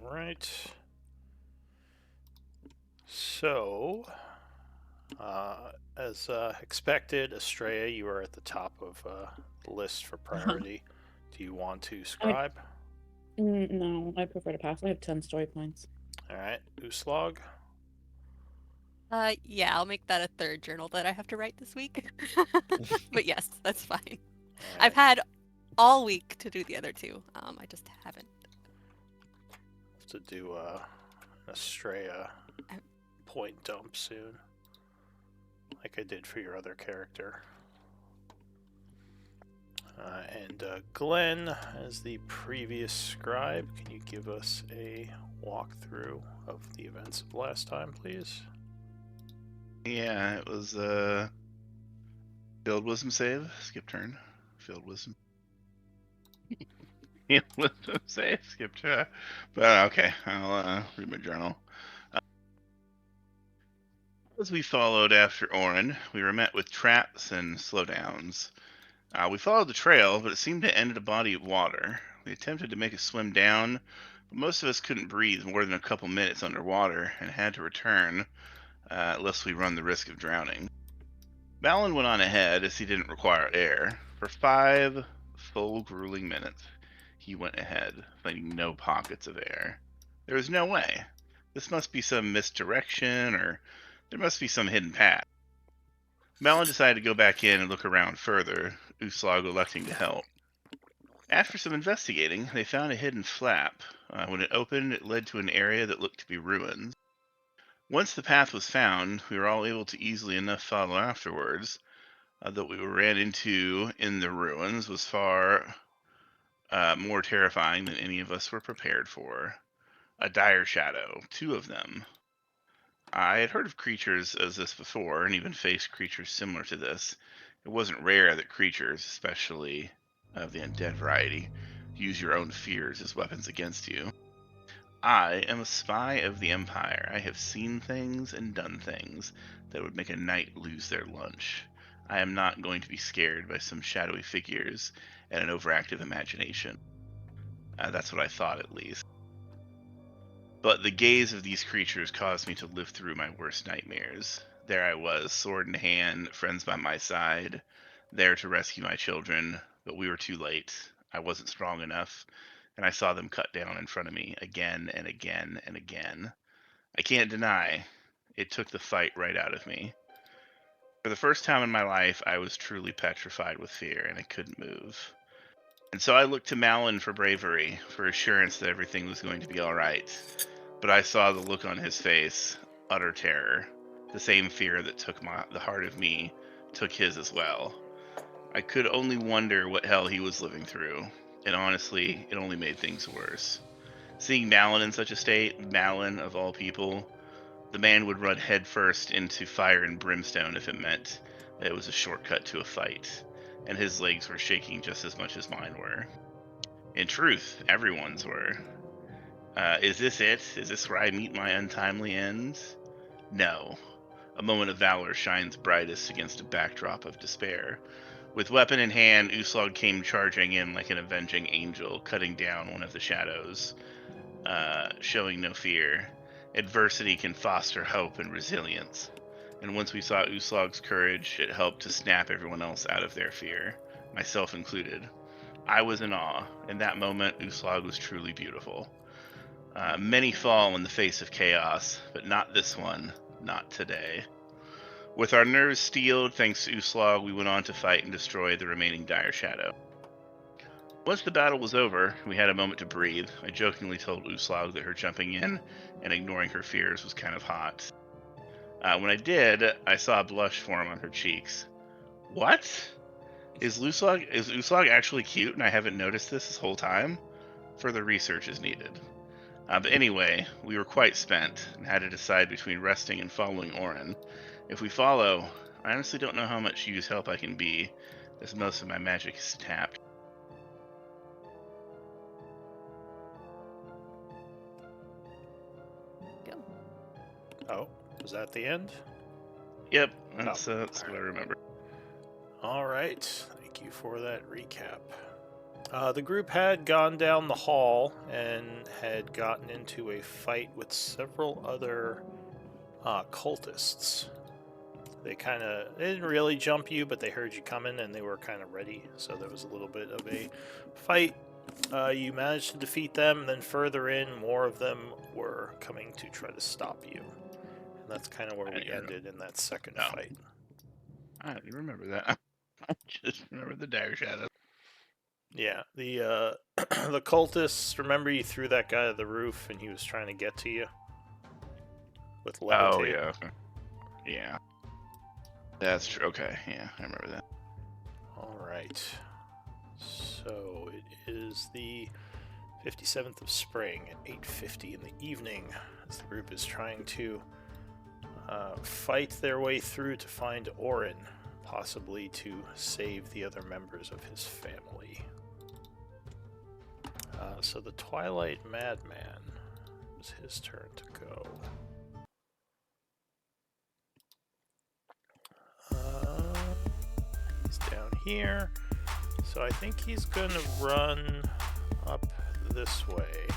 Right. So, as expected, Estrella, you are at the top of the list for priority. Do you want to scribe? No, I prefer to pass. I have 10 story points. All right, Uslog. Yeah, I'll make that a third journal that I have to write this week. But yes, that's fine. All I've right, had all week to do the other two. I just haven't. to do an Estrella I- point dump soon, like I did for your other character. And Glenn, as the previous scribe, can you give us a walkthrough of the events of last time, please? Yeah, it was field wisdom save. Skip turn. Field wisdom. Field wisdom save. Skip turn. But okay, I'll read my journal. As we followed after Orin, we were met with traps and slowdowns. We followed the trail, but it seemed to end at a body of water. We attempted to make a swim down, but most of us couldn't breathe more than a couple minutes underwater and had to return, lest we run the risk of drowning. Balin went on ahead as he didn't require air. For 5 full grueling minutes, he went ahead, finding no pockets of air. There was no way. This must be some misdirection, or there must be some hidden path. Balin decided to go back in and look around further, Uslag electing to help. After some investigating, they found a hidden flap. When it opened, it led to an area that looked to be ruins. Once the path was found, we were all able to easily enough follow afterwards. That we ran into in the ruins was far more terrifying than any of us were prepared for. A dire shadow, 2 of them. I had heard of creatures as this before, and even faced creatures similar to this. It wasn't rare that creatures, especially of the undead variety, use your own fears as weapons against you. I am a spy of the Empire. I have seen things and done things that would make a knight lose their lunch. I am not going to be scared by some shadowy figures and an overactive imagination. That's what I thought, at least. But the gaze of these creatures caused me to live through my worst nightmares. There I was, sword in hand, friends by my side, there to rescue my children, but we were too late. I wasn't strong enough, and I saw them cut down in front of me again and again and again. I can't deny, it took the fight right out of me. For the first time in my life, I was truly petrified with fear, and I couldn't move. And so I looked to Malin for bravery, for assurance that everything was going to be alright. But I saw the look on his face, utter terror. The same fear that took the heart of me took his as well. I could only wonder what hell he was living through, and honestly, it only made things worse. Seeing Malin in such a state, Malin of all people, the man would run headfirst into fire and brimstone if it meant that it was a shortcut to a fight, and his legs were shaking just as much as mine were. In truth, everyone's were. Is this it? Is this where I meet my untimely end? No. A moment of valor shines brightest against a backdrop of despair. With weapon in hand, Uslog came charging in like an avenging angel, cutting down one of the shadows, showing no fear. Adversity can foster hope and resilience. And once we saw Uslog's courage, it helped to snap everyone else out of their fear, myself included. I was in awe. In that moment, Uslag was truly beautiful. Many fall in the face of chaos, but not this one, not today. With our nerves steeled, thanks to Uslag, we went on to fight and destroy the remaining dire shadow. Once the battle was over, we had a moment to breathe. I jokingly told Uslag that her jumping in and ignoring her fears was kind of hot. When I did, I saw a blush form on her cheeks. What? Is Uslag actually cute and I haven't noticed this whole time? Further research is needed. But anyway, we were quite spent and had to decide between resting and following Orin. If we follow, I honestly don't know how much use help I can be, as most of my magic is tapped. Go. Oh, was that the end? Yep, Oh, that's what I remember. All right. Thank you for that recap. The group had gone down the hall and had gotten into a fight with several other cultists. They didn't really jump you, but they heard you coming and they were kind of ready. So there was a little bit of a fight. You managed to defeat them, and then further in, more of them were coming to try to stop you. And that's kind of where we ended in that second fight. I don't even remember that. I just remember the dire shadow. Yeah, the the cultists. Remember, you threw that guy at the roof, and he was trying to get to you with levitate. Oh yeah, yeah. That's true. Okay, yeah, I remember that. All right. So it is the 57th of spring at 8:50 in the evening, as the group is trying to fight their way through to find Orin, possibly to save the other members of his family. So the Twilight Madman, it was his turn to go. He's down here, so I think he's gonna run up this way,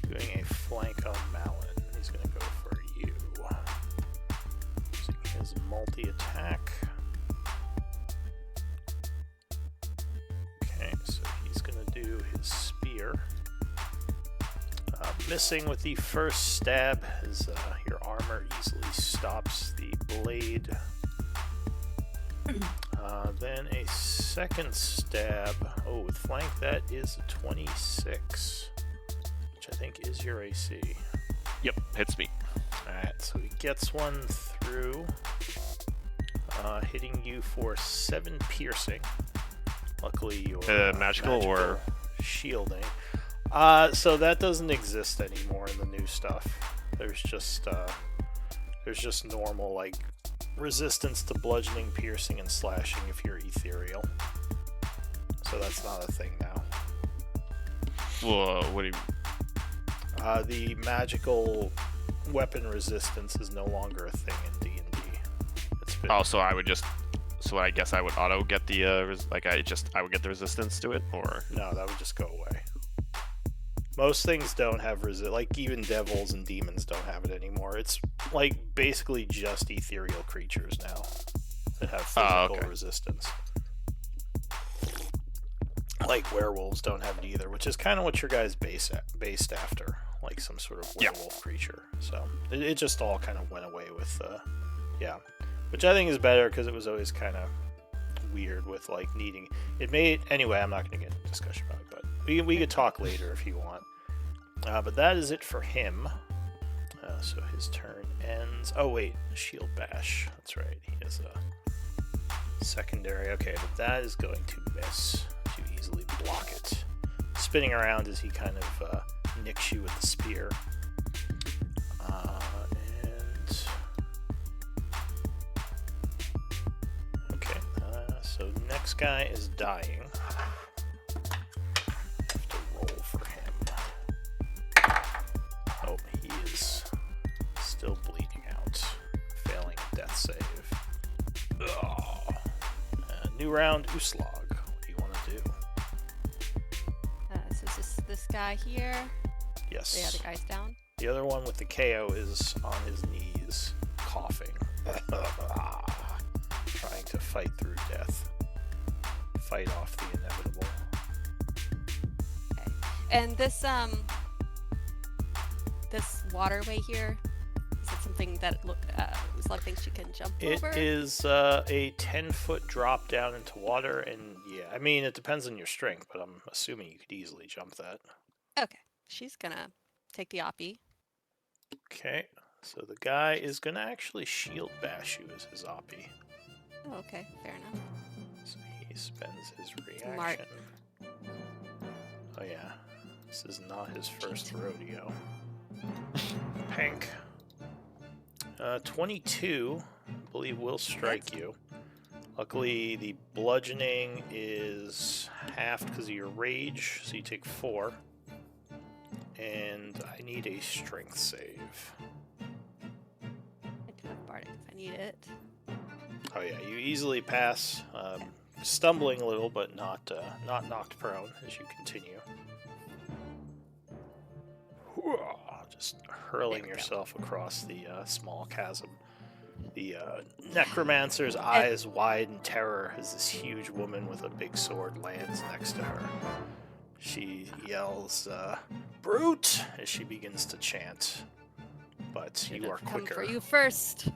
doing a flank on Malin. He's gonna go for you, using his multi-attack. Okay, so he's gonna do his spear. Missing with the first stab, as your armor easily stops the blade. Then a second stab. Oh, with flank, that is a 26, which I think is your AC. Yep, hits me. Alright, so he gets one through, hitting you for 7 piercing. Luckily, your magical or shielding. So that doesn't exist anymore in the new stuff. There's just normal, like, resistance to bludgeoning, piercing, and slashing if you're ethereal. So that's not a thing now. Whoa, what do you... The magical weapon resistance is no longer a thing in D&D. Oh, so I would just... So I guess I would auto get the, I would get the resistance to it, or... No, that would just go away. Most things don't have like even devils and demons don't have it anymore. It's like basically just ethereal creatures now that have physical resistance. Like werewolves don't have it either, which is kind of what your guys based after, like some sort of werewolf creature. So it just all kind of went away with, which I think is better because it was always kind of weird with like needing it. Anyway, I'm not going to get into discussion about it, but we could talk later if you want. But that is it for him. So his turn ends. Oh wait, shield bash. That's right. He has a secondary. Okay, but that is going to miss. To easily block it. Spinning around as he kind of nicks you with the spear. Okay. So next guy is dying. Still bleeding out. Failing a death save. New round, Uslag. What do you want to do? So is this guy here? Yes. The other guy's down? The other one with the KO is on his knees, coughing. Trying to fight through death. Fight off the inevitable. Okay. And this waterway here, is it something that Uslag thinks you can jump over? It is a 10-foot drop down into water, and yeah, I mean, it depends on your strength, but I'm assuming you could easily jump that. Okay. She's gonna take the oppie. Okay, so the guy is gonna actually shield bash you as his oppie. Oh, okay. Fair enough. So he spends his reaction. Smart. Oh yeah, this is not his first rodeo. Pink. 22, I believe, will strike you. Luckily, the bludgeoning is halved because of your rage, so you take 4. And I need a strength save. I do have Bardic if I need it. Oh yeah, you easily pass. stumbling a little, but not knocked prone as you continue. Just hurling There we go. yourself across the small chasm. The necromancer's eyes wide in terror as this huge woman with a big sword lands next to her. She yells, "Brute!" as she begins to chant. But you are Come quicker. for you first.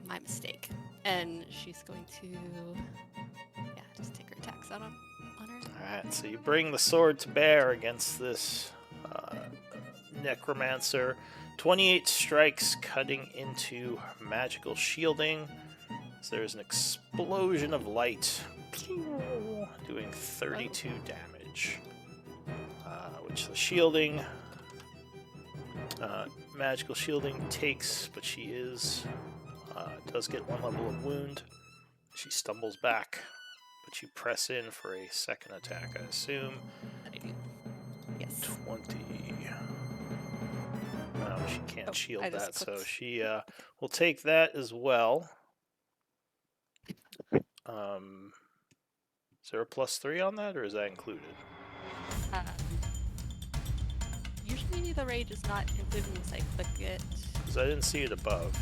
My mistake. And she's going to, just take her attacks out on her. Alright, so you bring the sword to bear against this necromancer. 28 strikes cutting into magical shielding. So there's an explosion of light doing 32 damage. Which the shielding, magical shielding takes, but she does get 1 level of wound. She stumbles back, but you press in for a second attack, I assume. I do. Yes. 20. No, she can't shield I just that, so clicked. she will take that as well. Is there a +3 on that, or is that included? Usually the rage is not included unless I click it. Because I didn't see it above.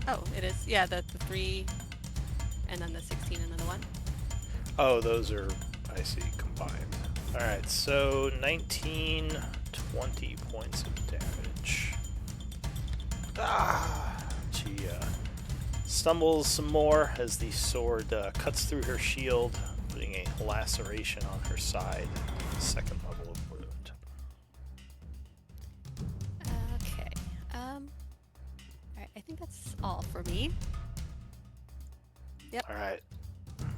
Oh, it is. Yeah, the 3, and then the 16, and then the 1. Oh, those are, I see, combined. Alright, so 19, 20 points of damage. She stumbles some more as the sword cuts through her shield, putting a laceration on her side, 2nd level of wound. Okay. Alright, I think that's all for me. Alright,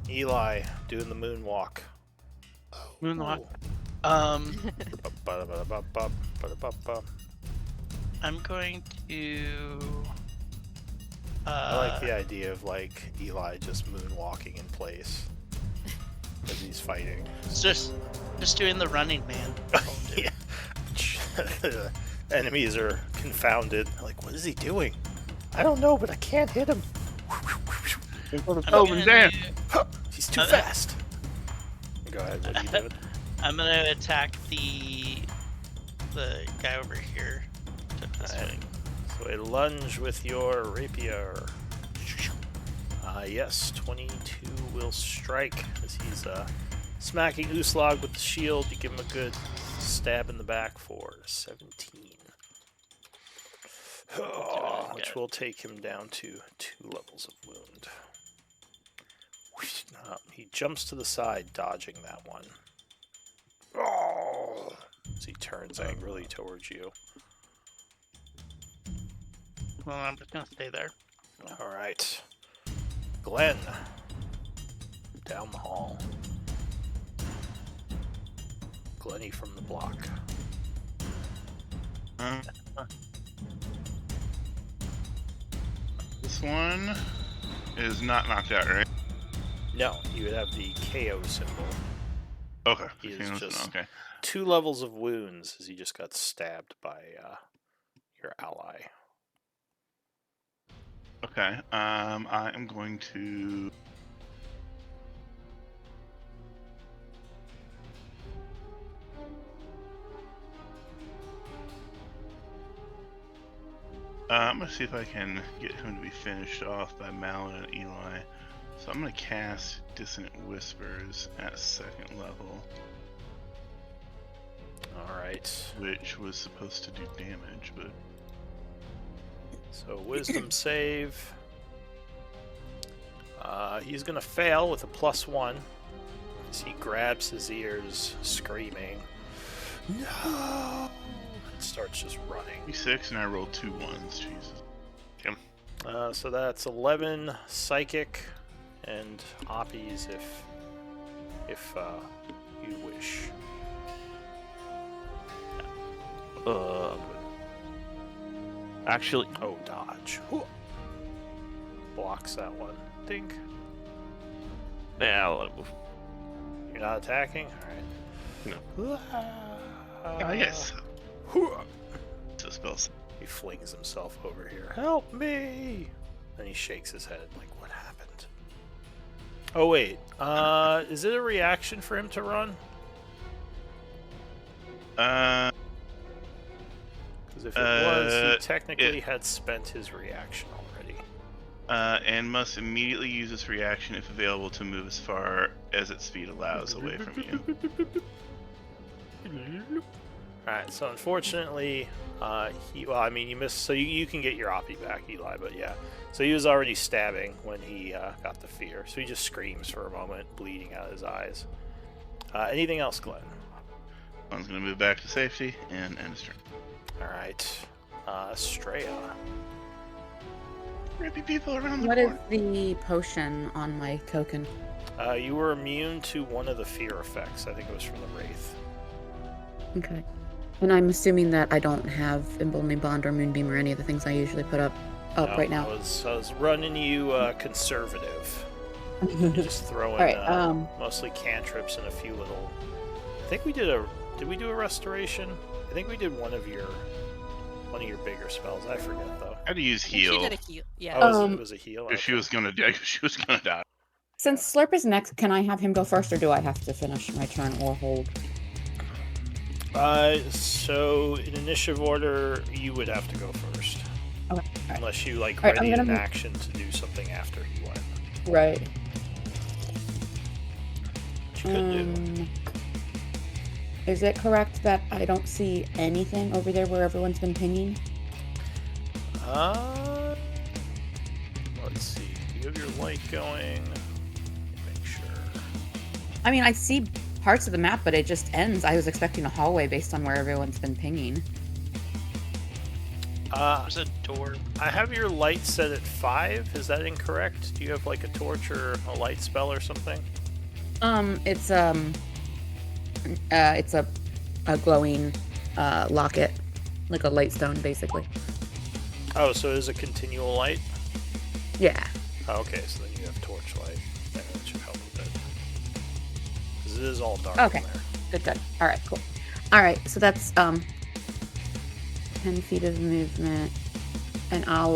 Eli doing the moonwalk. Moonwalk. Ba-da-ba-da-ba-ba, I'm going to. I like the idea of like Eli just moonwalking in place as he's fighting. just doing the running man. Yeah. Enemies are confounded. Like, what is he doing? I don't know, but I can't hit him. Oh, damn! He's too fast. Go ahead. What are you doing? I'm gonna attack the guy over here. Took this Alright. way. So a lunge with your rapier. Yes, 22 will strike as he's smacking Uslag with the shield. You give him a good stab in the back for 17. Which will take him down to 2 levels of wound. He jumps to the side, dodging that one. As he turns angrily towards you. Well, I'm just gonna stay there. Alright. Glenn. Down the hall. Glenny from the block. This one is not knocked out, right? No, you would have the KO symbol. Okay. He is Okay, just okay. 2 levels of wounds as he just got stabbed by your ally. Okay. I am going to. I'm gonna see if I can get him to be finished off by Malin and Eli. So I'm gonna cast Dissonant Whispers at 2nd level, Alright. which was supposed to do damage, but So wisdom save. He's gonna fail with a +1 as he grabs his ears, screaming, "No!" and starts just running. 6 and I rolled 2 1s. Jesus. So that's 11 psychic and oppies if you wish. Actually, Oh, dodge. Blocks that one. Dink. yeah, I'll let it move. You're not attacking? Alright. Oh, yes. So spells. He flings himself over here. Help me! And he shakes his head like, what happened? Oh wait, is it a reaction for him to run? Uh, Because if it was, he it- technically had spent his reaction already. and must immediately use this reaction if available to move as far as its speed allows away from you. Alright, so unfortunately, well, I mean, you missed, so you can get your Oppie back, Eli, but yeah. So he was already stabbing when he got the fear, so he just screams for a moment, bleeding out his eyes. Anything else, Glenn? One's gonna move back to safety and end his turn. Alright, Straya. Rippy people around the What is corner. the potion on my token? You were immune to one of the fear effects. I think it was from the Wraith. Okay. And I'm assuming that I don't have Emboldening Bond or Moonbeam or any of the things I usually put up No, right now. I was running you conservative. Just throwing Alright, mostly cantrips and a few little. I think we did we do a restoration? I think we did one of your bigger spells. I forget though. How to use She heal? did a heal. Yeah. Oh, it was a heal. If she Okay. was gonna die, she was gonna die. Since Slurp is next, can I have him go first, or do I have to finish my turn or hold? So in initiative order, you would have to go first, Okay. Alright. unless you like Alright, I'm ready gonna an move- action to do something after he went. Right. Which you could do. Is it correct that I don't see anything over there where everyone's been pinging? Let's see. You have your light going. Make sure. I mean, I see parts of the map, but it just ends. I was expecting a hallway based on where everyone's been pinging. There's a door. I have your light set at 5. Is that incorrect? Do you have like a torch or a light spell or something? It's a glowing locket, like a light stone, basically. Oh, so it is a continual light? Yeah. Oh, okay, so then you have torchlight. Yeah, that should help a bit. Because it is all dark Okay. in there. Good. All right, cool. All right, so that's 10 feet of movement, and I'm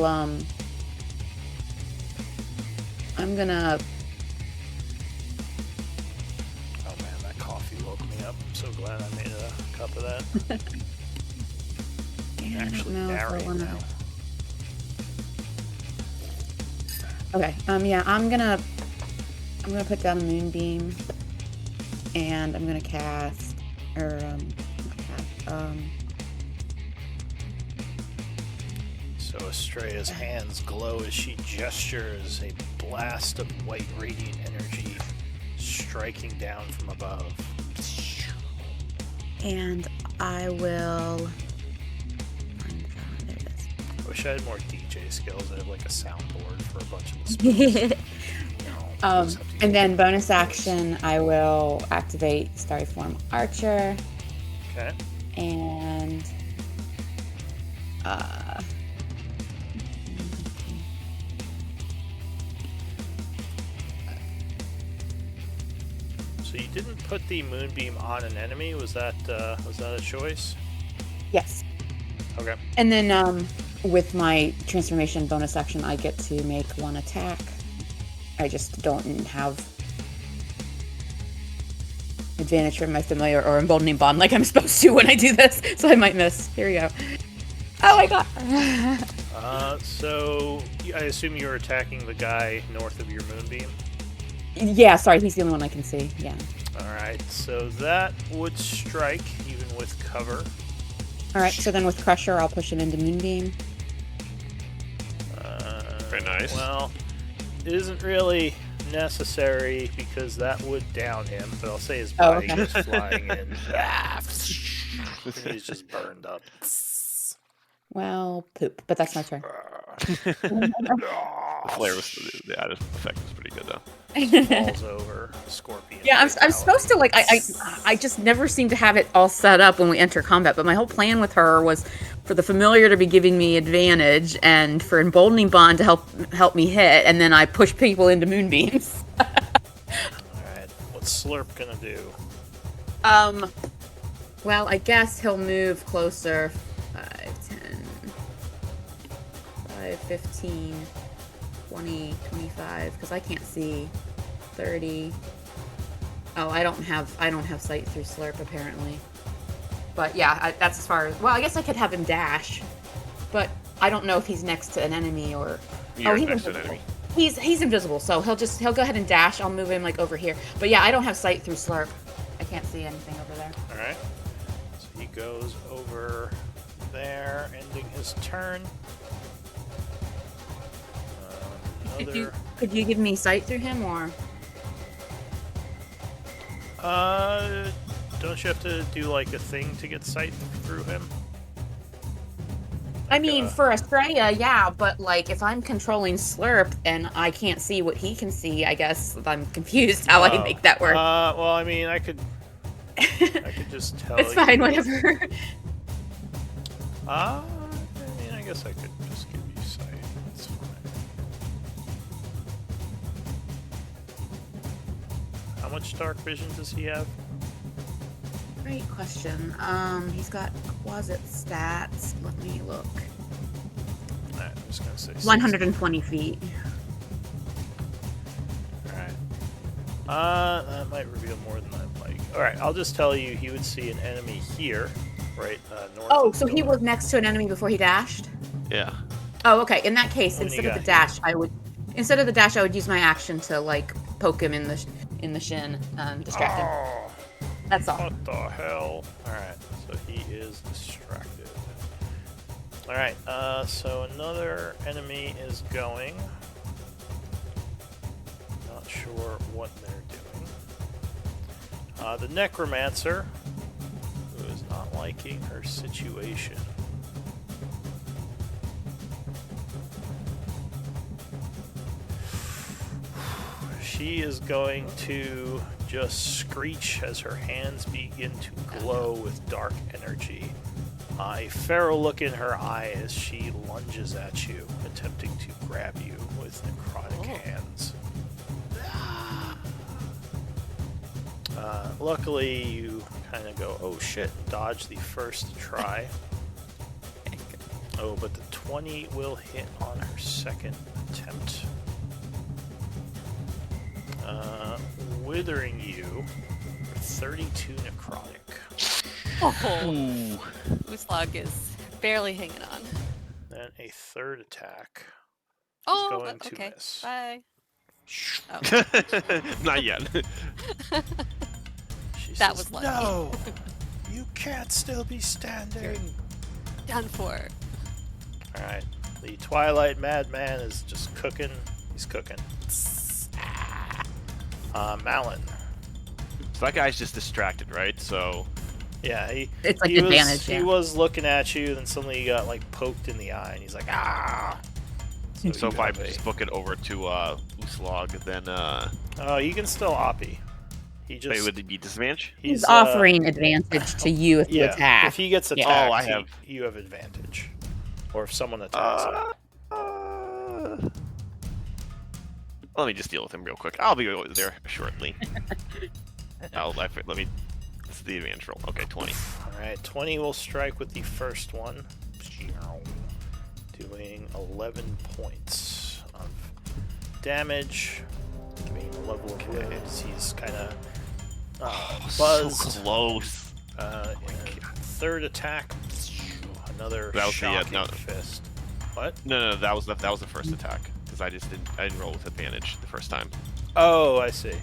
gonna. Oh man, that coffee woke me up. I'm so glad I made a cup of that. I don't Actually know if I narrate wanna. now. Okay. Yeah, I'm gonna put down a moonbeam, and I'm gonna cast, So Estrella's hands glow as she gestures, a blast of white radiant energy striking down from above. and I will. There it is. I wish I had more DJ skills. I have like a soundboard for a bunch of the spells. No, just have to And get then bonus those. action, I will activate Starry Form Archer, Okay. and So you didn't put the moonbeam on an enemy. Was that a choice? yes. Okay. And then with my transformation bonus action, I get to make one attack. I just don't have advantage from my familiar or emboldening bond like I'm supposed to when I do this, so I might miss. Here we go. Oh my god. So I assume you're attacking the guy north of your moonbeam. Yeah, sorry, he's the only one I can see. Yeah. All right. So that would strike even with cover. All right, so then with Crusher, I'll push it into Moonbeam. Very nice. Well, it isn't really necessary because that would down him, but I'll say his Oh, body okay. goes flying in. And he's just burned up. Well, poop, but that's my turn. The flare was, the added effect was pretty good though. Falls over. Scorpion. Yeah, I'm powers. supposed to, like, I just never seem to have it all set up when we enter combat, but my whole plan with her was for the familiar to be giving me advantage and for emboldening bond to help me hit, and then I push people into moonbeams. Alright, what's Slurp gonna do? Well, I guess he'll move closer. 5, 10, 5, 15, 20, 25, because I can't see. 30. Oh, I don't have sight through slurp apparently. But yeah, that's as far as. Well, I guess I could have him dash, but I don't know if he's next to an enemy or. You're he's next to invisible. an enemy. He's invisible, so he'll go ahead and dash. I'll move him like over here. But yeah, I don't have sight through slurp. I can't see anything over there. All right. So he goes over there, ending his turn. Could you give me sight through him or? Don't you have to do like a thing to get sight through him? I mean, for Australia, yeah, but like if I'm controlling Slurp and I can't see what he can see, I guess I'm confused how I make that work. Well, I mean, I could just tell. It's fine, whatever. I mean, I guess I could just give you sight. It's fine. How much dark vision does he have? Great question. He's got Quasit stats. Let me look. Alright, I'm just gonna say 120 feet. Alright. That might reveal more than I'd like. Alright, I'll just tell you he would see an enemy here, right, north. Oh, of so the he door. was next to an enemy before he dashed? Yeah. Oh, okay. In that case, What do you instead of the got dash, I would use my action to like poke him in the shin, distract him. Oh, That's all. what the hell? Alright, so he is distracted. Alright, so another enemy is going. Not sure what they're doing. The Necromancer, who is not liking her situation. She is going to just screech as her hands begin to glow with dark energy. A feral look in her eye as she lunges at you, attempting to grab you with necrotic hands. Luckily, you kind of go, oh shit, dodge the first try. Oh, but the 20 will hit on her second attempt. Withering you for 32 necrotic. Oh, Uslag is barely hanging on. Then a third attack. Oh, going to okay. miss. Bye. Oh, Not yet. She That says, was lucky. no! You can't still be standing! done for. Alright, the Twilight Madman is just cooking. He's cooking. Malin. So that guy's just distracted, right? So Yeah, It's like he advantage. he was looking at you, then suddenly he got like poked in the eye, and he's like, ah! so you if I have a- just book it over to Uslog, then Oh, you can still oppie. He wait, just would it be disadvantage? He's offering advantage to you if you yeah, attack. if he gets Yeah. attacked, Oh, I have- you have advantage. Or if someone attacks him. Let me just deal with him real quick. I'll be over there shortly. Let me. It's the advantage roll. Okay, 20. Alright, 20 will strike with the first one. Doing 11 points of damage. Giving him a level of wounds. He's kind of buzzed. So close. Third attack. Another That was shocking no. fist. What? No, that was the first attack because I didn't roll with advantage the first time. Oh, I see.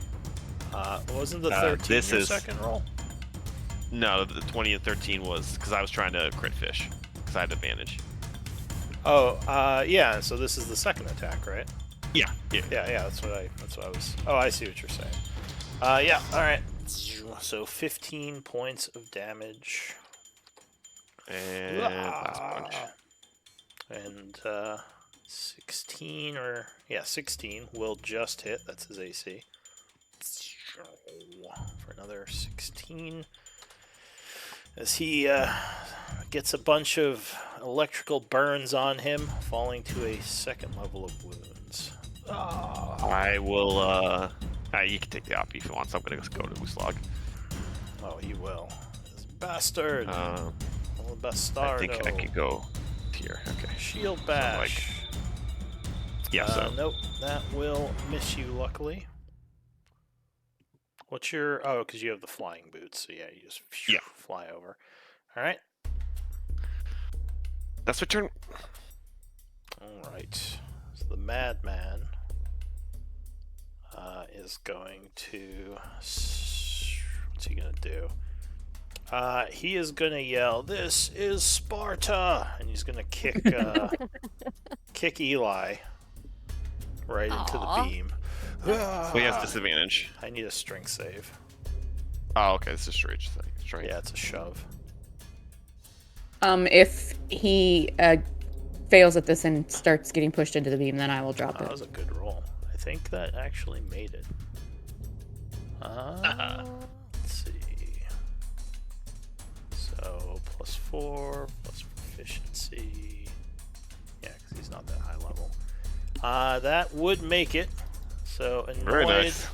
Wasn't the 13 this your is- second roll? No, the 20 and 13 was because I was trying to crit fish because I had advantage. Oh, yeah. So this is the second attack, right? Yeah. Yeah. That's what I was. Oh, I see what you're saying. Yeah. All right. So 15 points of damage. And last punch. And 16 16 will just hit. That's his AC. For another 16. As he gets a bunch of electrical burns on him, falling to a second level of wounds. I will. You can take the op if you want. So I'm gonna just go to Uslog. Oh, you will. This bastard. I the bastardo. think I could go here. Okay. Shield bash. Yeah. So Nope, that will miss you, luckily. What's your... Oh, because you have the flying boots. So yeah, you just Yeah. fly over. All right. That's my turn. All right. So the madman is going to... What's he going to do? He is going to yell, "This is Sparta!" And he's going to kick kick Eli right into the Aw. beam. So he has disadvantage. I need a strength save. Oh, okay. It's a straight thing. Strength. Yeah, it's a shove. If he fails at this and starts getting pushed into the beam, then I will drop That it. was a good roll. I think that actually made it. Let's see. So +4 plus proficiency. Yeah, because he's not that high level. That would make it. So annoyed. Very nice.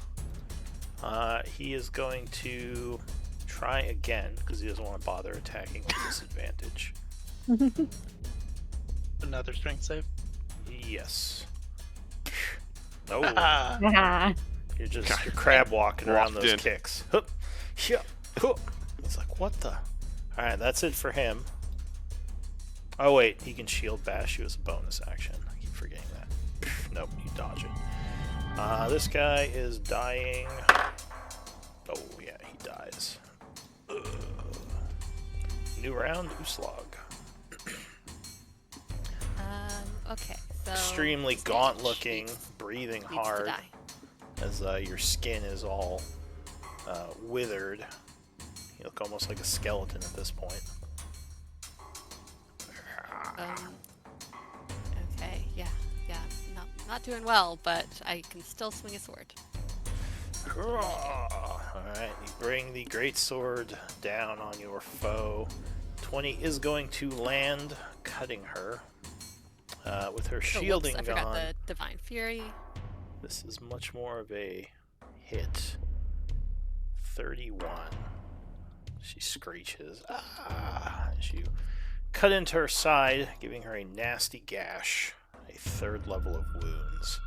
He is going to try again because he doesn't want to bother attacking with disadvantage. Another strength save. Yes. No. You're crab walking around Walked those in. kicks. Hup, yeah, hup. He's like, what the? Alright, that's it for him. Oh wait, he can shield bash you as a bonus action. I keep forgetting that. Nope, you dodge it. This guy is dying. Oh yeah, he dies. New round, Uslog. Okay. So Extremely this gaunt mage looking, needs- breathing needs to hard. die. As your skin is all withered. You look almost like a skeleton at this point. Okay. Yeah. Not doing well, but I can still swing a sword. Alright, you bring the great sword down on your foe. 20 is going to land, cutting her. With her Oh, shielding whoops, I forgot gone, the Divine Fury. this is much more of a hit. 31. She screeches. As you cut into her side, giving her a nasty gash. A 3rd level of wounds.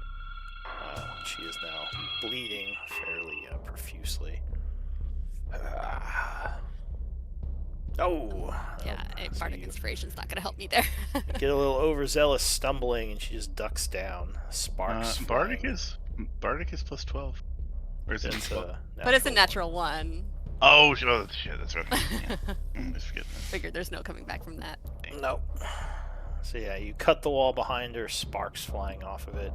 She is now bleeding fairly profusely. Yeah, so Bardic you Inspiration's not gonna help me there. get a little overzealous stumbling, and she just ducks down. Sparks Bardic flying. is +12. Or is it It's 12? But it's a one. natural one. Oh shit, that's right. Yeah. I just forget that. Figured there's no coming back from that. Nope. So yeah, you cut the wall behind her, sparks flying off of it.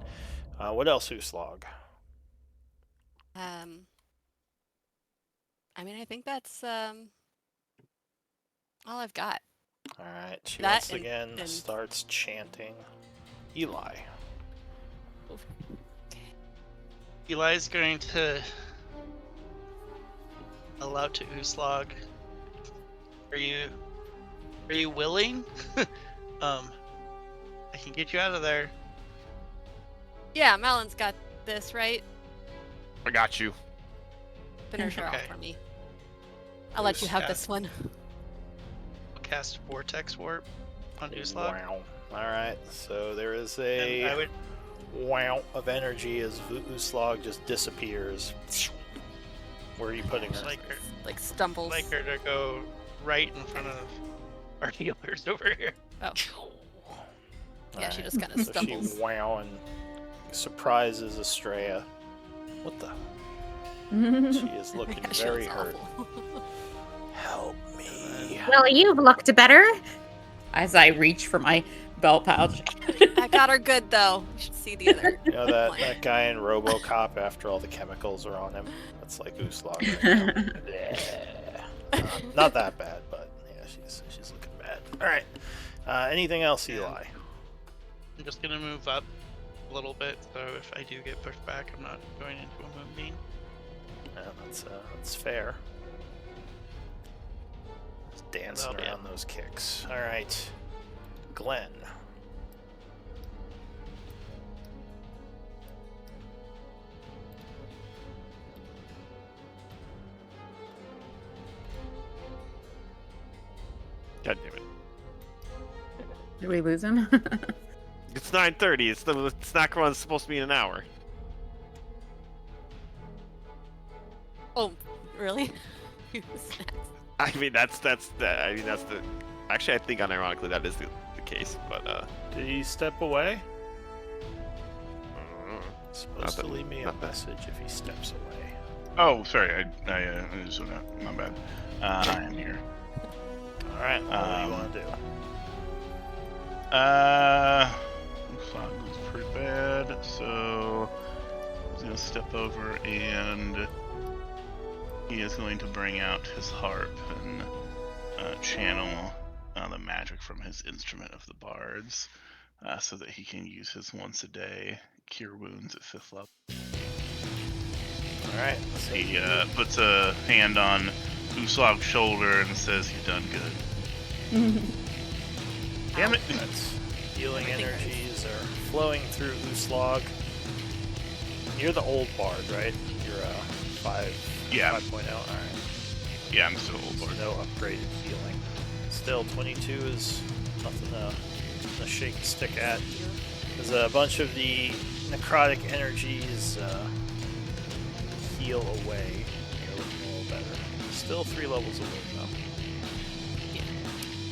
What else, Uslog? I mean, I think that's all I've got. Alright, she That once again and- starts chanting Eli. Eli's going to allow to Uslog. Are you willing? I can get you out of there. Yeah, Malon's got this, right? I got you. Finish her Okay. off for me. I'll let you have Yeah. this one. I'll cast Vortex Warp on Uslog. Wow. Alright, so there is And a I would wow of energy as Uslog just disappears. Where are you putting her? Like stumbles. like her to go right in front of our healers over here. Oh. Yeah, she Alright, just kind of so stumbles. she wow and surprises Estrella. What the? She is looking Yeah, she very looks hurt. awful. Help me. Well, you've looked better. As I reach for my belt pouch. I got her good though. You should see the other. You know that, one. that guy in RoboCop after all the chemicals are on him? That's like Uslog right now. Yeah. Not that bad, but yeah, she's looking bad. Alright. Anything else, Eli? I'm just gonna move up a little bit, so if I do get pushed back, I'm not going into a moonbeam. Yeah, that's fair. Just dancing Well, yeah. around those kicks. Alright. Glenn. God damn it. Did we lose him? It's 9:30. The snack run's supposed to be in an hour. Oh, really? Snacks. I mean, that's the. Actually, I think unironically that is the case, but Did he step away? mm, Supposed Not to that- leave me a not that- message if he steps away. Oh, sorry. I just went out. My bad. I am here. All right. Well, what do you want to do? Looks like it's pretty bad. So he's gonna step over and he is going to bring out his harp and channel the magic from his instrument of the bards, so that he can use his once a day cure wounds at 5th level. All right. So He puts a hand on Uslav's shoulder and says, "You've done good." Damn it! That's healing Everything energies are flowing through Uslag. You're the old bard, right? You're 5. Yeah. 5.0. All right. Yeah, I'm still old So lord. no upgraded healing. Still, 22 is nothing to shake a stick at. There's a bunch of the necrotic energies heal away. You're looking a little better. Still 3 levels away though. Yeah.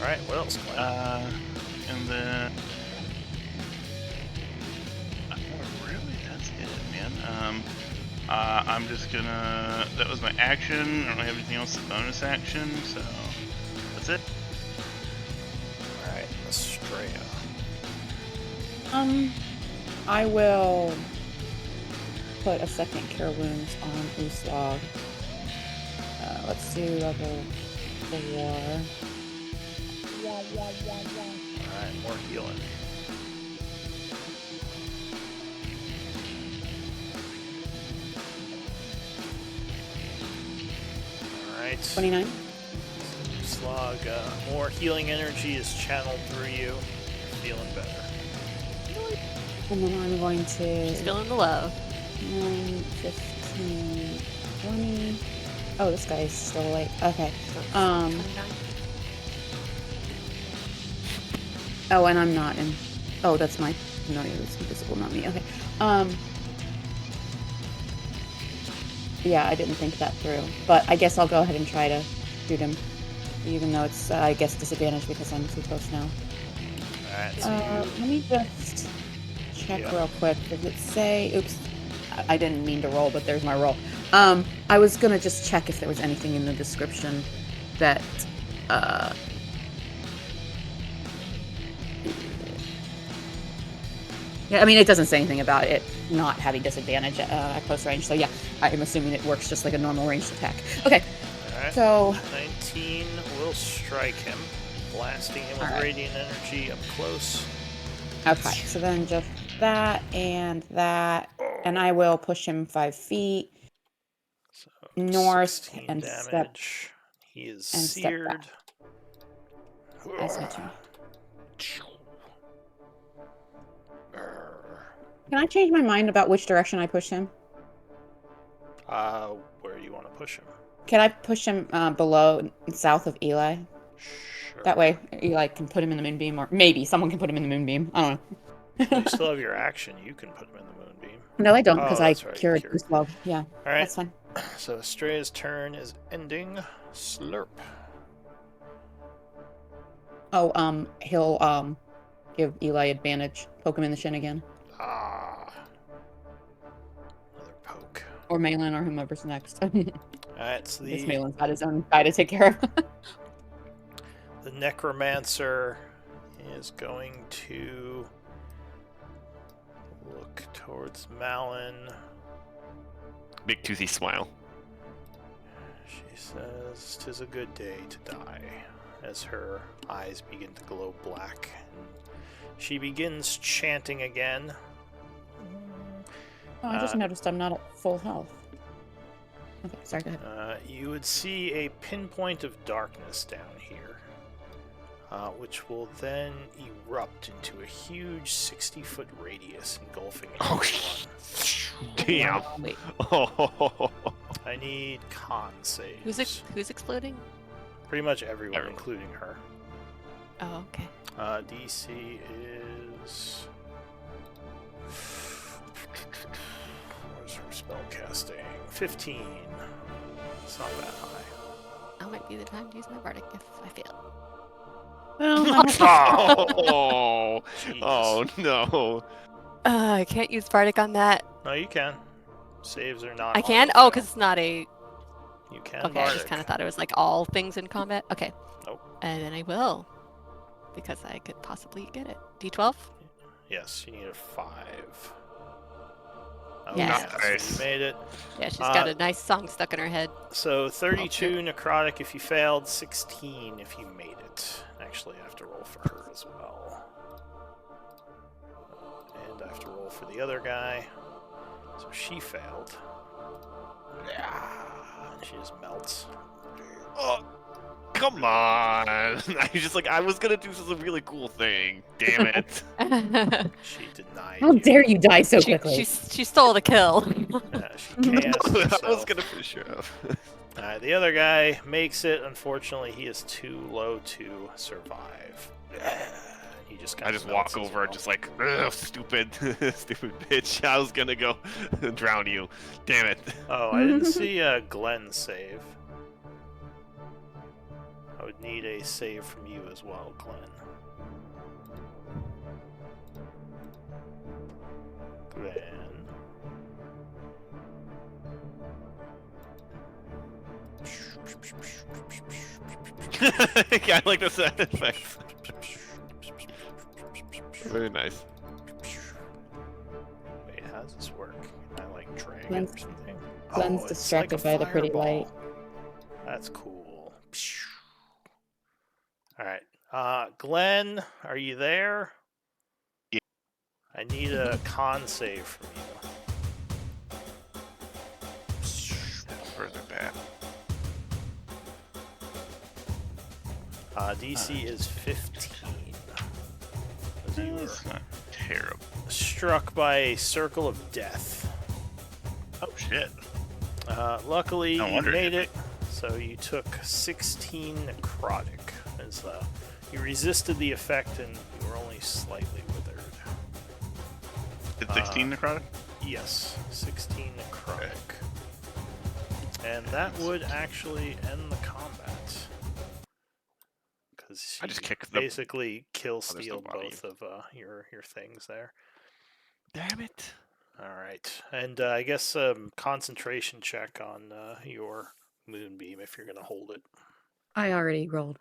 All right. What else? Glenn? And then really, that's it, man. I'm just gonna. That was my action. I don't have anything else as bonus action, so that's it. All right. Estrella. I will put a second cure wounds on Uslag. Let's do level 4. All right. More healing. All right. 29. Slog, more healing energy is channeled through you. You're feeling better. And then I'm going to She's feeling the love. 9, 15, 20. Oh, this guy's still awake. Okay. So it's Um, 29. Oh, and I'm not in. Oh, that's my. No, it's invisible, not me. Okay. Yeah, I didn't think that through. But I guess I'll go ahead and try to shoot him. Even though it's, I guess, disadvantage because I'm too close now. Alright, so Let me just check Yeah. real quick. Does it say. Oops. I didn't mean to roll, but there's my roll. I was gonna just check if there was anything in the description that. Yeah, I mean, it doesn't say anything about it not having disadvantage at close range. So yeah, I'm assuming it works just like a normal ranged attack. Okay, alright. so 19 will strike him, blasting him with Alright. radiant energy up close. okay, so then just that, and I will push him 5 feet. So North 16 and step- damage. He is and step seared. back. That's my turn. Can I change my mind about which direction I push him? Where do you want to push him? Can I push him below, south of Eli? Sure. That way, Eli can put him in the moonbeam, or maybe someone can put him in the moonbeam. I don't know. You still have your action. You can put him in the moonbeam. No, I don't, Oh, because I that's right, cured cured. this love. Yeah, Alright, that's fine. so Estrella's turn is ending. Slurp. Oh, he'll give Eli advantage. Poke him in the shin again, Ah. Another poke. or Malin, or whomever's next. Alright, so This the Malin's got his own guy to take care of. The necromancer is going to look towards Malin. Big toothy smile. She says, "'Tis a good day to die," as her eyes begin to glow black. And she begins chanting again. Oh, I just noticed I'm not at full health. Okay, sorry, go ahead. You would see a pinpoint of darkness down here, which will then erupt into a huge 60-foot radius engulfing Oh, everyone. damn. Wait, Oh, I need con saves. Who's exploding? Pretty much everyone, Everyone. including her. Oh, okay. DC is... Where's her spell casting? 15. It's not that high. That might be the time to use my bardic if I fail. Well, Oh, Jesus. oh no. I can't use bardic on that. No, you can. Saves are not. I can? auto-fail. Oh, because it's not a... You can. Okay, I just bardic. kind of thought it was like all things in combat. Okay. Nope. And then I will. Because I could possibly get it. D12? Yes, you need a 5. Oh, Yeah. so Nice. you made it. Yeah, she's got a nice song stuck in her head. So 32 necrotic if you failed, 16 if you made it. Actually, I have to roll for her as well. And I have to roll for the other guy. So she failed. Yeah. She just melts. Oh, come on. I was just like, I was gonna do some really cool thing. Damn it. She denied how you. dare you die so quickly? she stole the kill. She cast I herself. was gonna finish her off. Alright, the other guy makes it. Unfortunately, he is too low to survive. He just I kind just of walk over, just like, ugh, stupid, stupid bitch. I was gonna go drown you. Damn it. Oh, I didn't see Glenn save. I would need a save from you as well, Glenn. Yeah, I like the sound effects. Very nice. Wait, how does this work? Can I like drag it Glenn's- or something? Glenn's it's distracted like a by the pretty fireball. light. That's cool. Alright. Glenn, are you there? Yeah. I need a con save from you. Further back. DC is 15. As you were That's not terrible. struck by a circle of death. Oh shit. Luckily, No you wonder made you- it, so you took 16 necrotic. As you resisted the effect and you were only slightly withered. Did 16 necrotic? Yes, 16 necrotic. And that would actually end the combat. Because I just kicked the- basically kill there's no steal body. both of your things there. Damn it. All right, and I guess concentration check on your moonbeam if you're gonna hold it. I already rolled,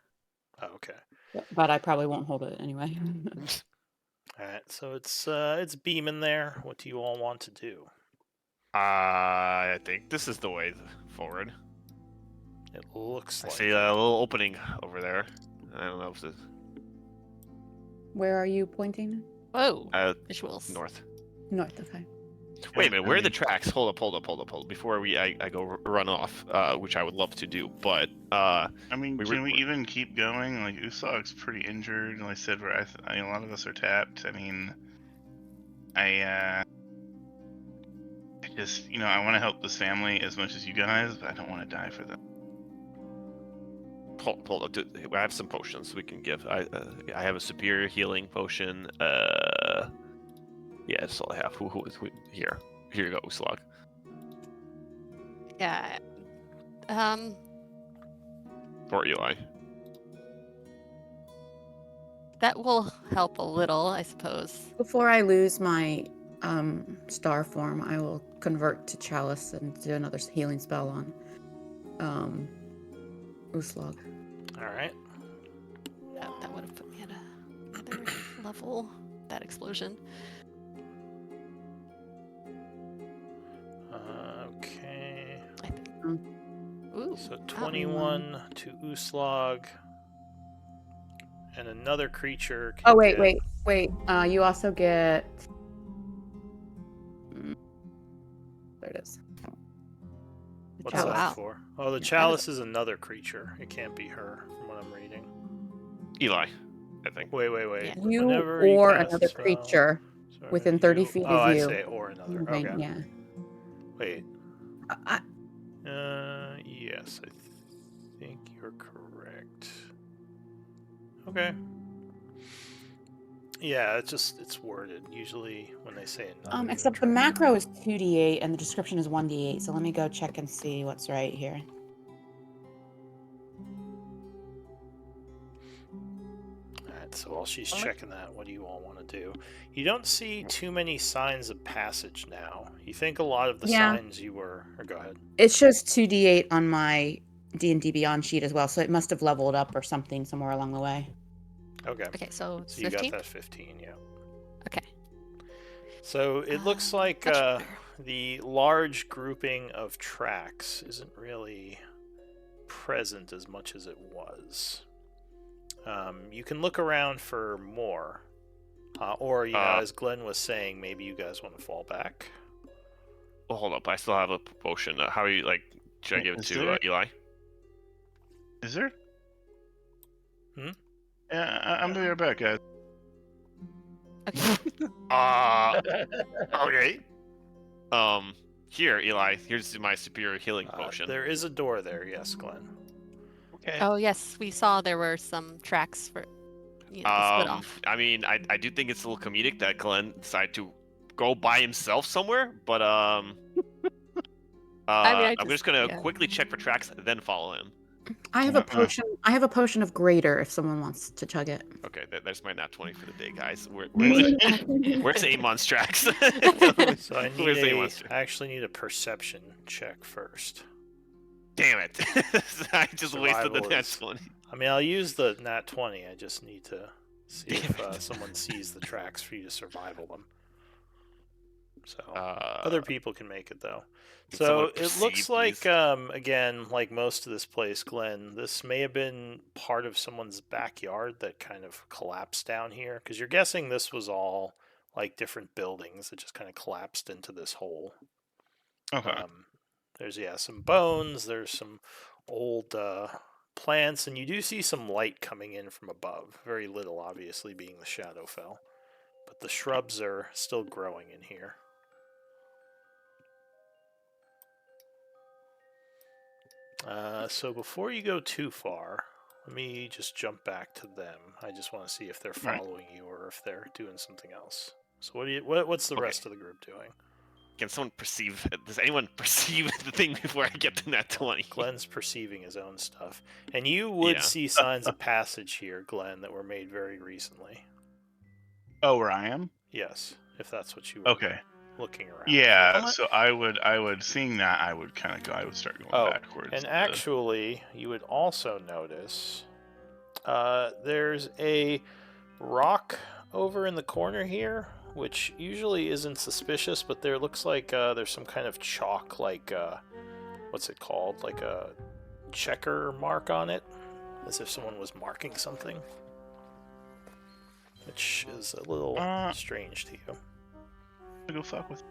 Oh, okay. but I probably won't hold it anyway. All right, so it's beaming there. What do you all want to do? I think this is the way forward. It looks I like see a little opening over there. I don't know if it's Where are you pointing? Whoa. uh, Visuals. north. North, okay. Wait a minute, where are the mean- tracks? Hold up. Before I go run off, which I would love to do, but I mean, We can were- we even keep going? Like, Usog's pretty injured. Like I said, a lot of us are tapped. I mean, I just, I want to help this family as much as you guys, but I don't want to die for them. hold up. I have some potions we can give. I have a superior healing potion. Yeah, that's all I have. Who here? Here you go, Slog. Yeah. Or Eli. That will help a little, I suppose. Before I lose my star form, I will convert to chalice and do another healing spell on Uslog. All right. That would have put me at another level. That explosion. Okay. I think. Ooh. So 21 to Uslog. And another creature. Oh, can wait. get- You also get... There it is. The What's chalice. that Wow. for? Oh, the Yeah, chalice is another creature. It can't be her, from what I'm reading. Eli, I think. Wait. Yeah. You Whenever or cast a another spell- creature Sorry, within 30 you- feet oh, of I you. say or another. moving, Okay. Yeah. Wait. I, Yes, I think you're correct. Okay. Yeah, it's worded. Usually when they say another. except the macro is 2d8 and the description is 1d8. So let me go check and see what's right here. So while she's Alright. checking that, what do you all want to do? You don't see too many signs of passage now. You think a lot of the Yeah. signs you were... Or go ahead. It shows 2d8 on my D&D Beyond sheet as well, so it must have leveled up or something somewhere along the way. Okay. Okay, so it's So you got 15? that 15, yeah. Okay. So it looks like That should be better. the large grouping of tracks isn't really present as much as it was. You can look around for more. Or, as Glenn was saying, maybe you guys want to fall back. Well, hold up. I still have a potion. How are you, like, should I give it Is to there- Eli? Is there? Hmm? Yeah, I'm gonna be right back, guys. Okay. Okay. Here, Eli. Here's my superior healing potion. There is a door there, yes, Glenn. Okay. Oh, yes, we saw there were some tracks for the split off. I mean, I do think it's a little comedic that Glenn decided to go by himself somewhere, but I I'm just gonna yeah. quickly check for tracks, then follow him. I have a potion. I have a potion of greater if someone wants to chug it. Okay, there's my nat 20 for the day, guys. Me- Where's Amon's tracks? So I Where's Amon's tracks? actually need a perception check first. Damn it! I just wasted the Survival nat is- 20. I mean, I'll use the nat 20. I just need to see if someone sees the tracks for you to survival them. So other people can make it though. Can So someone it perceive looks like these? again, like most of this place, Glenn, this may have been part of someone's backyard that kind of collapsed down here, because you're guessing this was all like different buildings that just kind of collapsed into this hole. Okay. There's some bones. There's some old plants, and you do see some light coming in from above. Very little, obviously, being the Shadowfell, but the shrubs are still growing in here. So before you go too far, let me just jump back to them. I just want to see if they're Right. following you or if they're doing something else. So what's the Okay. rest of the group doing? Can someone perceive? Does anyone perceive the thing before I get to nat 20? Glenn's perceiving his own stuff. And you would Yeah. see signs of passage here, Glenn, that were made very recently. Oh, where I am? Yes, if that's what you were Okay. looking around. Yeah. for. So I would seeing that I would kind of go. I would start going Oh, backwards. and actually, you would also notice there's a rock over in the corner here, which usually isn't suspicious, but there looks like there's some kind of chalk, like what's it called, like a checker mark on it, as if someone was marking something, which is a little strange to you. Go fuck with.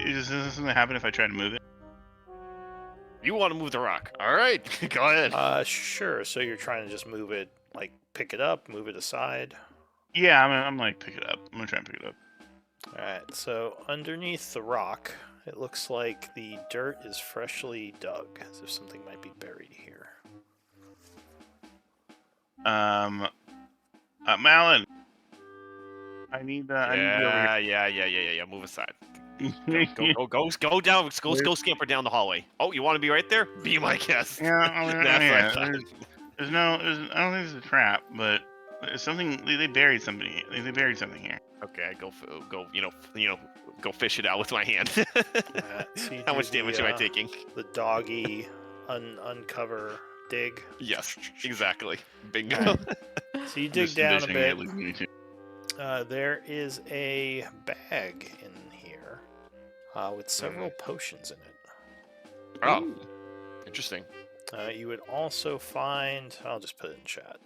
Is this something happen if I try to move it? You want to move the rock? All right, go ahead. Sure. So you're trying to just move it, like pick it up, move it aside. Yeah, I'm like pick it up. I'm gonna try and pick it up. Alright, so underneath the rock, it looks like the dirt is freshly dug, as if something might be buried here. Malin. I need you over Yeah. Move aside. Go down. Go scamper down the hallway. Oh, you want to be right there? Be my guest. Yeah, I mean, That's yeah. what I thought. I don't think it's a trap, but it's something. They buried something. They buried something here. Okay, I go. Go fish it out with my hand. So you How do much damage am I taking? The doggy uncover dig. Yes, exactly. Bingo. So you dig Just down a envisioning bit. it leading me to- There is a bag in here with several potions in it. Oh, interesting. You would also find... I'll just put it in chat.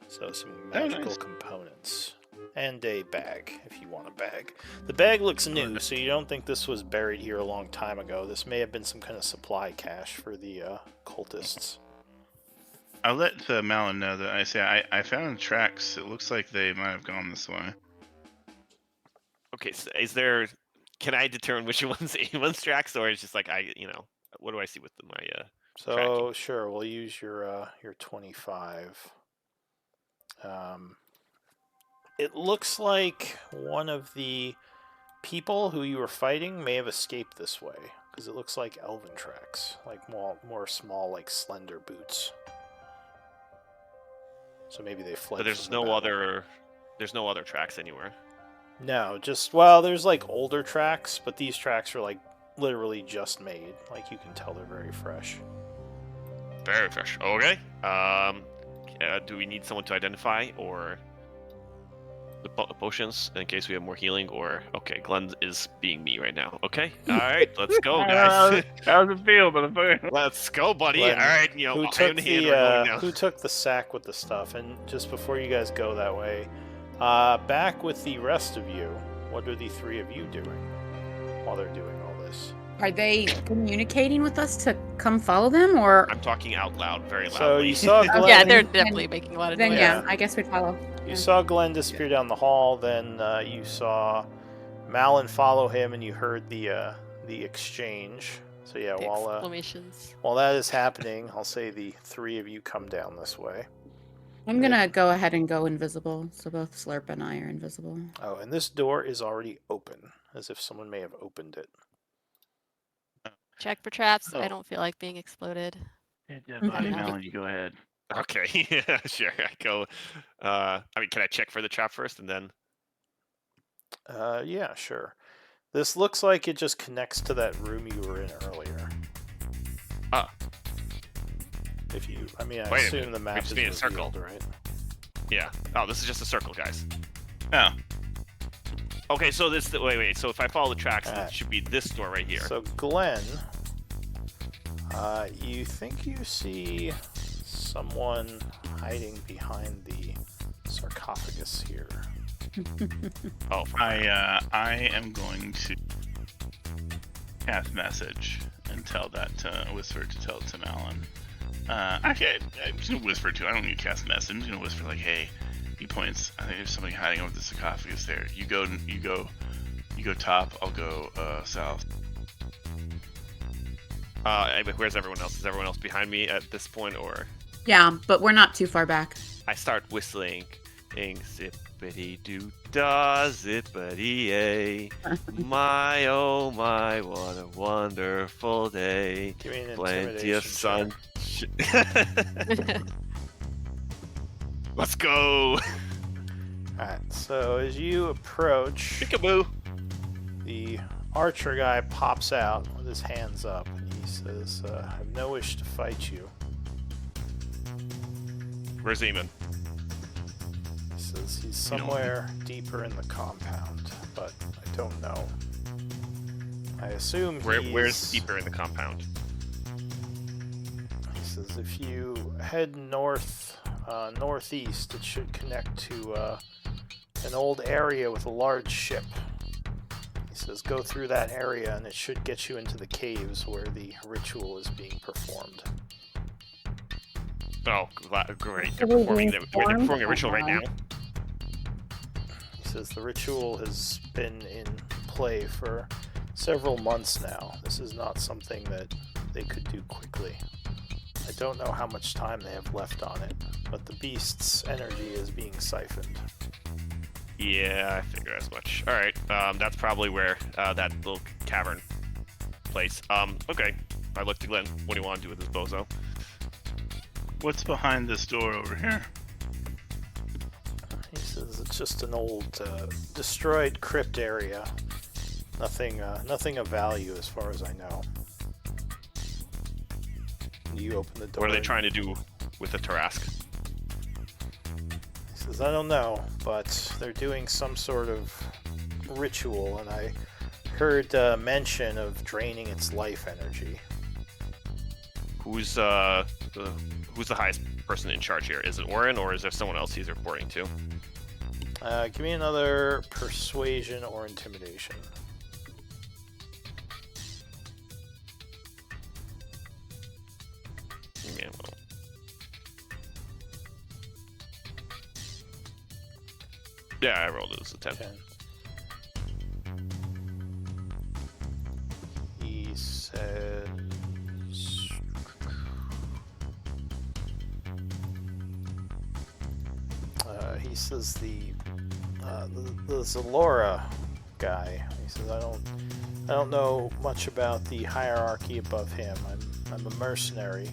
So some magical nice. components. And a bag, if you want a bag. The bag looks new, so you don't think this was buried here a long time ago. This may have been some kind of supply cache for the cultists. I'll let Malin know that I found tracks. It looks like they might have gone this way. Okay, so is there? Can I determine which one's anyone's tracks, or is just like what do I see with my So tracking? sure, we'll use your 25. It looks like one of the people who you were fighting may have escaped this way, because it looks like elven tracks, like more small, like slender boots. So maybe they fled. But there's from the no battle. there's no other tracks anywhere. No, well, there's like older tracks, but these tracks are like literally just made. Like you can tell they're very fresh. Very fresh. Okay. Do we need someone to identify or the potions in case we have more healing? Or okay, Glenn is being me right now. Okay. All right. Let's go, guys. How's it feel, motherfucker? Let's go, buddy. Glenn, All right. who I took own the hand. We're going now. who took the sack with the stuff? And just before you guys go that way, back with the rest of you. What are the three of you doing while they're doing all this? Are they communicating with us to come follow them, or? I'm talking out loud, very loudly. So you saw Glenn. Yeah, they're definitely making a lot of Then noise. yeah, I guess we'd follow. You saw Glenn disappear down the hall. Then you saw Malin follow him, and you heard the exchange. So yeah, The while exclamations. that is happening, I'll say the three of you come down this way. I'm gonna go ahead and go invisible, so both Slurp and I are invisible. Oh, and this door is already open, as if someone may have opened it. Check for traps. Oh. I don't feel like being exploded. Body Yeah. Malin, you go ahead. Okay. Yeah, sure. I go. I mean, can I check for the trap first and then? Yeah, sure. This looks like it just connects to that room you were in earlier. Ah. If you, I mean, I Wait a assume minute, the we map just is need a circle. revealed, right? Yeah. Oh, this is just a circle, guys. Oh, Okay, so wait. So if I follow the tracks, Alright. it should be this door right here. So Glenn, you think you see someone hiding behind the sarcophagus here? Oh, I am going to cast message and tell that whisper to tell it to Malin. Actually, I'm just gonna whisper to. I don't need to cast message. I'm just gonna whisper like, "Hey," he points. I think there's somebody hiding over the sarcophagus there. You go top. I'll go south. where's everyone else? Is everyone else behind me at this point, or Yeah, but we're not too far back. I start whistling, zippity doo da zippity yay, my oh my, what a wonderful day, Give me an plenty of intimidation sun. check. Let's go. Alright, so as you approach, Peekaboo. the archer guy pops out with his hands up and he says, I have no wish to fight you. Where's Eamon? He says he's somewhere deeper in the compound, but I don't know. I assume Where's deeper in the compound? He says if you head northeast, it should connect to an old area with a large ship. He says go through that area and it should get you into the caves where the ritual is being performed. Oh, great. They're Are we performing, being they're performing a formed? ritual right now. He says the ritual has been in play for several months now. This is not something that they could do quickly. I don't know how much time they have left on it, but the beast's energy is being siphoned. Yeah, I figured as much. All right, that's probably where that little cavern place. Okay. I look to Glenn. What do you want to do with this bozo? What's behind this door over here? He says it's just an old, destroyed crypt area. Nothing of value as far as I know. You open the door. What are they trying to do with the Tarask? He says, I don't know, but they're doing some sort of ritual, and I heard mention of draining its life energy. Who's the highest person in charge here? Is it Orin, or is there someone else he's reporting to? Give me another persuasion or intimidation. Yeah, well. Yeah, I rolled it as a 10. 10. He says... He says the Zalora guy. He says I don't know much about the hierarchy above him. I'm a mercenary.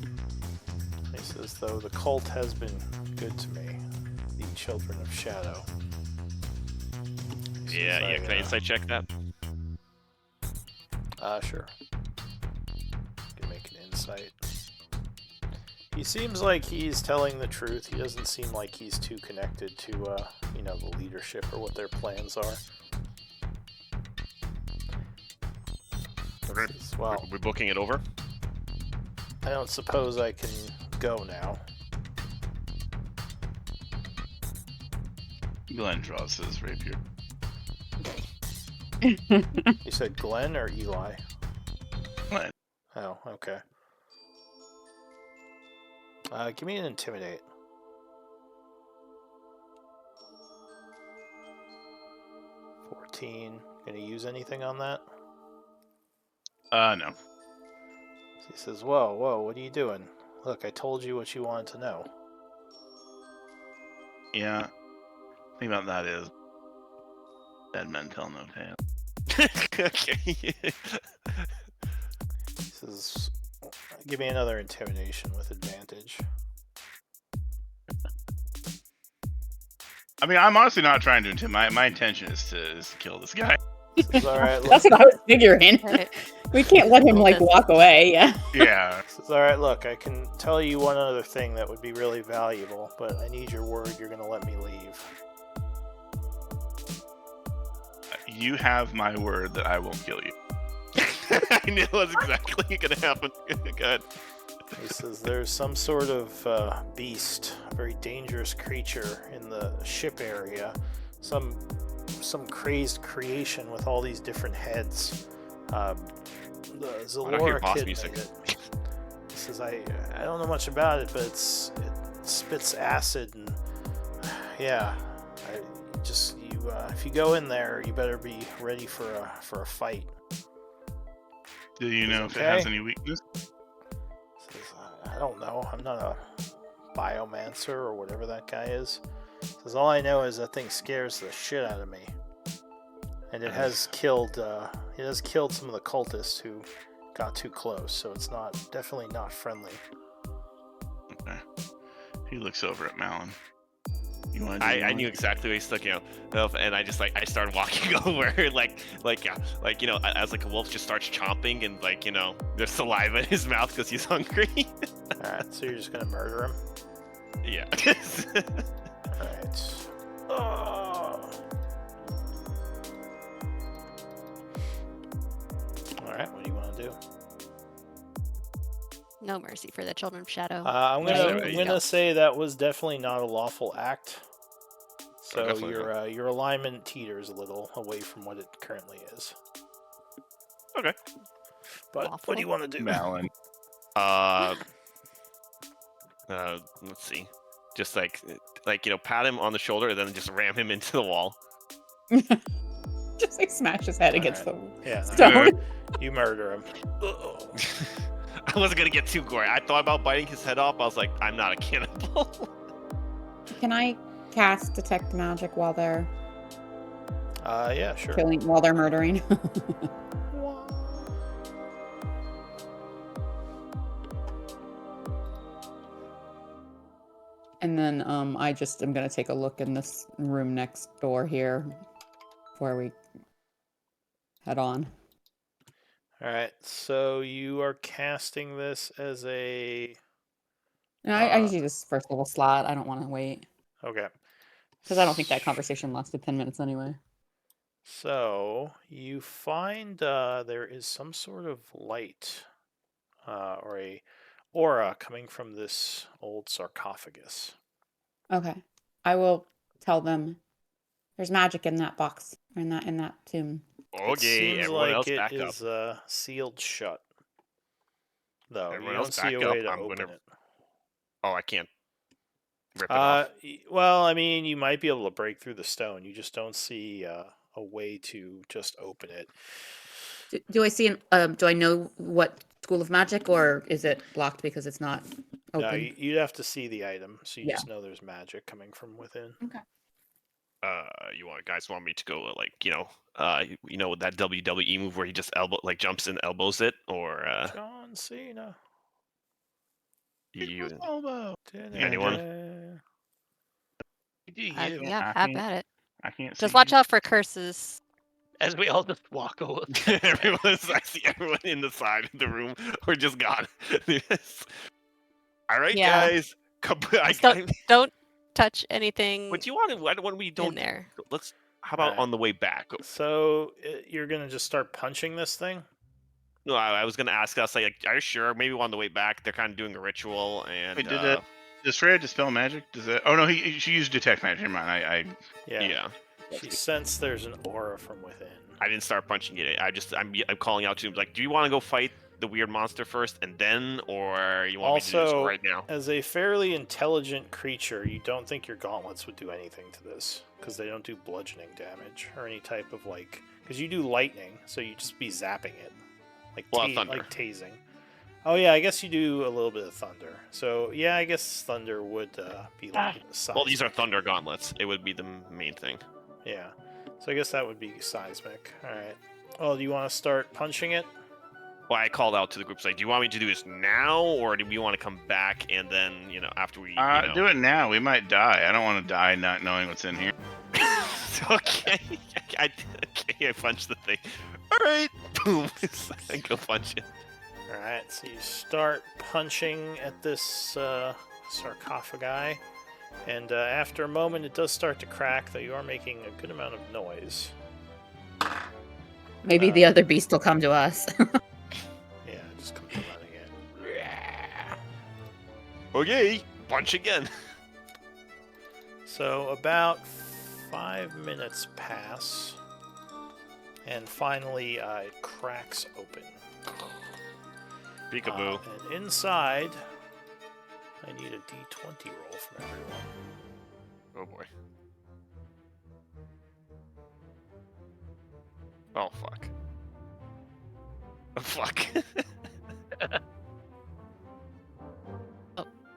He says though the cult has been good to me. The Children of Shadow. He Yeah, says, can I insight check that? Sure. Can make an insight. He seems like he's telling the truth. He doesn't seem like he's too connected to, the leadership or what their plans are. Okay. Well, We're booking it over. I don't suppose I can go now. Glenn draws his rapier. You said Glenn or Eli? Glenn. Oh, okay. Give me an intimidate. 14. Gonna use anything on that? No. He says, whoa, what are you doing? Look, I told you what you wanted to know. Yeah. Thing about that is, dead men tell no tale. Okay. He says, give me another intimidation with advantage. I mean, I'm honestly not trying to intimidate. My intention is to kill this guy. He says, all right, That's what I was figuring. Right. We can't let him like walk away. Yeah. Yeah. says, all right, look, I can tell you one other thing that would be really valuable, but I need your word you're going to let me leave. You have my word that I won't kill you. I knew it was exactly going to happen. Good. He says there's some sort of beast, a very dangerous creature in the ship area. Some crazed creation with all these different heads. The Why don't I hear Zalora boss kid music? made it. He says I don't know much about it, but it spits acid and yeah. If you go in there, you better be ready for a fight. Do you know if it Okay. has any weakness? Says, I don't know. I'm not a biomancer or whatever that guy is. Says all I know is that thing scares the shit out of me, and it has killed some of the cultists who got too close. So it's definitely not friendly. Okay. He looks over at Malin. You want to? I knew exactly what he's looking at, and I just I started walking over, as like a wolf just starts chomping, and there's saliva in his mouth because he's hungry. All right, so you're just gonna murder him. Yeah. All right. Oh. All right. What do you want to do? No mercy for the Children of Shadow. I'm gonna say that was definitely not a lawful act. So definitely your alignment teeters a little away from what it currently is. Okay. But what do you want to do? Malin. Let's see. Just pat him on the shoulder and then just ram him into the wall. Just like smash his head against the Yeah, no, stone. you murder him. I wasn't gonna get too gory. I thought about biting his head off. I was like, I'm not a cannibal. Can I cast detect magic while they're Yeah, sure. killing, while they're murdering? And then I just am gonna take a look in this room next door here before we head on. All right, so you are casting this as a No, I usually this first level slot. I don't want to wait okay. because I don't think that conversation lasted 10 minutes anyway. So you find there is some sort of light or a aura coming from this old sarcophagus. Okay, I will tell them there's magic in that box or in that tomb. It Okay, seems everyone like else it back up. is sealed shut. Though Everyone you else don't see a back up. way to I'm open gonna- it. Oh, I can't rip it off. Well, I mean, you might be able to break through the stone. You just don't see a way to just open it. Do I see do I know what school of magic, or is it blocked because it's not open? No, you'd have to see the item, so you Yeah. just know there's magic coming from within. guys want me to go with that WWE move where he just jumps and elbows it, or John Cena. you Elbow. anyone? Do you? Yeah, I have can't- at it. I can't Just see. watch out for curses. As we all just walk away. I see everyone in the side of the room or just gone. All right, Yeah. guys. Just don't touch anything What do you want? When we in don't, there. let's. How about Alright. on the way back? So you're gonna just start punching this thing? No, I was gonna ask us like, are you sure? Maybe on the way back, they're kind of doing a ritual, and Wait, does Freya dispel magic? Does that? Oh no, she used detect magic. Never mind. yeah. She sensed there's an aura from within. I didn't start punching it. I'm calling out to him like, do you want to go fight the weird monster first and then, or you want me to do this Also, right now? as a fairly intelligent creature, you don't think your gauntlets would do anything to this because they don't do bludgeoning damage or any type of because you do lightning, so you just be zapping it, Thunder. like tasing. Oh yeah, I guess you do a little bit of thunder. So yeah, I guess thunder would be like seismic. Well, these are thunder gauntlets. It would be the main thing. Yeah, so I guess that would be seismic. All right. Oh, do you want to start punching it? Well, I called out to the group, like, do you want me to do this now, or do we want to come back and then, after we, Do it now. We might die. I don't want to die not knowing what's in here. Okay. I punched the thing. All right. Boom. I go punch it. All right. So you start punching at this sarcophagi, and after a moment, it does start to crack. Though you are making a good amount of noise. Maybe the other beast will come to us. Yeah, just come to running in. Okay. Punch again. So about 5 minutes pass, and finally it cracks open. Peekaboo. And inside, I need a D20 roll from everyone. Oh boy. Oh fuck. Oh fuck.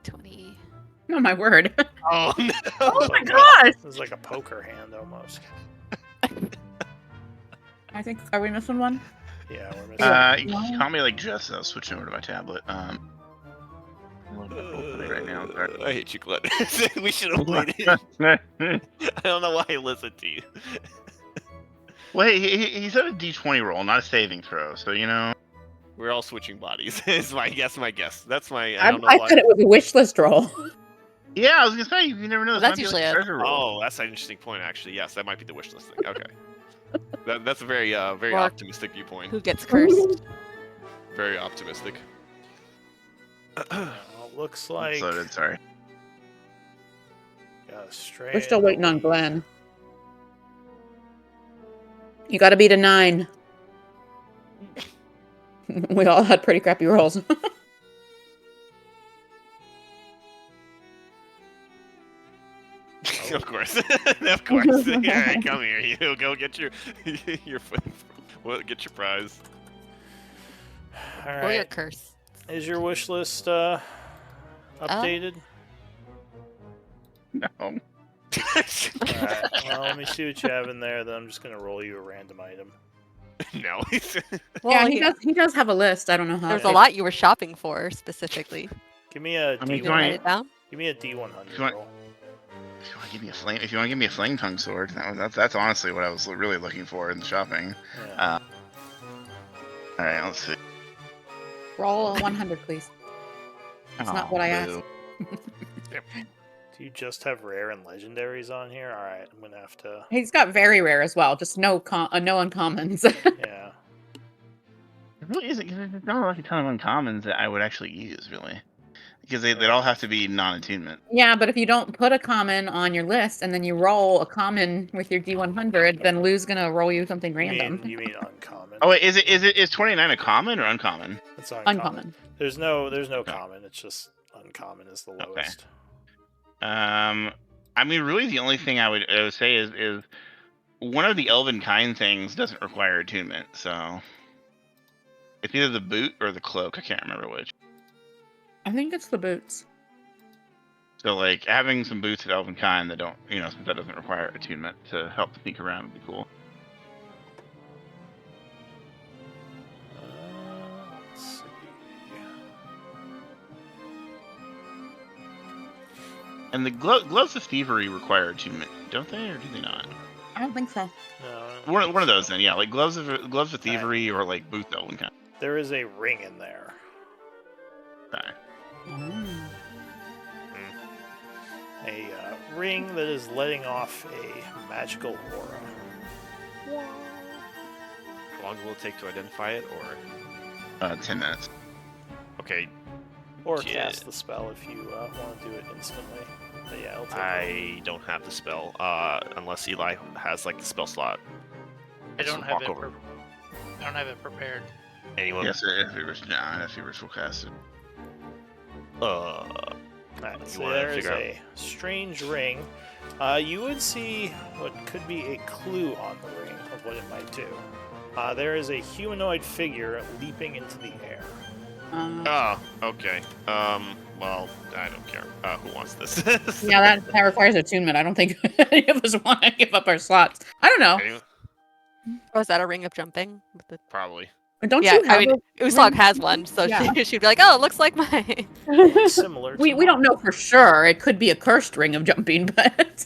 20. Oh my word. Oh no. Oh my gosh. This is like a poker hand almost. I think, are we missing one? Yeah, we're missing. You call me like just as I was switching over to my tablet. Right now. I hate you, Glenn. We should have waited. I don't know why I listened to you. Wait, he said a D20 roll, not a saving throw. So We're all switching bodies. Is my guess. That's my. I I don't know why. thought it was a wish list roll. Yeah, I was gonna say you never know. Well, This that's might be usually like a- a treasure roll. Oh, that's an interesting point, actually. Yes, that might be the wish list thing. Okay. That's a very Or- optimistic viewpoint. Who gets cursed? Very optimistic. Well, it looks like Sorry. got a straight. We're still waiting on Glenn. You gotta beat a 9. We all had pretty crappy rolls. Of course. Of course. All right, come here. You go get your get your prize. All Or your right. curse. Is your wish list updated? No. All right. Well, let me see what you have in there. Then I'm just gonna roll you a random item. No. Well, yeah, he does have a list. I don't know how. there's a lot you were shopping for specifically. Give me a I mean, You gonna write it down? Give me a D100 If you want- roll. If you want to give me a flame tongue sword, that's honestly what I was really looking for in the shopping. Yeah. All right, let's see. Roll a 100, please. That's not what I asked. boo. Do you just have rare and legendaries on here? All right, I'm gonna have to. He's got very rare as well, just no uncommons. Yeah. It really isn't, because there's not like a ton of uncommons that I would actually use, really. Because they'd all have to be non-attunement. Yeah, but if you don't put a common on your list and then you roll a common with your D100, then Lou's gonna roll you something random. You mean uncommon? Oh wait, is 29 a common or uncommon? It's uncommon. Uncommon. There's no common. It's just uncommon is the Okay. lowest. I mean, really, the only thing I would say is one of the elven kind things doesn't require attunement, so it's either the boot or the cloak. I can't remember which. I think it's the boots. So like having some boots of elven kind that don't, since that doesn't require attunement to help sneak around would be cool. Let's see. And the gloves of thievery require attunement, don't they, or do they not? I don't think so. No, One of those then, yeah, like gloves of thievery or like boots of elven kind. there is a ring in there. Okay. A ring that is letting off a magical aura. How long will it take to identify it, or 10 minutes. okay? Or Yeah. cast the spell if you want to do it instantly. But yeah, it'll take I don't have the spell, unless Eli has like the spell slot. I don't Just have walk it. over. I don't have it prepared. Anyone? Yes, if you will cast it. Alright, so wanna there is figure out- a strange ring. You would see what could be a clue on the ring of what it might do. There is a humanoid figure leaping into the air. Oh, okay. Well, I don't care. Who wants this? Yeah, that requires attunement. I don't think any of us want to give up our slots. I don't know. Anyone? Oh, is that a ring of jumping? With the... Probably. Don't yeah, you have I mean, a Uslag ring? has one, so Yeah. she'd be like, "Oh, it looks like mine." Similar to we don't know for sure. It could be a cursed ring of jumping, but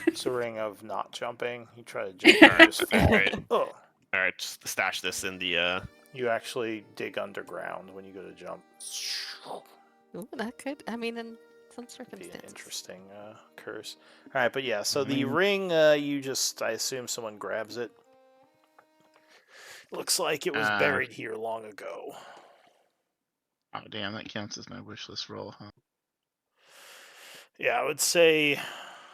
It's a ring of not jumping. You try to jump, you just fall. Alright. Oh. All right, just stash this in the. You actually dig underground when you go to jump. Ooh, that could. I mean, in some Be an circumstances. interesting curse. All right, but yeah, so the ring, you just, I assume someone grabs it. Looks like it was buried here long ago. Oh damn, that counts as my wish list roll, huh? Yeah, I would say,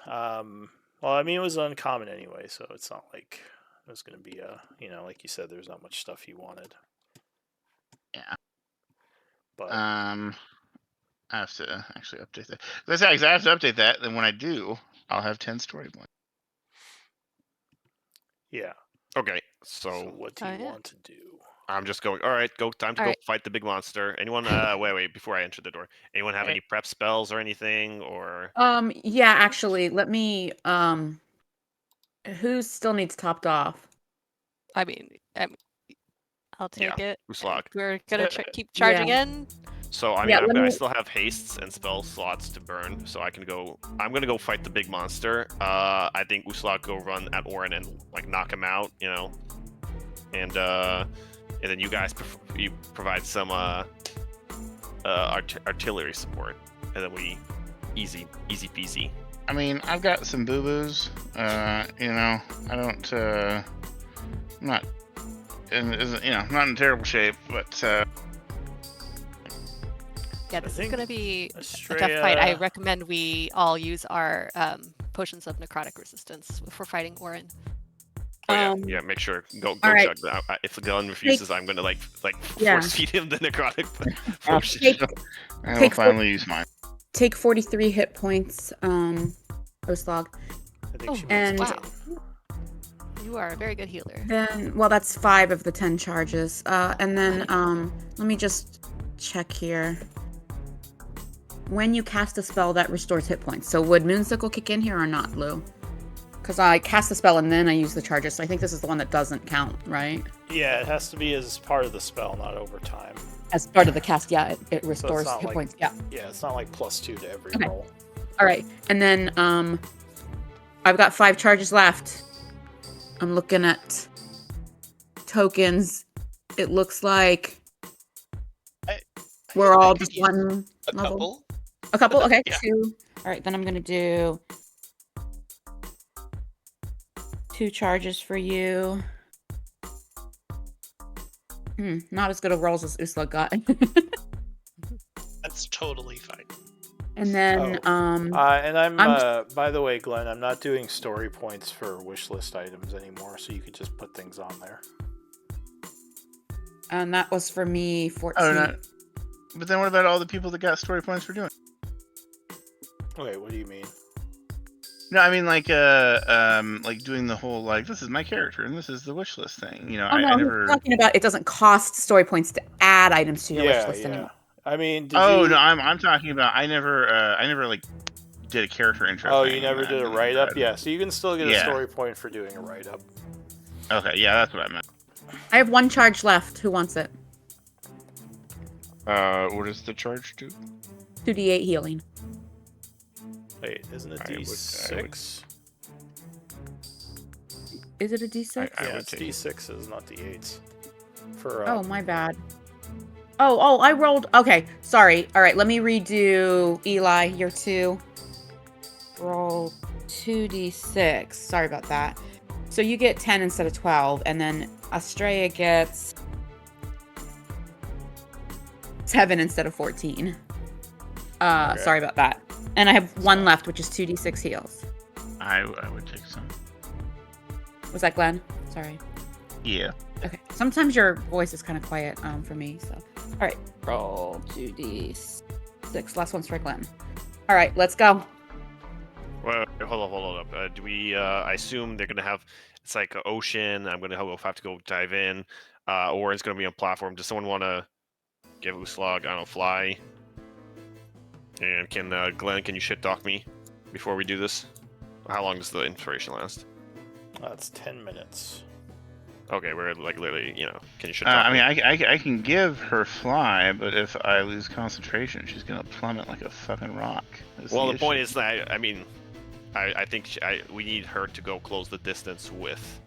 well, I mean, it was uncommon anyway, so it's not like it was going to be a, like you said, there's not much stuff you wanted. Yeah. But I have to actually update that. As I say, I have to update that. Then when I do, I'll have 10 story points. yeah. Okay, So so what do you yeah. want to do? I'm just going. All right, time to All go right. fight the big monster. Anyone? Wait. Before I enter the door, anyone have Okay. any prep spells or anything? Or yeah, actually, let me who still needs topped off? I mean, I'll take it. Uslag. We're gonna keep charging Yeah. in. So I Yeah, mean, let I me- still have hastes and spell slots to burn, so I can go. I'm gonna go fight the big monster. I think Uslag go run at Orin and like knock him out, and then you guys you provide some artillery support, and then we easy peasy. I mean, I've got some boo boos. I don't. I'm not. Not in terrible shape, but. Yeah, this is think gonna be a Estrella- tough fight. I recommend we all use our potions of necrotic resistance for fighting Orin. Oh, yeah, make sure go all right. chug that. If the gun refuses, I'm gonna like Yeah. force feed him the necrotic potion. Take I will Take four- finally use mine. take 43 hit points, Oslog. I think Oh, she and- makes wow. You are a very good healer. Then, well, that's 5 of the 10 charges. And then, let me just check here. When you cast a spell, that restores hit points. So would Moonsickle kick in here or not, Lou? Because I cast the spell and then I use the charges. So I think this is the one that doesn't count, right? Yeah, it has to be as part of the spell, not over time. As part of the cast, yeah, it restores not hit like- points. Yeah. Yeah, it's not like +2 to every Okay. roll. All right. And then, I've got 5 charges left. I'm looking at tokens. It looks like we're all just one A level. couple. A couple? Okay, Yeah. 2. All right, then I'm going to do 2 charges for you. Not as good of rolls as Uslug got. That's totally fine. And then, And I'm by the way, Glenn, I'm not doing story points for wish list items anymore, so you could just put things on there. and that was for me 14. Oh, no. But then what about all the people that got story points for doing? Wait, what do you mean? No, I mean like doing the whole like this is my character and this is the wish list thing. Oh, no, I I'm never. talking about it doesn't cost story points to add items to your wish list anymore. I mean, did Oh you... no, I'm talking about I never like did a character intro. Oh, thing you never and did a then write-up? decided- Yeah, so you can still get a Yeah. story point for doing a write-up. Okay, yeah, that's what I meant. I have 1 charge left. Who wants it? What does the charge do? 2d8 healing. Wait, isn't it I would- D6? Is it a d6? I Yeah, would it's take it. D6s, not D8s. For Oh, my bad. Oh, I rolled. Okay, sorry. All right, let me redo Eli, your 2. Roll 2d6. Sorry about that. So you get 10 instead of 12, and then Estrella gets 7 instead of 14. Okay. Sorry about that. And I have 1 left, which is 2d6 heals. I would take some. Was that Glenn? Sorry. Yeah. Okay. Sometimes your voice is kind of quiet for me, so. All right. Roll 2d6. Last one's for Glenn. All right, let's go. Well, hold up. Do we? I assume they're gonna have. It's like an ocean. I'm gonna have to go dive in, or it's gonna be on platform. Does someone want to give Uslag? I don't know, fly. And can Glenn? Can you shit dock me before we do this? How long does the inspiration last? That's 10 minutes. Okay, we're like literally, can you shit dock I mean, me? I can give her fly, but if I lose concentration, she's gonna plummet like a fucking rock. Well, the point is that I think we need her to go close the distance with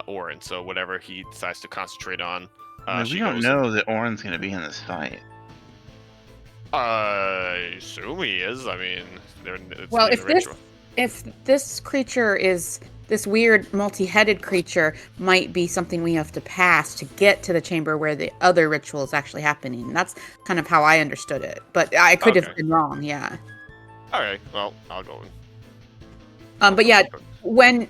Orin. So whatever he decides to concentrate on, I mean, she we don't goes. know that Orin's gonna be in this fight. I assume he is. I mean, Well, if this creature is this weird multi-headed creature, might be something we have to pass to get to the chamber where the other ritual is actually happening. That's kind of how I understood it, but I could have Okay. been wrong. Yeah. All right, well, I'll go. But yeah, when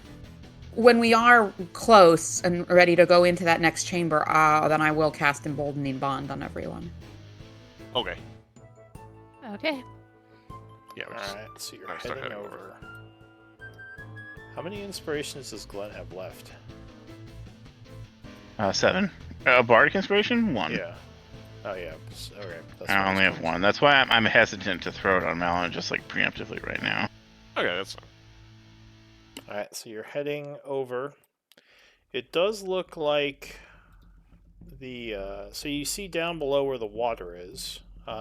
we are close and ready to go into that next chamber, then I will cast Emboldening Bond on everyone. Okay. Okay. Yeah. we're just- Alright, so you're I'll start heading heading over. How many inspirations does Glenn have left? 7. Bardic inspiration 1. Yeah. Oh, yeah. Okay. That's I what only was have going 1. That's why I'm hesitant to throw it on Malin just like preemptively right now. Okay, that's fine. Alright, so you're heading over. It does look like so you see down below where the water is,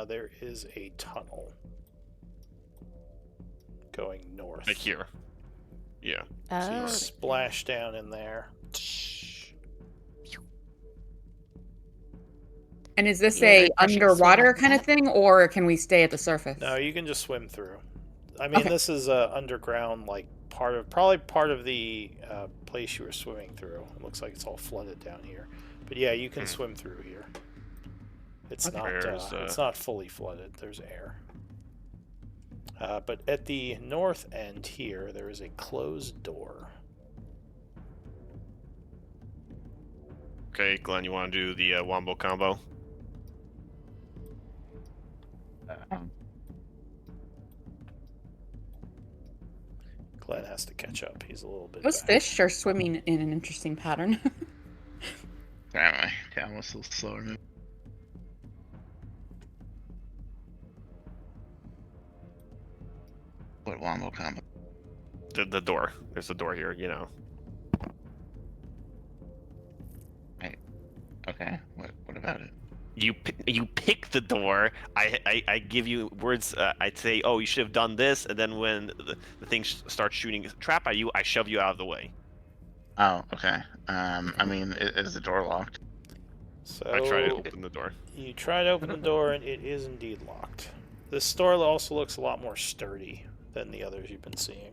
there is a tunnel going north. Like here. Yeah. So you Oh. splash down in there. And is this Yeah, a refreshing swim underwater after kind of that. thing, or can we stay at the surface? No, you can just swim through. I mean, Okay. this is underground, like probably part of the place you were swimming through. It looks like it's all flooded down here, but yeah, you can swim through here. It's Okay. it's not fully flooded. There's air. But at the north end here, there is a closed door. Okay, Glenn, you want to do the wombo combo? Glenn has to catch up. He's a little bit. Those back. fish are swimming in an interesting pattern. Anyway, yeah, I'm a little slower. Maybe. What wombo combo? The door. There's a door here. Okay, what about it? You pick the door. I give you words. I'd say, oh, you should have done this, and then when the thing starts shooting a trap at you, I shove you out of the way. Oh, okay. I mean, is the door locked? So I try to open the door. you try to open the door, and it is indeed locked. This door also looks a lot more sturdy than the others you've been seeing.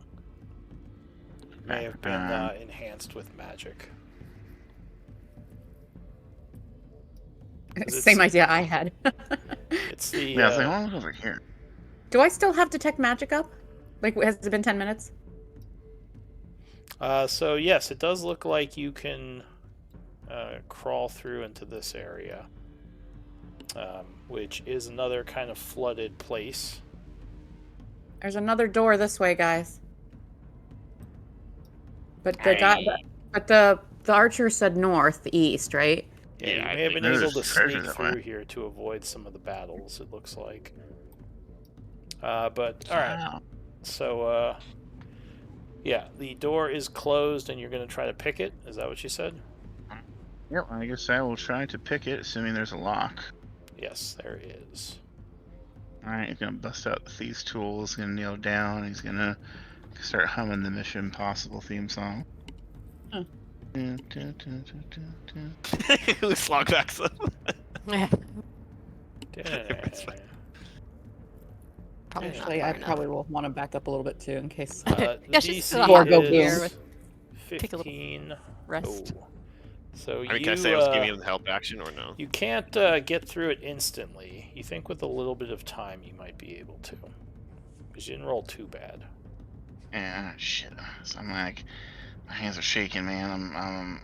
May have been enhanced with magic. Same idea I had. It's the Yeah, I was like, I want to look over here. Do I still have detect magic up? Like, has it been 10 minutes? so yes, it does look like you can crawl through into this area, which is another kind of flooded place. There's another door this way, guys. But the guy, but the archer said northeast, right? Yeah, Yeah, you I may have think been able there's to treasure sneak that through way. here to avoid some of the battles, it looks like. But, alright. Wow. So, yeah, the door is closed, and you're going to try to pick it. Is that what you said? Yep, I guess I will try to pick it, assuming there's a lock. Yes, there is. Alright, he's gonna bust out the thieves' tools, gonna kneel down, he's gonna start humming the Mission Impossible theme song. Huh. Who's slog backs up? Probably not Actually, far I enough. probably will want to back up a little bit too in case. The Yeah, she's still DC Or go is boom. Take a little 15. rest. Oh. So I mean, can I say I was giving him the help action or no? you can't get through it instantly. You think with a little bit of time you might be able to. Because you didn't roll too bad. Yeah, shit. So I'm like, my hands are shaking, man.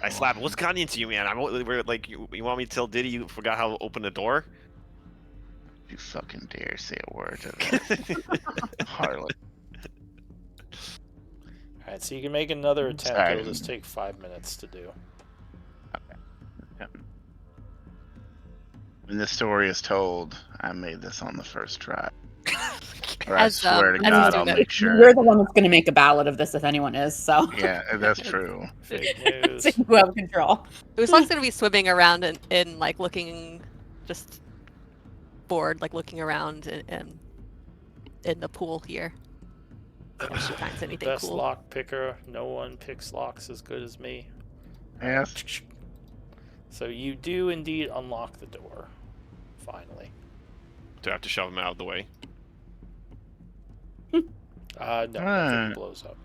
I slap. What's gotten into you, man? We're like, you want me to tell Diddy you forgot how to open the door? You fucking dare say a word to that harlot. Alright, so you can make another attempt. Sorry. It'll just take 5 minutes to do. When this story is told, I made this on the first try. Or I As, swear to as God, he's I'll doing make that. sure. You're the one that's going to make a ballad of this if anyone is. So Yeah, that's true. Fake news. so you have control. Uslog's gonna be swimming around and like looking, just bored, like looking around in the pool here. If she finds anything Best cool. lock picker. No one picks locks as good as me. Yes. So you do indeed unlock the door. Finally. Do I have to shove him out of the way? No, nothing Alright. blows up.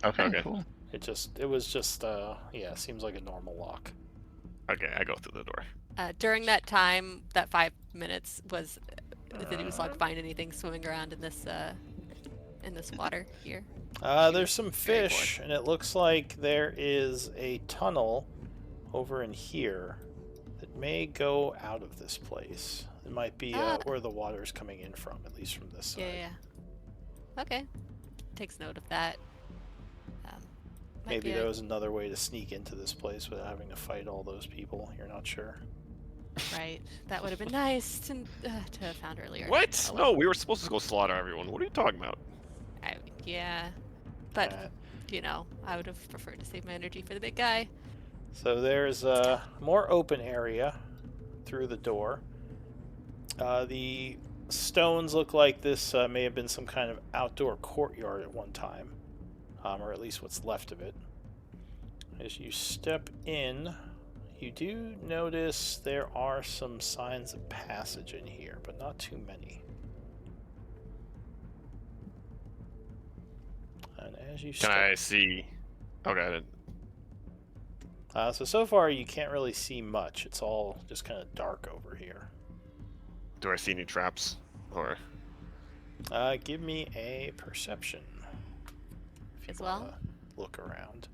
Okay, Okay. cool. It was just, yeah, seems like a normal lock. Okay, I go through the door. During that time, that 5 minutes, did Uslog find anything swimming around in this water here? There's some very fish, and it looks like there is a tunnel over in here that may go out of this place. It might be where the water's coming in from, at least from this side. Yeah. Okay. Takes note of that. Might Maybe be there was another way to sneak into this place without having to fight all those people. You're not sure. right. That would have been nice to have found earlier. What? Oh, No, well. we were supposed to go slaughter everyone. What are you talking about? Yeah. But Uh, I would have preferred to save my energy for the big guy. So there's a more open area through the door. The stones look like this may have been some kind of outdoor courtyard at one time, or at least what's left of it. As you step in, you do notice there are some signs of passage in here, but not too many. And as you Can I see? Okay. so far you can't really see much. It's all just kind of dark over here. Do I see any traps? Or Give me a perception. If you As well? wanna look around.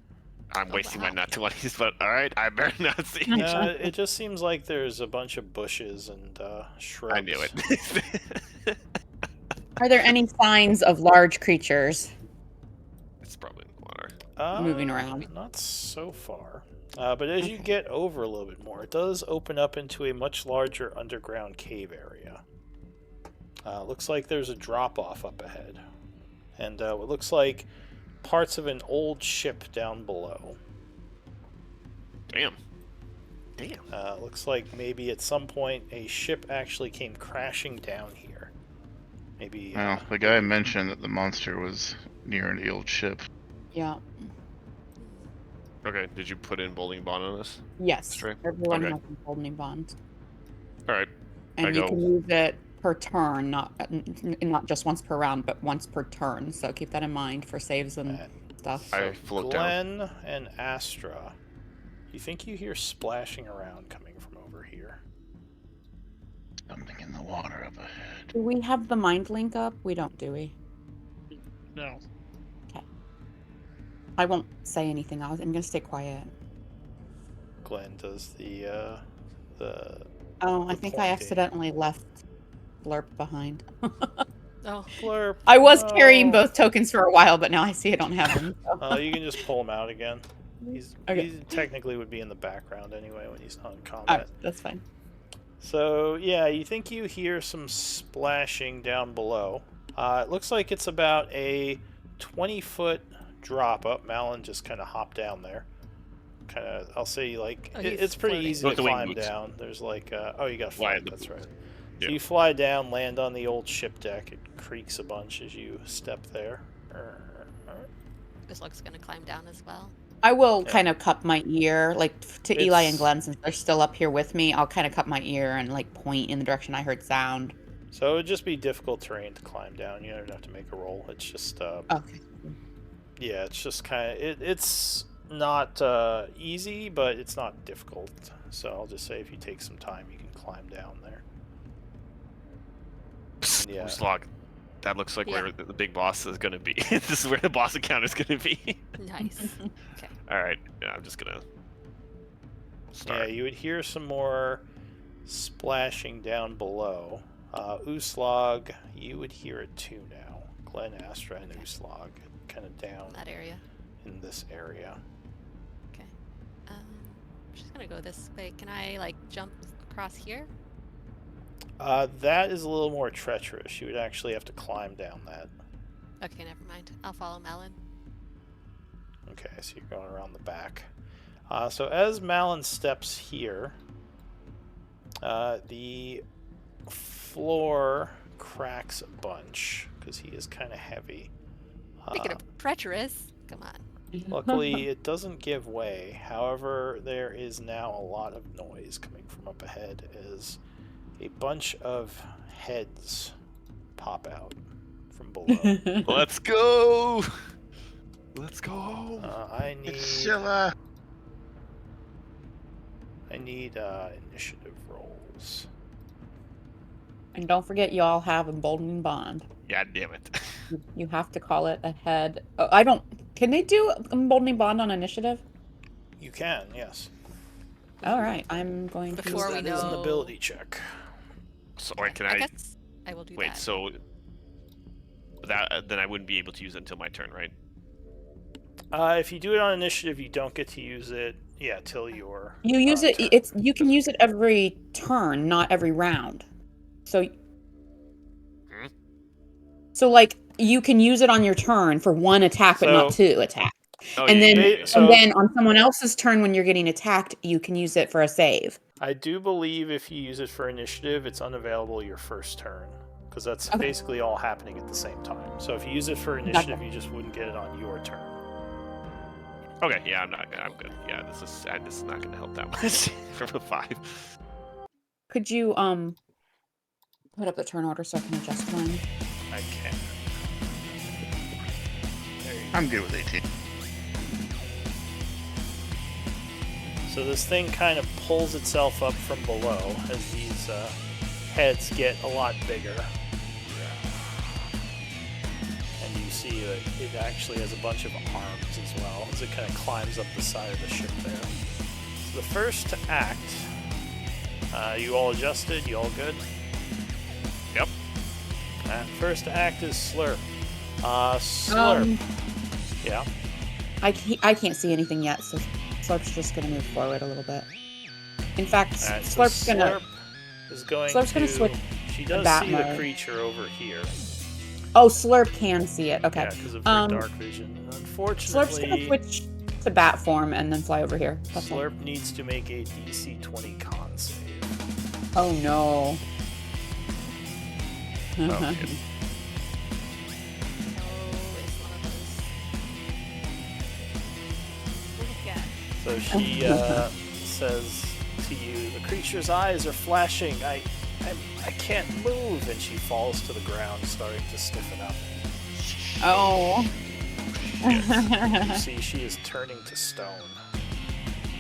I'm Oh, wasting wow. my nat 20s, but alright, I better not see. No, it just seems like there's a bunch of bushes and shrubs. I knew it. Are there any signs of large creatures? It's probably in the water. Moving around? Not so far. But as you Okay. get over a little bit more, it does open up into a much larger underground cave area. Looks like there's a drop-off up ahead. And what looks like parts of an old ship down below. Damn. Damn. Looks like maybe at some point a ship actually came crashing down here. Maybe. Well, the guy mentioned that the monster was near the old ship. Yeah. Okay, did you put in bowling bond on this? Yes. Straight? Everyone Okay. has a holding bond, Alright. and I you go- can move it per turn, not just once per round, but once per turn. So keep that in mind for saves and stuff. I float down. Glenn and Astra, you think you hear splashing around coming from over here? Something in the water up ahead. Do we have the mind link up? We don't, do we? No. I won't say anything. I'm gonna stay quiet. Glenn does the Oh, I The think I pointing. accidentally left Blurp behind. Oh, blurb. I was carrying Oh. both tokens for a while, but now I see I don't have them. So. You can just pull him out again. Okay. He technically would be in the background anyway when he's not in combat. Alright, that's fine. So yeah, you think you hear some splashing down below. It looks like it's about a 20-foot drop up. Malin just kind of hopped down there. Kind of, I'll say, like, Oh, it's pretty floating. easy With to the wing climb boots. down. There's like, oh, you got to Fly fly. in the That's right. Yeah. So you fly down, land on the old ship deck. It creaks a bunch as you step there. This looks gonna climb down as well. I will Yeah. kind of cup my ear, like to Eli and It's- Glenn, since they're still up here with me. I'll kind of cup my ear and like point in the direction I heard sound. So it would just be difficult terrain to climb down. You don't have to make a roll. It's just, Okay. yeah, it's just kind of, it's not easy, but it's not difficult. So I'll just say if you take some time, you can climb down there. Yeah. Slog. That looks like Yeah. where the big boss is going to be. This is where the boss encounter is going to be. Nice. Okay. All right. Yeah, I'm just going to Yeah, start. you would hear some more splashing down below. Uslog, you would hear it too now. Glen, Astra, and Uslog, kind of down That area. in this area. Okay. I'm just gonna go this way. Can I like jump across here? That is a little more treacherous. You would actually have to climb down that. Okay, never mind. I'll follow Malin. Okay, so you're going around the back. So as Malin steps here, the floor cracks a bunch because he is kind of heavy. Speaking of treacherous, come on. Luckily, it doesn't give way. However, there is now a lot of noise coming from up ahead as a bunch of heads pop out from below. Let's go! Let's go! I need Scylla. initiative rolls. And don't forget, you all have emboldening bond. Yeah, damn it. You have to call it ahead. Oh, I don't. Can they do emboldening bond on initiative? You can, yes. All right, I'm going to. Before we That is an know- ability check. So, wait, can I I... guess I will do Wait, that. so... That, then I wouldn't be able to use it until my turn, right? If you do it on initiative, you don't get to use it. Yeah, till your. You use it. turn. It's you can use it every turn, not every round. So. Hmm? So like you can use it on your turn for one attack, but not two attacks. Oh, And then, So- and then on someone else's turn, when you're getting attacked, you can use it for a save. I do believe if you use it for initiative, it's unavailable your first turn. Because that's Okay. basically all happening at the same time. So if you use it for initiative, you just wouldn't get it on your turn. Okay, yeah, I'm good. Yeah, this is not going to help that much from a 5. Could you put up the turn order so I can adjust mine? I can. There you go. I'm good with 18. So this thing kind of pulls itself up from below as these heads get a lot bigger. And you see that it actually has a bunch of arms as well as it kind of climbs up the side of the ship there. So the first act, you all adjusted? You all good? Yep. First act is Slurp. Slurp. Yeah. I can't see anything yet, so Slurp's just gonna move forward a little bit. In fact, Alright, so Slurp's gonna. Slurp is going Slurp's gonna to. switch She does bat see the mode. creature over here. Oh, Slurp can see it. Okay. Yeah, because of her dark vision. Slurp's gonna Unfortunately, switch to bat form and then fly over here. That's all. Slurp needs to make a DC 20 con save. Oh no. Okay. No, it's one of those. Look at. So she says to you, "The creature's eyes are flashing. I can't move," and she falls to the ground, starting to stiffen up. Oh. You see, she is turning to stone.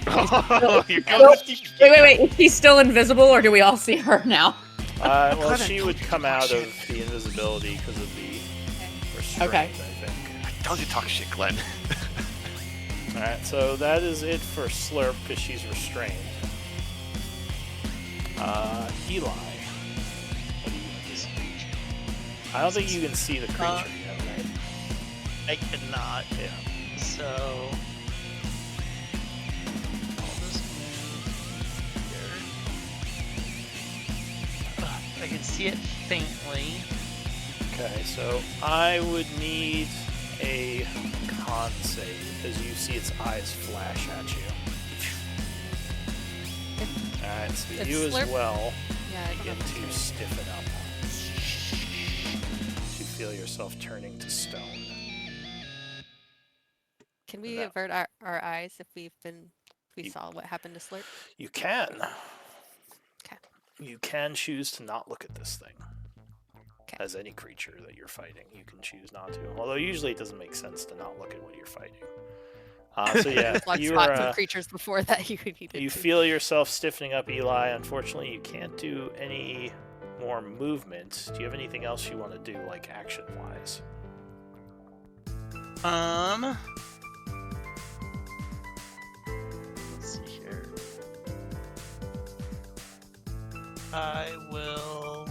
Oh, you're Well, going wait. Is she still invisible, or do we all see her now? Well, God, I she told would you to come talk out shit. of the invisibility because of the restraint, Okay. I think. I told you to talk shit, Glenn. Alright, so that is it for Slurp because she's restrained. Eli. What do you I don't think you can see the creature yet, right? I cannot. Yeah. So I'll just move here. I can see it faintly. Okay, so I would need a con save as you see its eyes flash at you. Alright, so It's you as slurp. well Yeah, I don't begin know if to it's stiffen up. You feel yourself turning to stone. Can we No. avert our eyes if we You- saw what happened to Slurp? You can. Okay. You can choose to not look at this thing. Okay. As any creature that you're fighting, you can choose not to. Although usually it doesn't make sense to not look at what you're fighting. So yeah, There's lots you spots are. of creatures before that you needed You to. feel yourself stiffening up, Eli. Unfortunately, you can't do any more movement. Do you have anything else you want to do, like action-wise? Let's see here. I will.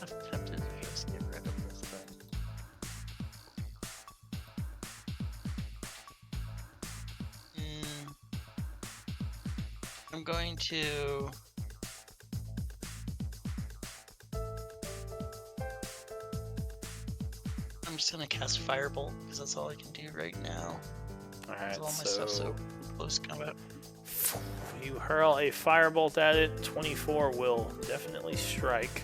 I'm tempted to just get rid of this thing. I'm going to. I'm just gonna cast Firebolt because that's all I can do right now. All right, All my stuff's so close combat. you hurl a firebolt at it. 24 will definitely strike,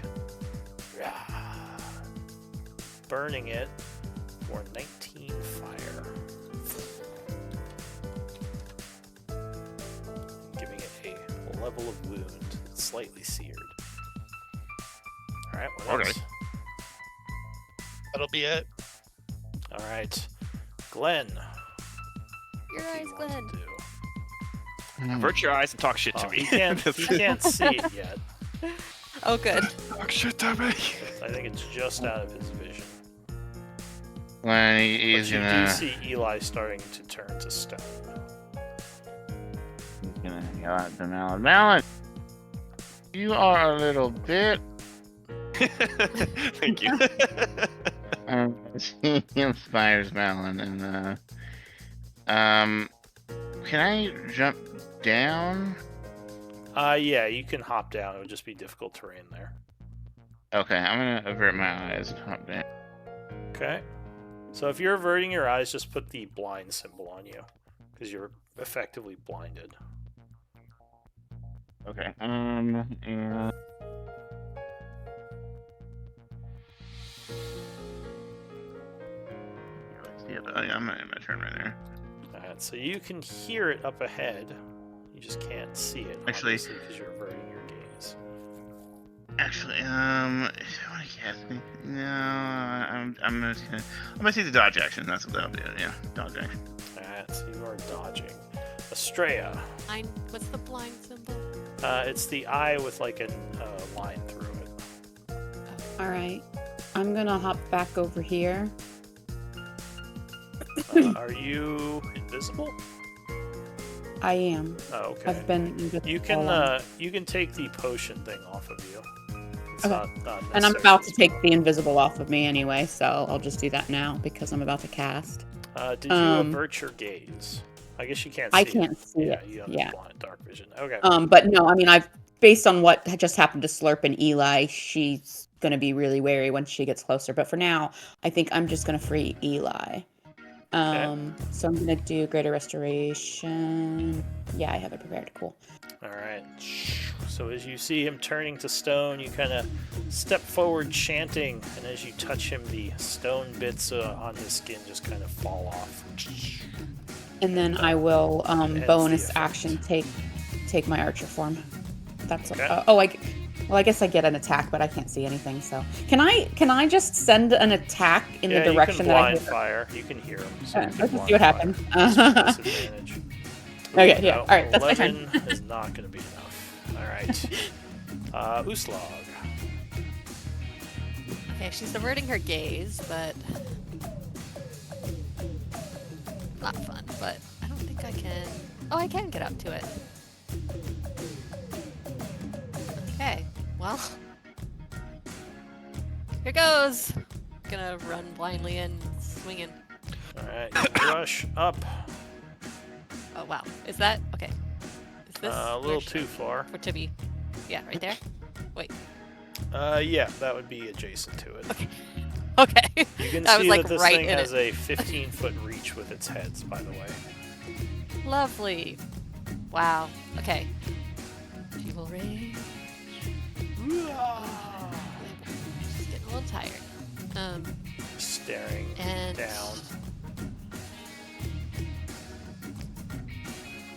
burning it for 19 fire, giving it a level of wound, slightly seared. All right, what else? That'll be it. All right, Glenn. Your what do eyes, you want Glenn. to do? Avert your eyes and talk shit to Oh, me. he can't see it yet. Oh, good. Talk shit to me. I think it's just out of his vision. When But he's you do gonna, see Eli starting to turn to stone. he's gonna yell at the Malin. Malin, you are a little bit. Thank you. He inspires Malin, and can I jump down? Yeah, you can hop down. It would just be difficult terrain there. Okay, I'm gonna avert my eyes and hop down. Okay. So if you're averting your eyes, just put the blind symbol on you, because you're effectively blinded. Okay. And I'm in my turn right there. Alright, so you can hear it up ahead. You just can't see it, Actually- because you're averting your gaze. Actually, if you want to cast me, no, I'm gonna see the dodge action. That's what that'll do. Yeah, dodge action. Alright, so you are dodging. Estrella. What's the blind symbol? It's the eye with like a line through it. All right. I'm gonna hop back over here. Are you invisible? I am. Oh, okay. I've been invisible. You can take the potion thing off of you. It's Okay. not And I'm necessary about to as take well. the invisible off of me anyway, so I'll just do that now because I'm about to cast. Did you avert your gaze? I guess you can't see I it. can't see Yeah, it. you have Yeah. blind dark vision. Okay. But no, I mean, based on what had just happened to Slurp and Eli, she's gonna be really wary when she gets closer. But for now, I think I'm just gonna free Eli. So I'm gonna do Greater Restoration. Yeah, I have it prepared. Cool. All right. So as you see him turning to stone, you kind of step forward chanting, and as you touch him, the stone bits on his skin just kind of fall off. And then I will ends the bonus effect. action take my archer form. That's Okay. I guess I get an attack, but I can't see anything. So can I just send an attack in the direction you can that I blind hear? fire. You can hear him. So you can Let's just blind see what fire. happens. It's disadvantage. Okay, yeah. No, All right, that's my 11 turn. is not going to be enough. All right. Uslog. Okay, she's averting her gaze, but not fun. But I don't think I can. Oh, I can get up to it. Okay, well, here goes. Gonna run blindly in, swinging. All right. You rush up Oh wow, is that okay? Is this a where little should too far. for to be? Yeah, right there. Wait. Yeah, that would be adjacent to it. Okay. You can I see was like that this right thing in has it. a 15-foot reach with its heads, by the way. Lovely. Wow. Okay. She will rage. Just getting a little tired. Staring And down.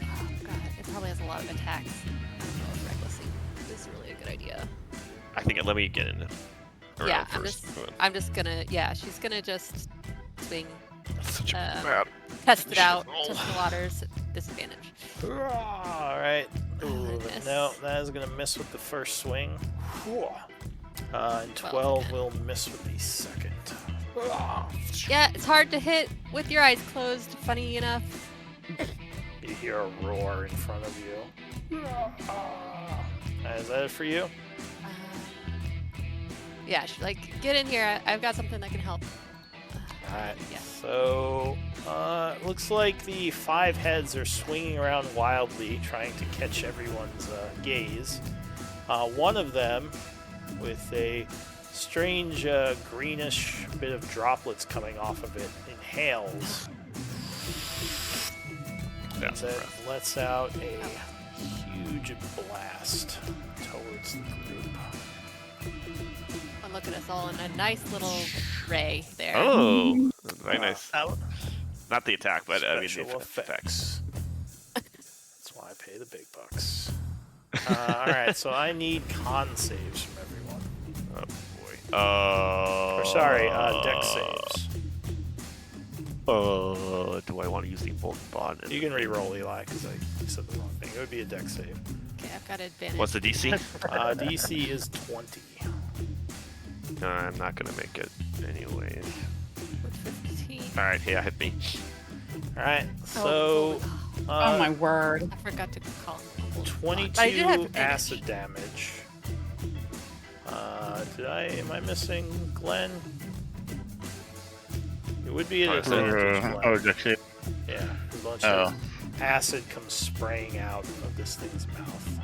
Oh god, it probably has a lot of attacks. I don't know if recklessing is really a good idea. I think let me get in around Yeah, first. I'm just gonna. Yeah, she's gonna just swing, That's such a um, bad. test it Shit. out, Oh. test the waters, disadvantage. All right. Ooh, Miss. no, that is going to miss with the first swing. Whew. And 12 12 again. will miss with the second. Yeah, it's hard to hit with your eyes closed. Funny enough. You hear a roar in front of you. Is that it for you? Yeah, she's like, get in here. I've got something that can help. Alright, Yeah. so looks like the 5 heads are swinging around wildly, trying to catch everyone's gaze. One of them, with a strange greenish bit of droplets coming off of it, inhales. Yeah, And then lets out a huge blast towards the group. And look at us all in a nice little ray there. Oh, very nice. Out. Not the attack, but I mean the Special effects. That's why I pay the big bucks. Alright, so I need con saves from everyone. Oh boy. Or sorry, deck saves. Do I want to use the Bolt Bond? You can re-roll, Eli, because I said the wrong thing. It would be a deck save. Okay, I've got advantage. What's the DC? DC is 20. No, I'm not gonna make it anyways. With 15. All right, yeah, hit me. Alright, Oh, so Oh my word. I forgot to call. 22 I did have advantage. acid damage. Am I missing Glenn? It would be an advantage, Glenn. Oh, that's it. Yeah, a bunch Oh. of acid comes spraying out of this thing's mouth.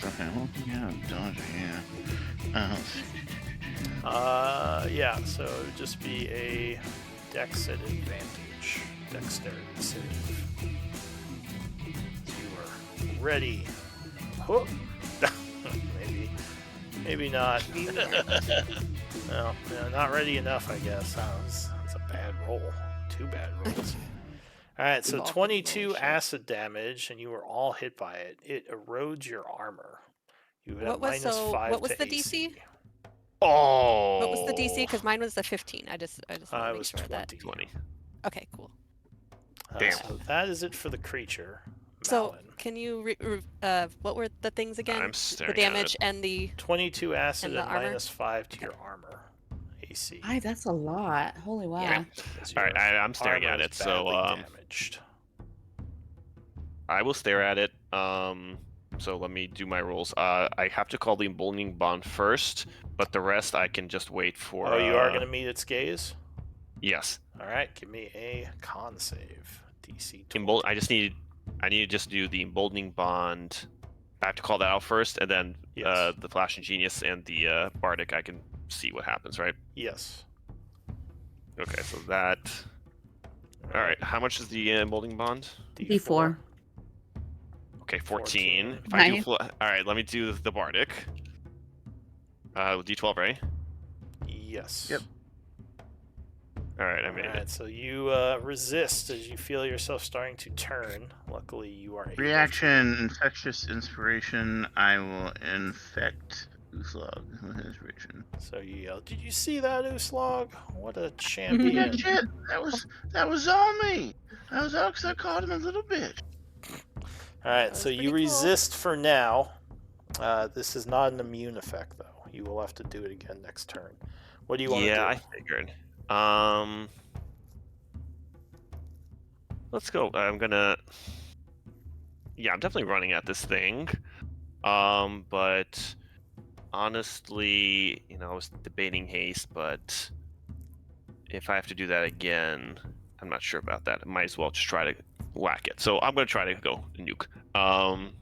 Okay, well, yeah, dodge, yeah. Yeah, so it would just be a dex at advantage. Dexterity save. You are ready. Huh. maybe not. No, not ready enough, I guess. That's a bad roll. 2 bad rolls. Alright, so 22 acid damage, and you were all hit by it. It erodes your armor. You would have What was -5 what was to the AC. DC? Oh. What was the DC? Because mine was the 15. I just want to It make was sure 20. 20. Okay, cool. Damn. So that is it for the creature. So Malin. can you what were the things again? I'm The staring at damage it. and the 22 acid And and, the armor? -5 to your armor. AC. Hi, that's a lot. Holy wow. Yeah. As All right, your I'm staring armor at is it. So badly damaged. I will stare at it. So let me do my rolls. I have to call the emboldening bond first, but the rest I can just wait for. Oh, you are going to meet its gaze? Yes. Alright, give me a con save. DC 20. I need to just do the emboldening bond. I have to call that out first, and then Yes. the Flash and Genius and the Bardic. I can see what happens, right? Yes. Okay, so that. All right, how much is the emboldening bond? D4. Okay, 14. 14. If I do Nice. all right, let me do the Bardic. D12, right? Yes. Yep. All right, I made Alright, it. so you resist as you feel yourself starting to turn. Luckily, you are able to- Reaction, infectious inspiration. I will infect Uslog with inspiration. So you yell, "Did you see that, Uslog? What a Yeah, champion!" shit. That was on me. I was out 'cause I caught him a little bit. Alright, That so was you pretty cool. resist for now. This is not an immune effect, though. You will have to do it again next turn. What do you want to do? Yeah, I figured. Let's go. I'm definitely running at this thing. But honestly, I was debating haste, but if I have to do that again, I'm not sure about that. I might as well just try to whack it. So I'm gonna try to go nuke.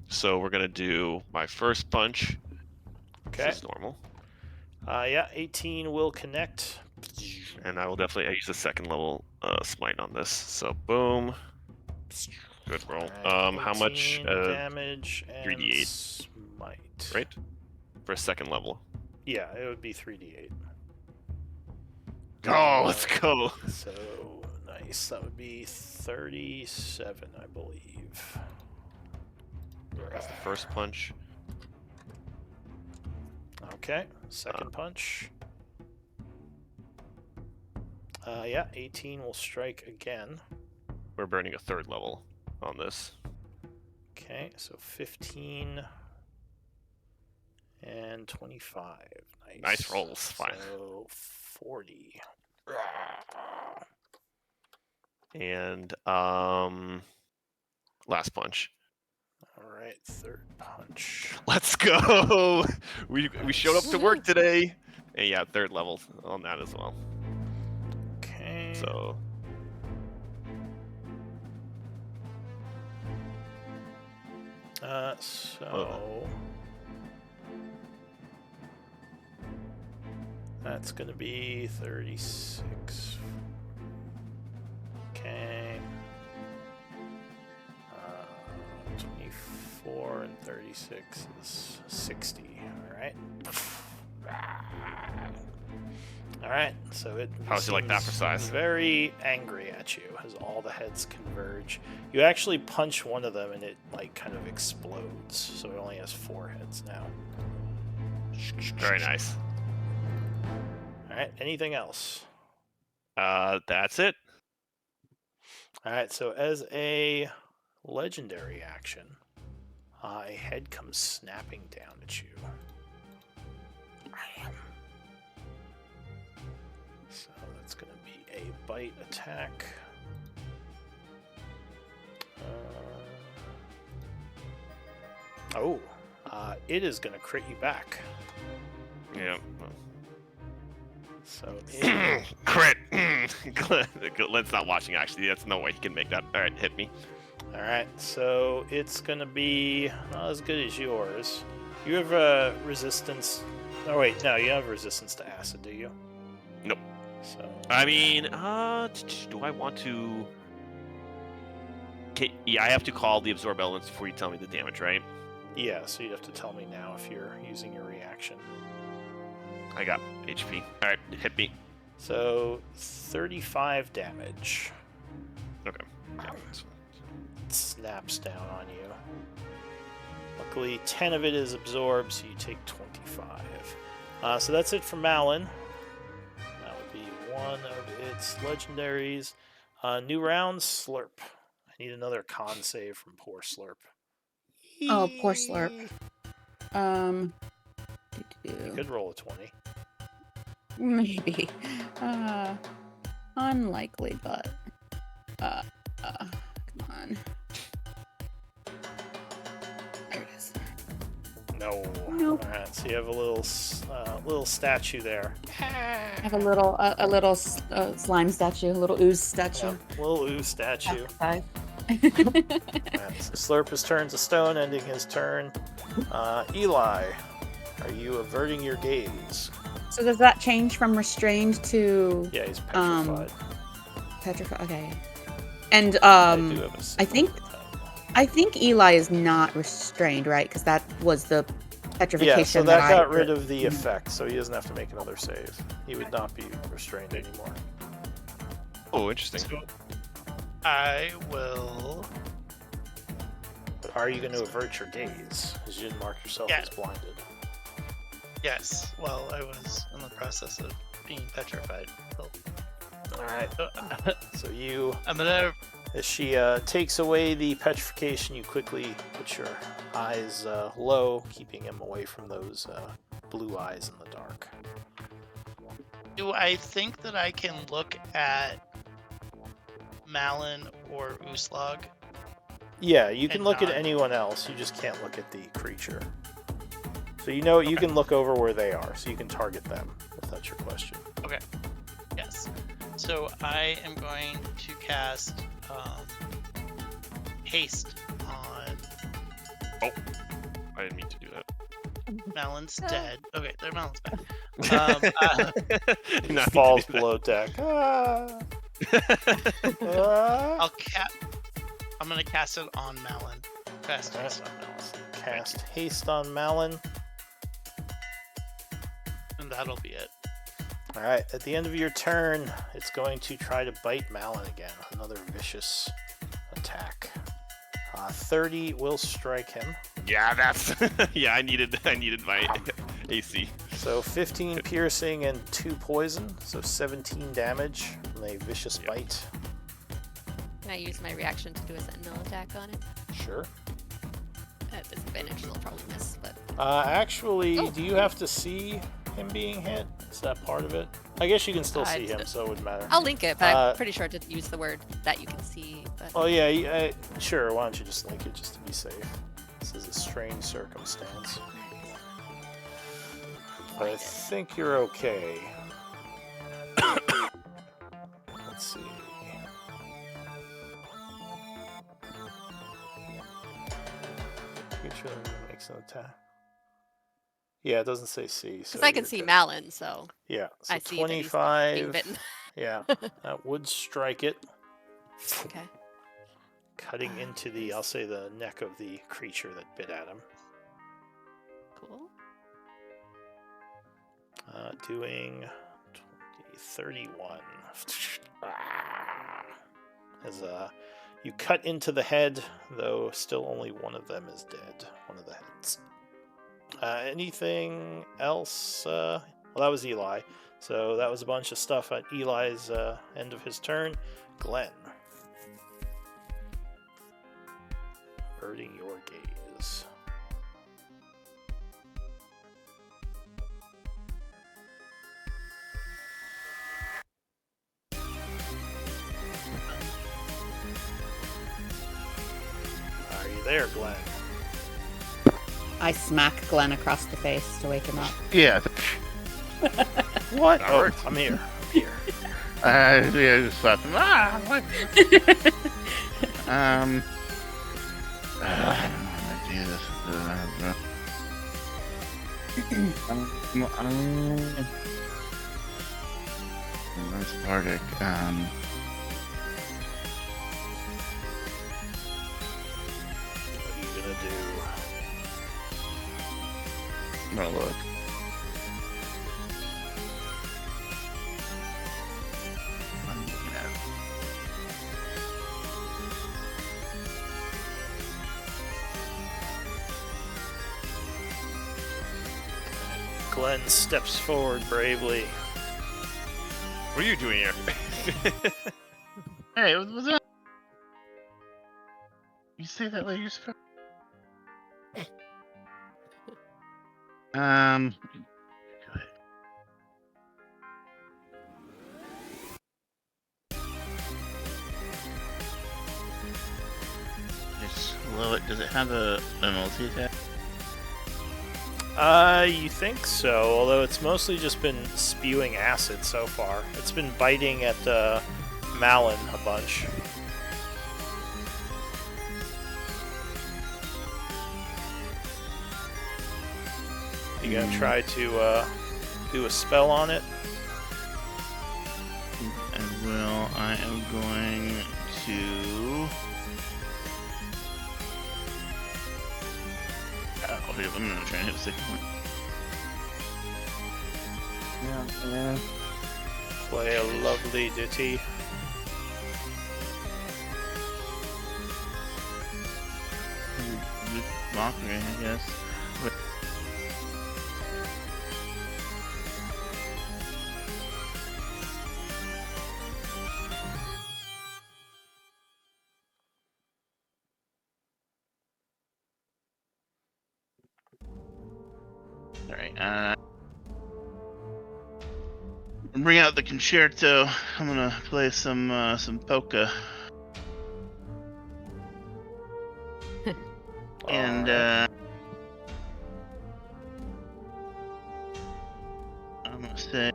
So we're gonna do my first punch. Okay. This is normal. Yeah, 18 will connect. And I will definitely use the second level smite on this. So boom. Good roll. Alright, How much? 18 damage and 3d8, smite. right? For a second level. Yeah, it would be 3d8. Oh, let's go. So nice. That would be 37, I believe. That's the first punch. Okay, second punch. Yeah, 18 will strike again. We're burning a third level on this. Okay, so 15 and 25. Nice. Nice rolls. Fine. So 40. And last punch. All right, third punch. Let's go. We showed up to work today. And yeah, third level on that as well. Okay. So that's gonna be 36. Okay. 24 and 36 is 60. All right. All right. So it. How's it like that for seems size? Very angry at you as all the heads converge. You actually punch one of them and it like kind of explodes. So it only has 4 heads now. very nice. All right. Anything else? That's it. All right. So as a legendary action, a head comes snapping down at you. So that's going to be a bite attack. It is going to crit you back. Yeah. So Crit. Glenn's not watching. Actually, that's no way he can make that. All right, hit me. all right, so it's going to be not as good as yours. You have a resistance. Oh wait, no, you have resistance to acid, do you? Nope. So I mean, do I want to? Okay, yeah, I have to call the absorb elements before you tell me the damage, right? yeah, so you'd have to tell me now if you're using your reaction. I got HP. All right, hit me. So 35 damage. Okay. Yeah, It snaps down on you. Luckily, 10 of it is absorbed, so you take 25. So that's it for Malin. That would be one of its legendaries. New round, Slurp. I need another con save from poor Slurp. Oh, poor Slurp. You could roll a 20. Maybe. Unlikely, but come on. There it is. No. Nope. All right, so you have a little statue there. I have a little slime statue, a little ooze statue. Yeah, little ooze statue. Five. Alright, so Slurp has turned to stone, ending his turn. Eli, are you averting your gaze? So does that change from restrained to Yeah, he's petrified. petrified? Okay. And I do have a I think symbol for that. I think Eli is not restrained, right? Because that was the petrification. Yeah, so that got rid I of the effect, so he doesn't have to make another save. He would not be restrained anymore. Oh, interesting. So I will. But are you going to avert your gaze? Because you didn't mark yourself Yeah. as blinded. Yes. Well, I was in the process of being petrified. So, Alright, so you, I'm gonna. as she takes away the petrification, you quickly put your eyes low, keeping him away from those blue eyes in the dark. Do I think that I can look at Malin or Uslag? Yeah, you can And look at not- anyone else, you just can't look at the creature. So you know you Okay. can look over where they are, so you can target them, if that's your question. Okay. Yes. So I am going to cast haste on. I didn't mean to do that. Malon's dead. Okay, there, Malon's back. He Not falls to do below deck. Ah. that. Ah. I'm gonna cast it on Malon. Cast Alright. haste on Malon, Cast haste on Malon. and that'll be it. Alright, at the end of your turn, it's going to try to bite Malon again. Another vicious attack. 30 will strike him. Yeah, that's. Yeah, I needed my AC. So 15 piercing and 2 poison, so 17 damage from a vicious Yep. bite. Can I use my reaction to do a sentinel attack on it? Sure. At disadvantage, they'll probably miss, but Actually, Oh. do you have to see him being hit? Is that part of it? I guess you can still see him, it's- so it wouldn't matter. I'll link it. But Uh, I'm pretty sure to use the word that you can see. But Oh yeah, sure. Why don't you just link it just to be safe? This is a strange circumstance. But I think you're okay. Let's see. Creature makes an attack. Yeah, it doesn't say C. So because I can you're see good. Malon, so Yeah, so I see that he's being 25. bitten. Yeah, that would strike it, Okay. cutting into the, I'll say, the neck of the creature that bit at him. Cool. Doing 20, 31. As you cut into the head, though still only one of them is dead. One of the heads. Anything else? Well, that was Eli. So that was a bunch of stuff at Eli's end of his turn. Glenn. Averting your gaze. Are you there, Glenn? I smack Glenn across the face to wake him up. Yeah. What? That Oh, worked. I'm here. Here. Yeah, just slap him. Ah, what? I don't know how to do this. That's Bardic. What are you gonna do? I'm gonna look. I'm looking at it. Glenn steps forward bravely. What are you doing here? Hey, was that? You say that like you're supposed. Go ahead. It's slow. It does it have a multi attack? You think so, although it's mostly just been spewing acid so far. It's been biting at Malon a bunch. You gonna try to do a spell on it? I will. I am going to. Oh, here, I'm gonna try and hit a second one. Yeah. Play a lovely ditty. Mockery, I guess. But Alright, bring out the concerto. I'm gonna play some polka. And Alright. I'm gonna say,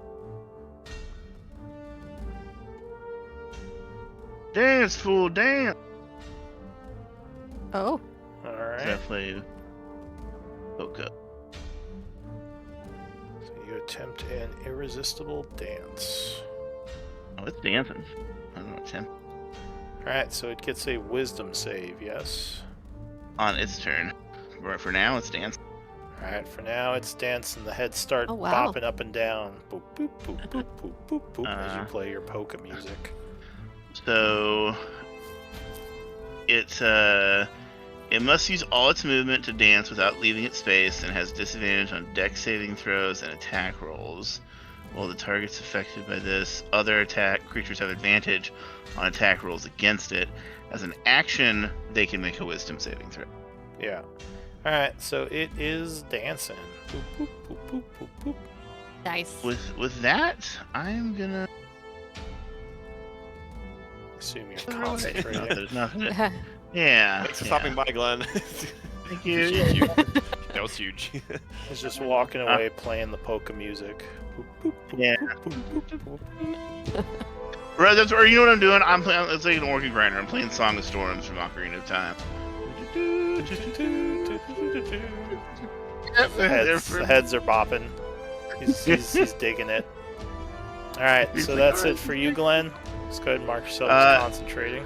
dance, fool, dance. Oh. So I Alright. play polka. you attempt an irresistible dance. Oh, it's dancing. I don't know, Tim. Alright, so it gets a wisdom save, yes? On its turn. For now, it's dancing. Alright, for now it's dancing. The heads start Oh, wow. bopping up and down. Boop, boop, boop, boop, boop, boop, boop, as you play your polka music. So it must use all its movement to dance without leaving its space, and has disadvantage on dex saving throws and attack rolls. While the target's affected by this, other attack creatures have advantage on attack rolls against it. As an action, they can make a wisdom saving throw. Yeah. Alright, so it is dancing. Boop, boop, boop, boop, boop, boop. Nice. With that, I'm gonna. Assume you're No, concentrating. there's nothing. Yeah. Thanks for stopping by, Glenn. Thank you. Huge. That was huge. He's just walking away playing the polka music. Boop, boop, boop, Yeah. boop, boop, boop, boop. Right, that's, or you know what I'm doing? I'm playing. It's like an organ grinder. I'm playing Song of Storms from Ocarina of Time. The heads are bopping. He's digging it. Alright, so that's it for you, Glenn. Let's go ahead and mark yourself as concentrating.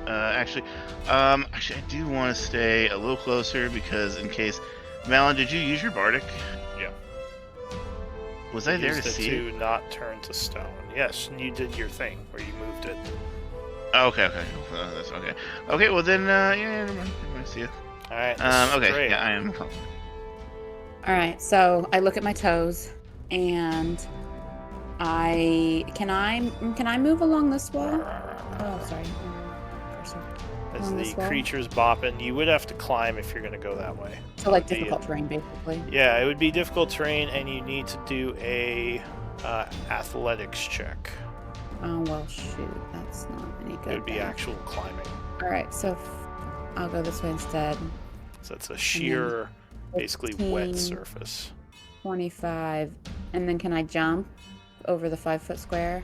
Actually, I do want to stay a little closer because in case. Malin, did you use your bardic? Yeah. Was I there to Used it see it? to not turn to stone. Yes, and you did your thing where you moved it. Oh, okay. That's okay. Okay, well then, yeah, never mind. I see you. Alright. Okay, straight. yeah, I am. All right, so I look at my toes, and can I move along this wall? Oh, sorry. Cursor. As Along the this wall? creature's bopping, you would have to climb if you're going to go that way. So like That would be- difficult terrain, basically. Yeah, it would be difficult terrain, and you need to do a athletics check. Oh well, shoot, that's not any good. It would be then. actual climbing. All right, so I'll go this way instead. So it's a sheer, basically wet 15. surface. 25, and then can I jump over the 5-foot square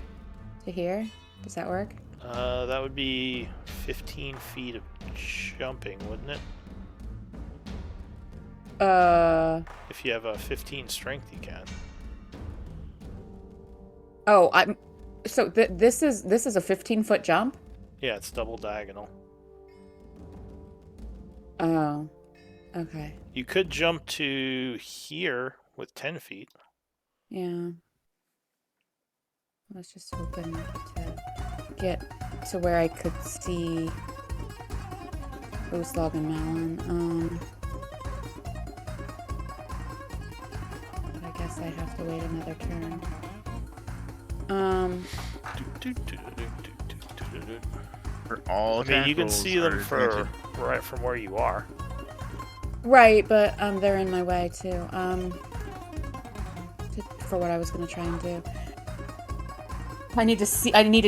to here? Does that work? That would be 15 feet of jumping, wouldn't it? If you have a 15 strength, you can. Oh, so this is a 15-foot jump? Yeah, it's double diagonal. Oh, okay. You could jump to here with 10 feet. Yeah. I was just hoping to get to where I could see Oslog and Malin. But I guess I have to wait another turn. For all I mean, you can rolls see them are right from where you are. Right, but they're in my way too. For what I was gonna try and do. I needed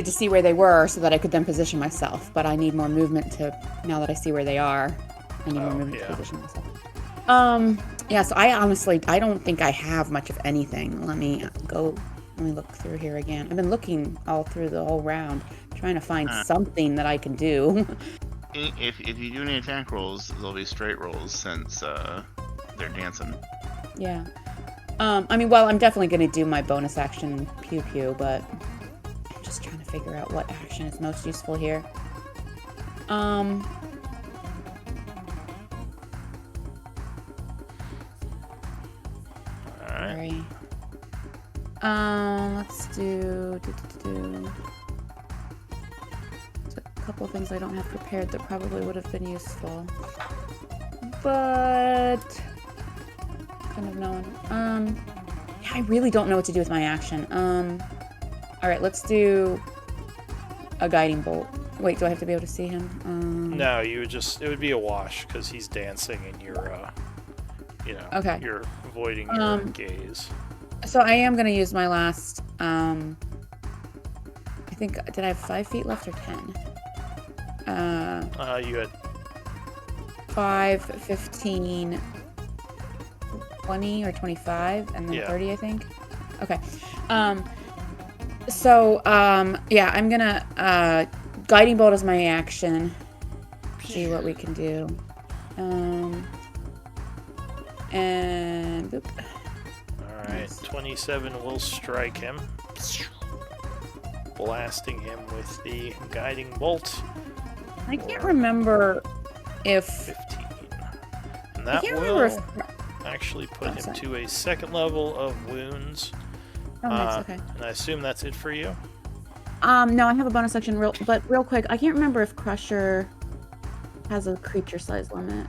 to see where they were so that I could then position myself, but I need more movement now that I see where they are. I need more movement to position myself. Yeah, so I don't think I have much of anything. Let me look through here again. I've been looking all through the whole round, trying to find something that I can do. If you do any attack rolls, they'll be straight rolls since they're dancing. Yeah. I mean, well, I'm definitely going to do my bonus action pew pew, but I'm just trying to figure out what action is most useful here. Alright. Sorry. Let's do. There's a couple of things I don't have prepared that probably would have been useful, but kind of knowing. Yeah, I really don't know what to do with my action. All right, let's do a guiding bolt. Wait, do I have to be able to see him? No, it would be a wash because he's dancing and you're, Okay. you're avoiding your gaze. So I am gonna use my last. I think did I have 5 feet left or 10? You had 5, 15, 20 or 25, and then Yeah. 30, I think. Okay. So yeah, I'm gonna guiding bolt is my action. See what we can do. And boop. Alright, Yes. 27 will strike him. Blasting him with the guiding bolt. I can't remember if 15. And I that can't remember if. will actually put Oh, him sorry. to a second level of wounds. Oh, nice. Okay. And I assume that's it for you? No, I have a bonus section, but real quick, I can't remember if Crusher has a creature size limit.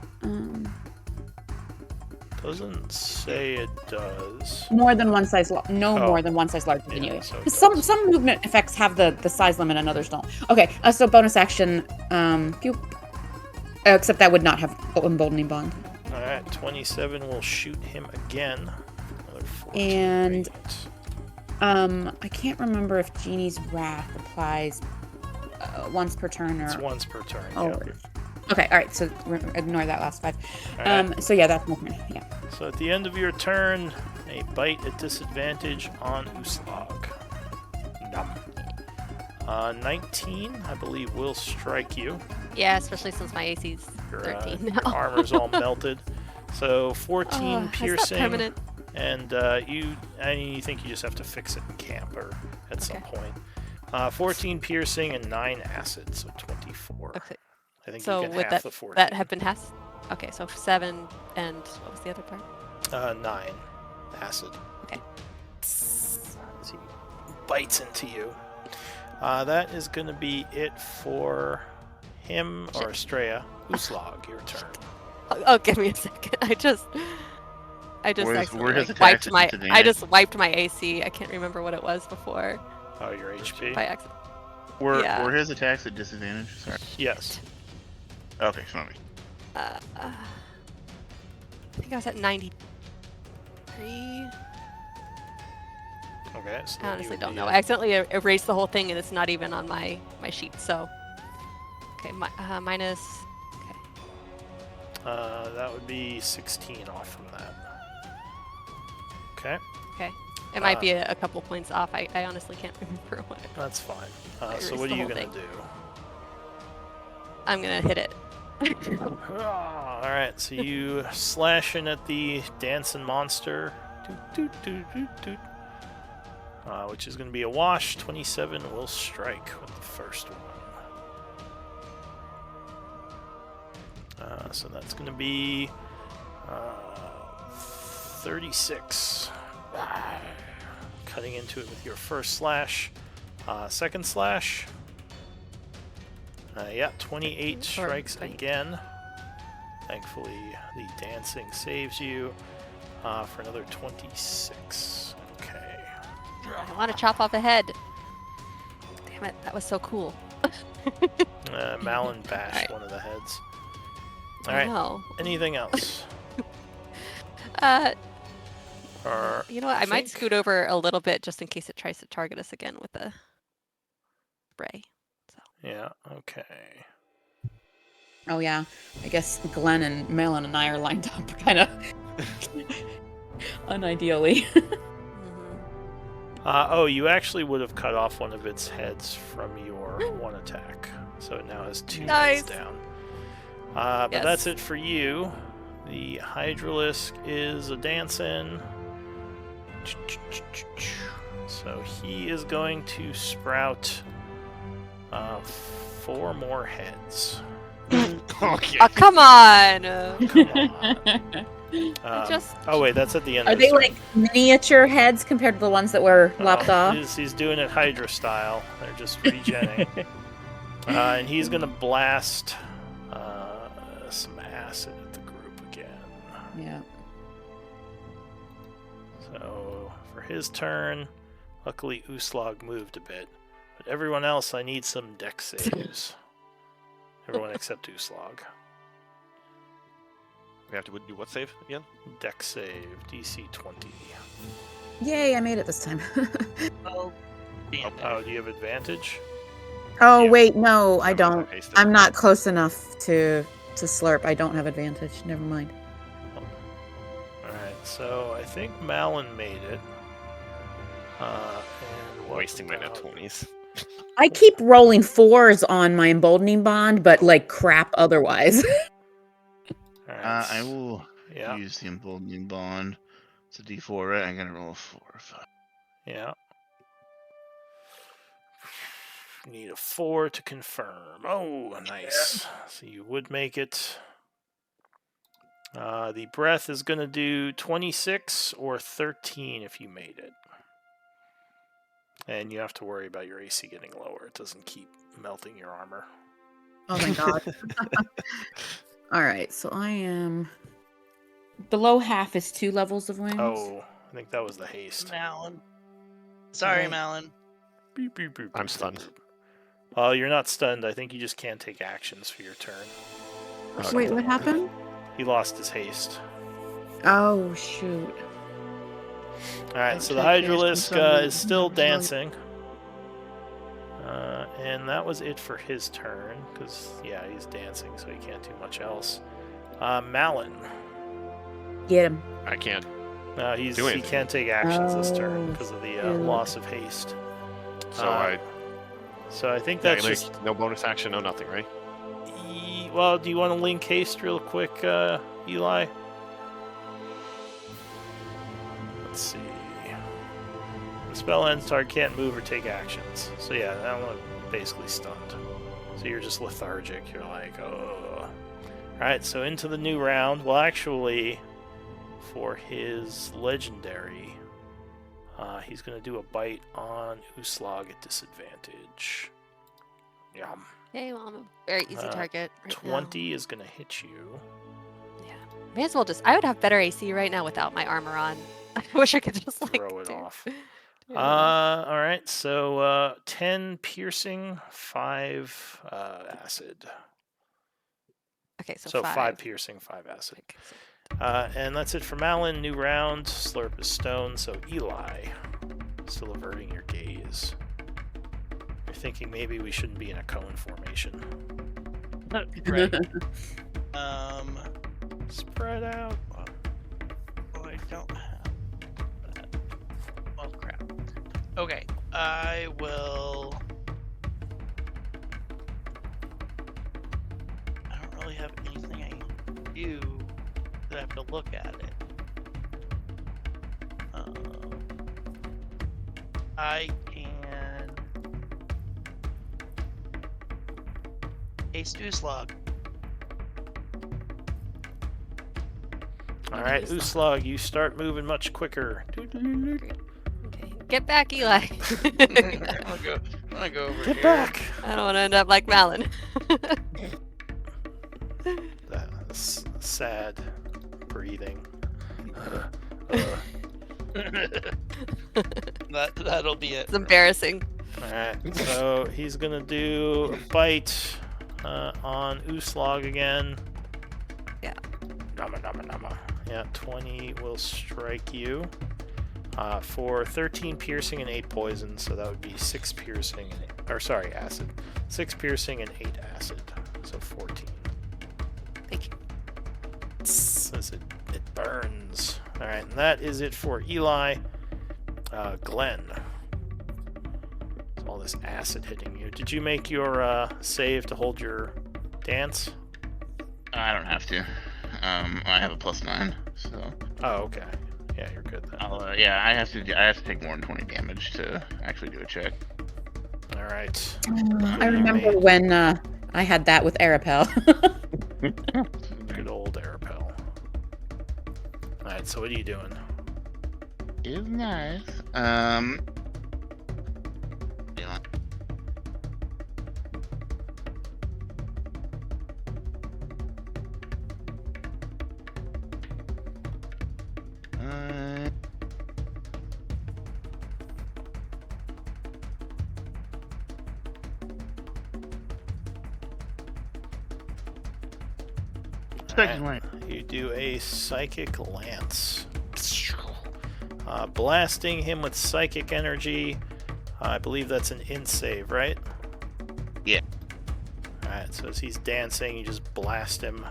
Doesn't say it does. More than one size, no Oh. more than one size larger than Yeah, you. so it 'Cause does. some movement effects have the size limit and others don't. Okay, so bonus action, pew. Except that would not have emboldening bond. Alright, 27 will shoot him again. Another 14 And- radiant. I can't remember if Genie's Wrath applies once per turn or. It's once per turn. Oh. Yeah. Okay, all right. So ignore that last 5. Alright, So yeah, that's my turn. Yeah. so at the end of your turn, a bite at disadvantage on Uslag. Nom. 19, I believe, will strike you. Yeah, especially since my AC's Your, 13 your now. armor's all melted. So 14 Is that piercing, permanent? and you think you just have to fix it in camp or at some Okay. point. 14 piercing and 9 acid, so 24. Okay. I think So you get would half the 14. that have been has? Okay, so 7 and what was the other part? 9 acid. Okay. As he bites into you. That is going to be it for him or Estrella. Uslag, your turn. Oh, give me a second. I just Where's accidentally, his like, attacks wiped at my. I disadvantage? just wiped my AC. I can't remember what it was before Oh, your HP? by accident. Were Yeah. were his attacks at disadvantage? Sorry. Yes. Okay, sorry. I think I was at 93. Okay. So I then honestly you would don't be know. at- I accidentally erased the whole thing, and it's not even on my sheet. So, okay, minus. Okay, that would be 16 off from that. Okay, okay. It might be a couple points off. I honestly can't remember what. that's fine. I So erased what the are you whole going to thing. do? I'm gonna hit it. Alright, so you slashing at the dancing monster. Doot, doot, doot, doot, doot. Which is going to be a wash. 27 will strike with the first one. So that's going to be 36. Cutting into it with your first slash. Second slash. Yeah, 28 strikes again. Thankfully, the dancing saves you for another 26. Okay. I want to chop off a head. Damn it, that was so cool. Malin bashed Alright. one of the heads. I Alright, know. anything else? Or You know what? I might think- scoot over a little bit just in case it tries to target us again with the spray. Yeah, okay. Oh yeah. I guess Glenn and Malin and I are lined up kind of unideally. Oh, you actually would have cut off one of its heads from your one attack. So it now has 2 Nice. heads down. But Yes. that's it for you. The Hydralisk is a dancing. So he is going to sprout 4 more heads. Okay. Oh, come on! Come on. just- Oh wait, that's at the end. Are of his they turn. like miniature heads compared to the ones that were lopped off? He's doing it Hydra style. They're just regenning. And he's gonna blast some acid at the group again. Yeah. So for his turn, luckily Uslag moved a bit, but everyone else, I need some dex saves. Everyone except Uslag. We have to do what save again? Dex save, DC 20. Yay, I made it this time. Oh, damn. Oh, do you have advantage? Oh Yeah. wait, no, I I'm gonna don't. paste it. I'm not close enough to slurp. I don't have advantage. Never mind. Alright, so I think Malin made it. And what Wasting my net about- 20s. I keep rolling 4s on my emboldening bond, but like crap otherwise. Alright, I will Yeah. use the emboldening bond. It's a D4, right? I'm gonna roll a 4 or 5. Yeah. Need a 4 to confirm. Oh, nice. So you would make it. The breath is going to do 26 or 13 if you made it. And you have to worry about your AC getting lower. It doesn't keep melting your armor. Oh my god. All right, so I am below half is 2 levels of wings. Oh, I think that was the haste. Malin. Sorry, Okay. Malin. Beep, beep, beep, I'm beep, stunned. beep. Well, you're not stunned. I think you just can't take actions for your turn. Or Okay. Wait, something what like that. happened? He lost his haste. Oh shoot. Alright, so the Don't take haste Hydralisk on Sunday. is still dancing. And that was it for his turn, because, yeah, he's dancing, so he can't do much else. Malin. Get him. I can't. He Do anything. can't take actions this turn Oh, because of the shoot. loss of haste. So So I think yeah, that's like, just... no bonus action, no nothing, right? Well, do you want to link haste real quick, Eli? Let's see. The spell ends, target can't move or take actions. So yeah, that one basically stunned. So you're just lethargic. You're like, oh. Alright, so into the new round. Well, actually, for his legendary, he's going to do a bite on Uslag at disadvantage. Yum. Hey, Mom. A very easy target. Right 20 is going to hit you. Now. Yeah. May as well just. I would have better AC right now without my armor on. I wish I could just like Throw it off. do it off. All right, so 10 piercing, 5 acid. Okay, so, So 5. 5 piercing, 5 acid. Okay, so And that's it for Malin. New round. Slurp is stone. So Eli, still averting your gaze. You're thinking maybe we shouldn't be in a cone formation. Right. Spread out. Oh, I don't have that. Oh crap. Okay, I will. I don't really have anything I can do that I have to look at it. I can. Haste Uslag. All right, Uslag, you start moving much quicker. okay. Get back, Eli. I'm gonna go over Get here. back! I don't want to end up like Malin. That's sad breathing. That'll be it. It's embarrassing. Alright, so he's gonna do a bite on Uslag again. Yeah. Nama nama nama. Yeah, 20 will strike you. For 13 piercing and 8 poison, so that would be 6 piercing and acid. 6 piercing and 8 acid. So 14. Thank you. As it burns. Alright, and that is it for Eli. Glenn. All this acid hitting you. Did you make your save to hold your dance? I don't have to. I have a +9, so. Oh, okay. Yeah, you're good then. Yeah, I have to take more than 20 damage to actually do a check. All right. I remember when I had that with Arapel. Good old Arapel. All right. So what are you doing? Is nice. Yeah. Second Alright, line. You do a psychic lance. Blasting him with psychic energy. I believe that's an int save, right? Yeah. Alright, so as he's dancing, you just blast him.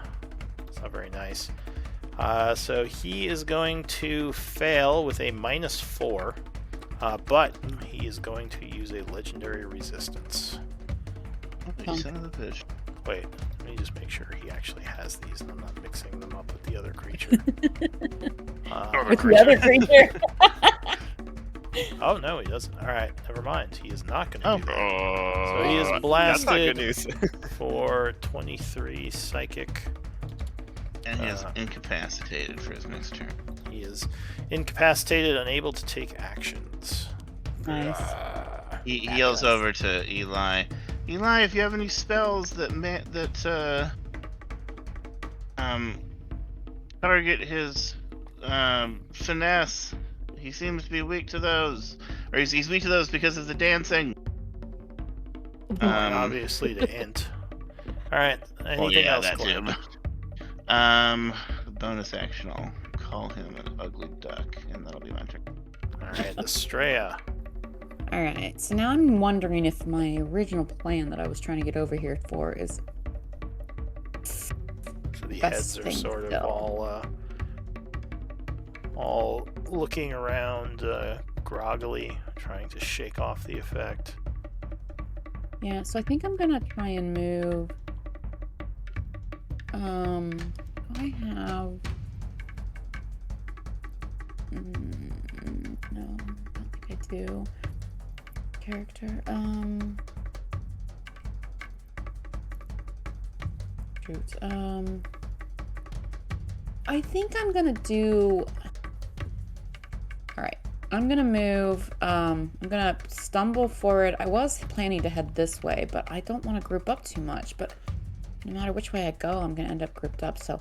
It's not very nice. So he is going to fail with a -4, but he is going to use a legendary resistance. You son of a bitch. Wait, let me just make sure he actually has these and I'm not mixing them up with the other creature. with the other creature. Oh no, he doesn't. All right, never mind. He is not going to Oh. do that. Oh, So he is that's not good blasted. news. For 23 psychic. And he is incapacitated for his next turn. He is incapacitated, unable to take actions. Nice. He Bad yells guys. over to Eli. Eli, if you have any spells that target his finesse, he seems to be weak to those, or he's weak to those because of the dancing. Obviously to int. All right. Anything else, that Glenn? too. Bonus action. I'll call him an ugly duck, and that'll be my turn. All right, Estrella. All right. So now I'm wondering if my original plan that I was trying to get over here for is So the best heads are thing sort of still. all looking around groggily, trying to shake off the effect. Yeah, so I think I'm gonna try and move. I have. No, I don't think I do. Character. Shoot. I think I'm gonna do. All right. I'm gonna move. I'm gonna stumble forward. I was planning to head this way, but I don't want to group up too much. But no matter which way I go, I'm gonna end up grouped up. So,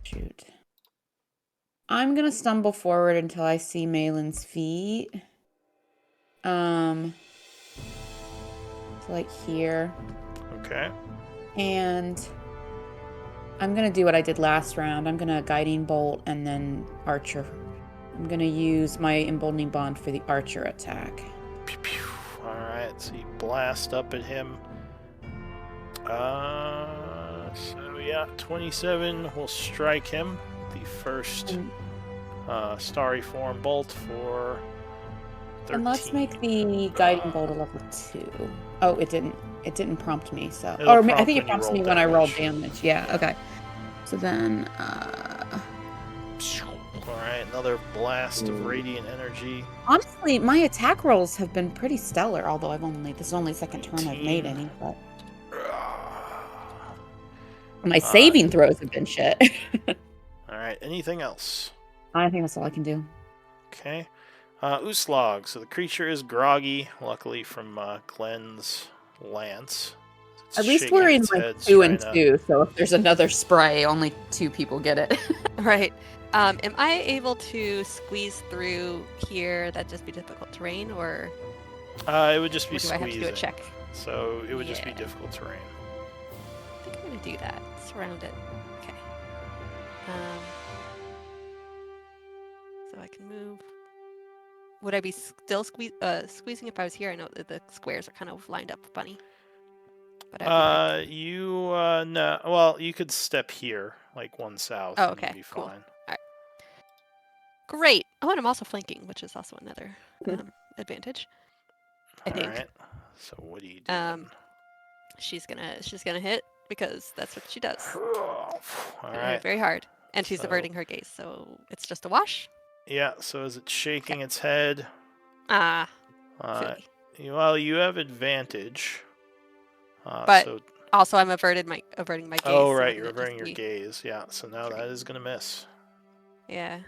shoot. I'm gonna stumble forward until I see Malin's feet. So like here. Okay. And I'm gonna do what I did last round. I'm gonna guiding bolt and then archer. I'm gonna use my emboldening bond for the archer attack. Pew, pew. All right, so you blast up at him. So yeah, 27 will strike him. The first starry form bolt for 13. And let's make the guiding bolt a level 2. Oh, it didn't. It didn't prompt me. So, It'll or I prompt think when it you prompts roll me when I roll damage. damage. Yeah. Okay. So then, All right, another blast of radiant energy. honestly, my attack rolls have been pretty stellar. Although this is only the second turn I've made 18. any. But my saving throws have been shit. All right, anything else? I think that's all I can do. Okay. Uslog. So the creature is groggy, luckily from Glenn's lance. It's At least shaking we're in its like head, 2 and trying to- 2. So if there's another spray, only 2 people get it. Right. Am I able to squeeze through here? That'd just be difficult terrain, or It would just be do I have to do a squeezing. check? So it would just be Yeah. difficult terrain. I think I'm gonna do that. Surround it. Okay. So I can move. Would I be still squeezing if I was here? I know that the squares are kind of lined up funny. But I'd be like, No. Well, you could step here, like one south. Oh, and okay, You'd be cool. fine. great. Oh, and I'm also flanking, which is also another advantage. I think. All right. So what do you do? She's gonna hit because that's what she does. All Gonna hit right. very hard, and she's So- averting her gaze, so it's just a wash. Yeah. So is it shaking its head? Ah, Uh, silly. well, you have advantage. But so, Also, I'm averting my gaze. oh so right, wouldn't you're it just averting your be- gaze. Yeah. So now that is gonna miss. Yeah,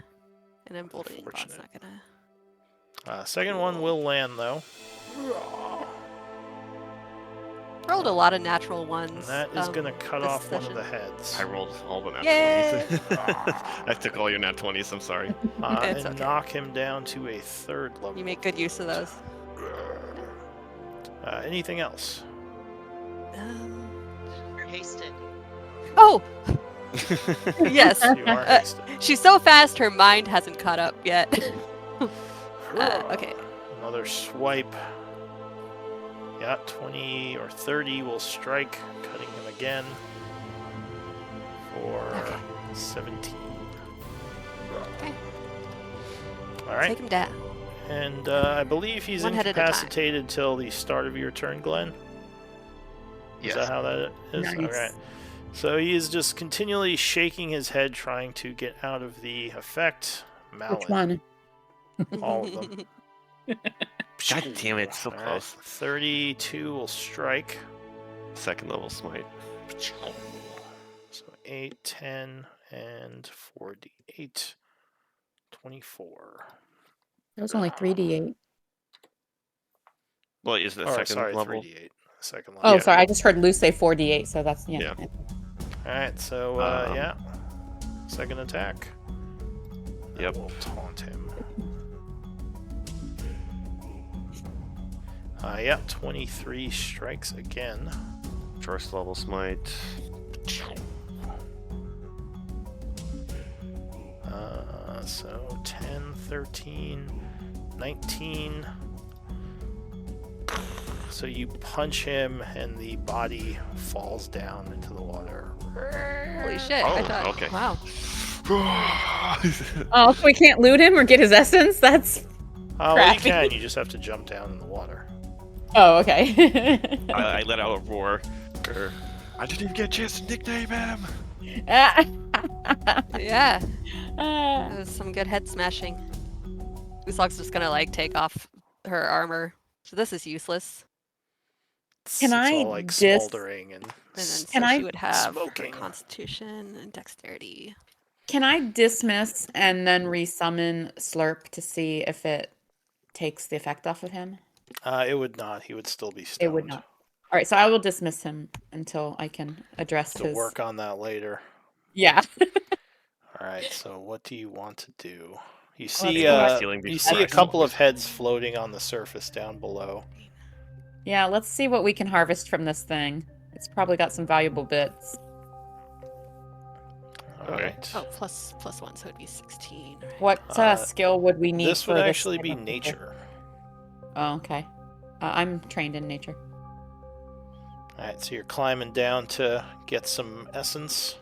and emboldening bond's Unfortunate. not gonna. Second one will land though. Rolled a lot of natural ones. And that is gonna cut this off one of session. the heads. I rolled all the nat Yay! 20s. I took all your nat 20s, I'm sorry. It's And okay. knock him down to a third level. You make good use of those. Anything else? You're hasted. Oh, yes. You are hasted. She's so fast, her mind hasn't caught up yet. Okay. Another swipe. Yeah, 20 or 30 will strike, cutting him again for Okay. 17. Okay. All right. Take him down. And I believe he's One head at a time. incapacitated till the start of your turn, Glenn. Is Yes. that how that is? Nice. All right. So he is just continually shaking his head, trying to get out of the effect. Mallet. Which one? All of them. God damn it, so All right, close. 32 will strike. Second level smite. So 8, 10, and 4d8. 24. That was only 3d8. Well, is the Or, second sorry, level? 3d8. Second level. Oh, Yeah. sorry. I just heard Lou say 4d8, so that's yeah. Yeah. Alright, so, yeah. Second attack. Yep. We'll taunt him. Yeah, 23 strikes again. First level smite. So 10, 13, 19. So you punch him, and the body falls down into the water. Holy shit! I Oh, thought, okay. wow. Oh, so we can't loot him or get his essence? That's Oh, well, you crappy. can. You just have to jump down in the water. Oh, okay. I let out a roar. I didn't even get a chance to nickname him. Yeah, that was some good head smashing. Uslog's just gonna like take off her armor. So this is useless. Can It's I all like dis- smoldering and And then so Can I she would have smoking. her constitution and dexterity. Can I dismiss and then resummon Slurp to see if it takes the effect off of him? It would not. He would still be stoned. It would not. All right, so I will dismiss him until I can address To his. work on that later. Yeah. All right. So what do you want to do? You Let's see, go ahead. Stealing you before see I a couple of smoke. heads floating on the surface down below. Yeah, let's see what we can harvest from this thing. It's probably got some valuable bits. All Okay. right. Oh, plus 1, so it'd be 16. Right? What skill would we need This for would this actually type be of creature? nature. Oh, okay. I'm trained in nature. All right. So you're climbing down to get some essence.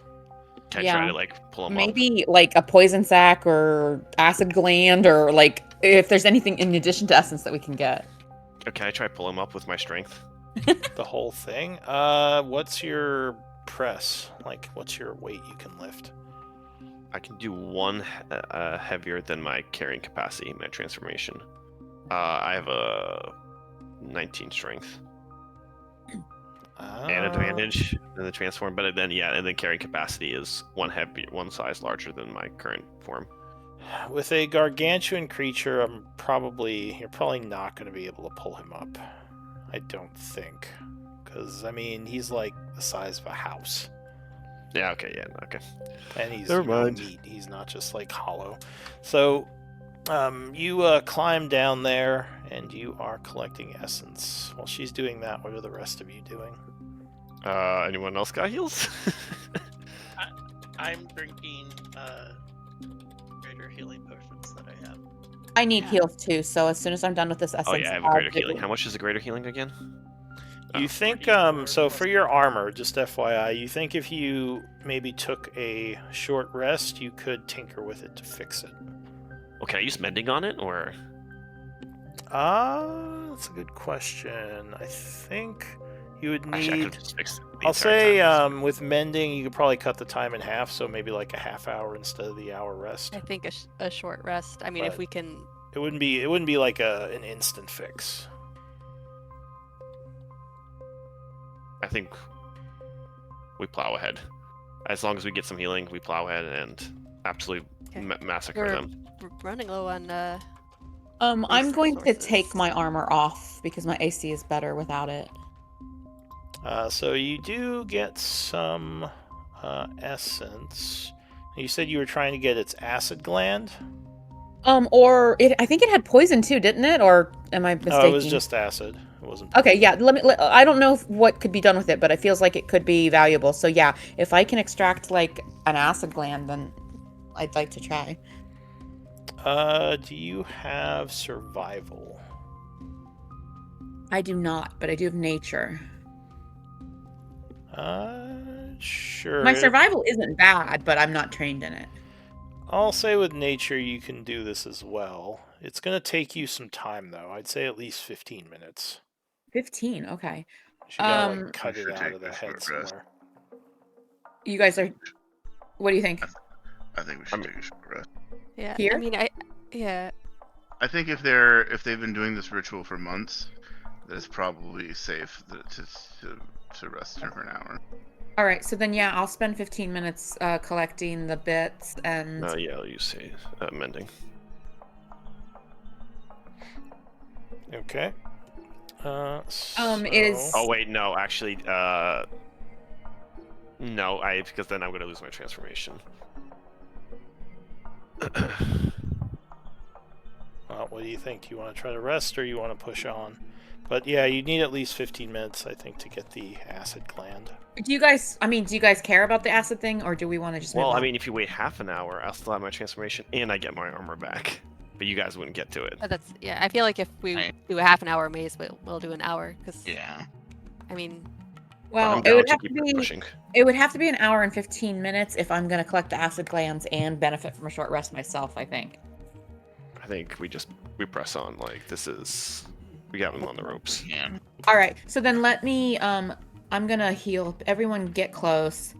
Can I Yeah. try to like pull him up? Maybe like a poison sac or acid gland, or like if there's anything in addition to essence that we can get. Or can I try to pull him up with my strength? The whole thing. What's your press? Like, what's your weight you can lift? I can do one heavier than my carrying capacity in my transformation. I have a 19 strength and advantage in the transform, but then and then carrying capacity is one size larger than my current form. With a gargantuan creature, you're probably not going to be able to pull him up. I don't think, because I mean he's like the size of a house, Yeah. Okay. Yeah. Okay. and he's Never mind. meat. He's not just like hollow. So, you climb down there, and you are collecting essence. While she's doing that, what are the rest of you doing? Anyone else got heals? I'm drinking greater healing potions that I have. I need Yeah. heals too, so as soon as I'm done with this essence, Oh yeah, I have a I'll greater do- healing. How much is a greater healing again? You Oh. think, 44 so plus for your armor, just FYI, you think if you maybe took a short rest, you could tinker with it to fix it. Okay, I use mending on it, or That's a good question. I think you would actually I need. could have just fixed it. the I'll entire say, time. with mending, you could probably cut the time in half, so maybe like a half hour instead of the hour rest. I think a short rest. I mean, if But- we can. It wouldn't be like an instant fix. I think we plow ahead. As long as we get some healing, we plow ahead and absolutely Okay. massacre We're them. running low on. I'm Resources. going to take my armor off because my AC is better without it. So you do get some essence. You said you were trying to get its acid gland. I think it had poison too, didn't it? Or am I mistaken? No, it was just acid. It wasn't. Okay, yeah. I don't know what could be done with it, but it feels like it could be valuable. So yeah, if I can extract like an acid gland, then I'd like to try. Do you have survival? I do not, but I do have nature. Sure. My survival isn't bad, but I'm not trained in it. I'll say with nature you can do this as well. It's gonna take you some time though. I'd say at least 15 minutes. 15, okay. You should gotta Um, like cut We it should out take of the this head short rest. somewhere. You guys are. What do you think? I think we should take a short rest. Yeah. Here? I mean, yeah. I think if they've been doing this ritual for months, that it's probably safe to rest for an hour. All right. So then, yeah, I'll spend 15 minutes collecting the bits and. Yeah, I'll use mending. Okay. Is. Oh wait, no, actually, no, because then I'm gonna lose my transformation. Well, what do you think? Do you want to try to rest or you want to push on? But yeah, you need at least 15 minutes, I think, to get the acid gland. Do you guys care about the acid thing, or do we want to just? Well, move I on? mean, if you wait half an hour, I'll still have my transformation and I get my armor back. But you guys wouldn't get to it. That's yeah. I feel like if we do a half an hour maze, we'll do an hour because Yeah. I mean, Well, I'm it down would to have to keep be. pushing. It would have to be an hour and 15 minutes if I'm going to collect the acid glands and benefit from a short rest myself, I think. I think we press on. Like, we got him on the ropes. Yeah. All right. So then let me I'm going to heal. Everyone get close.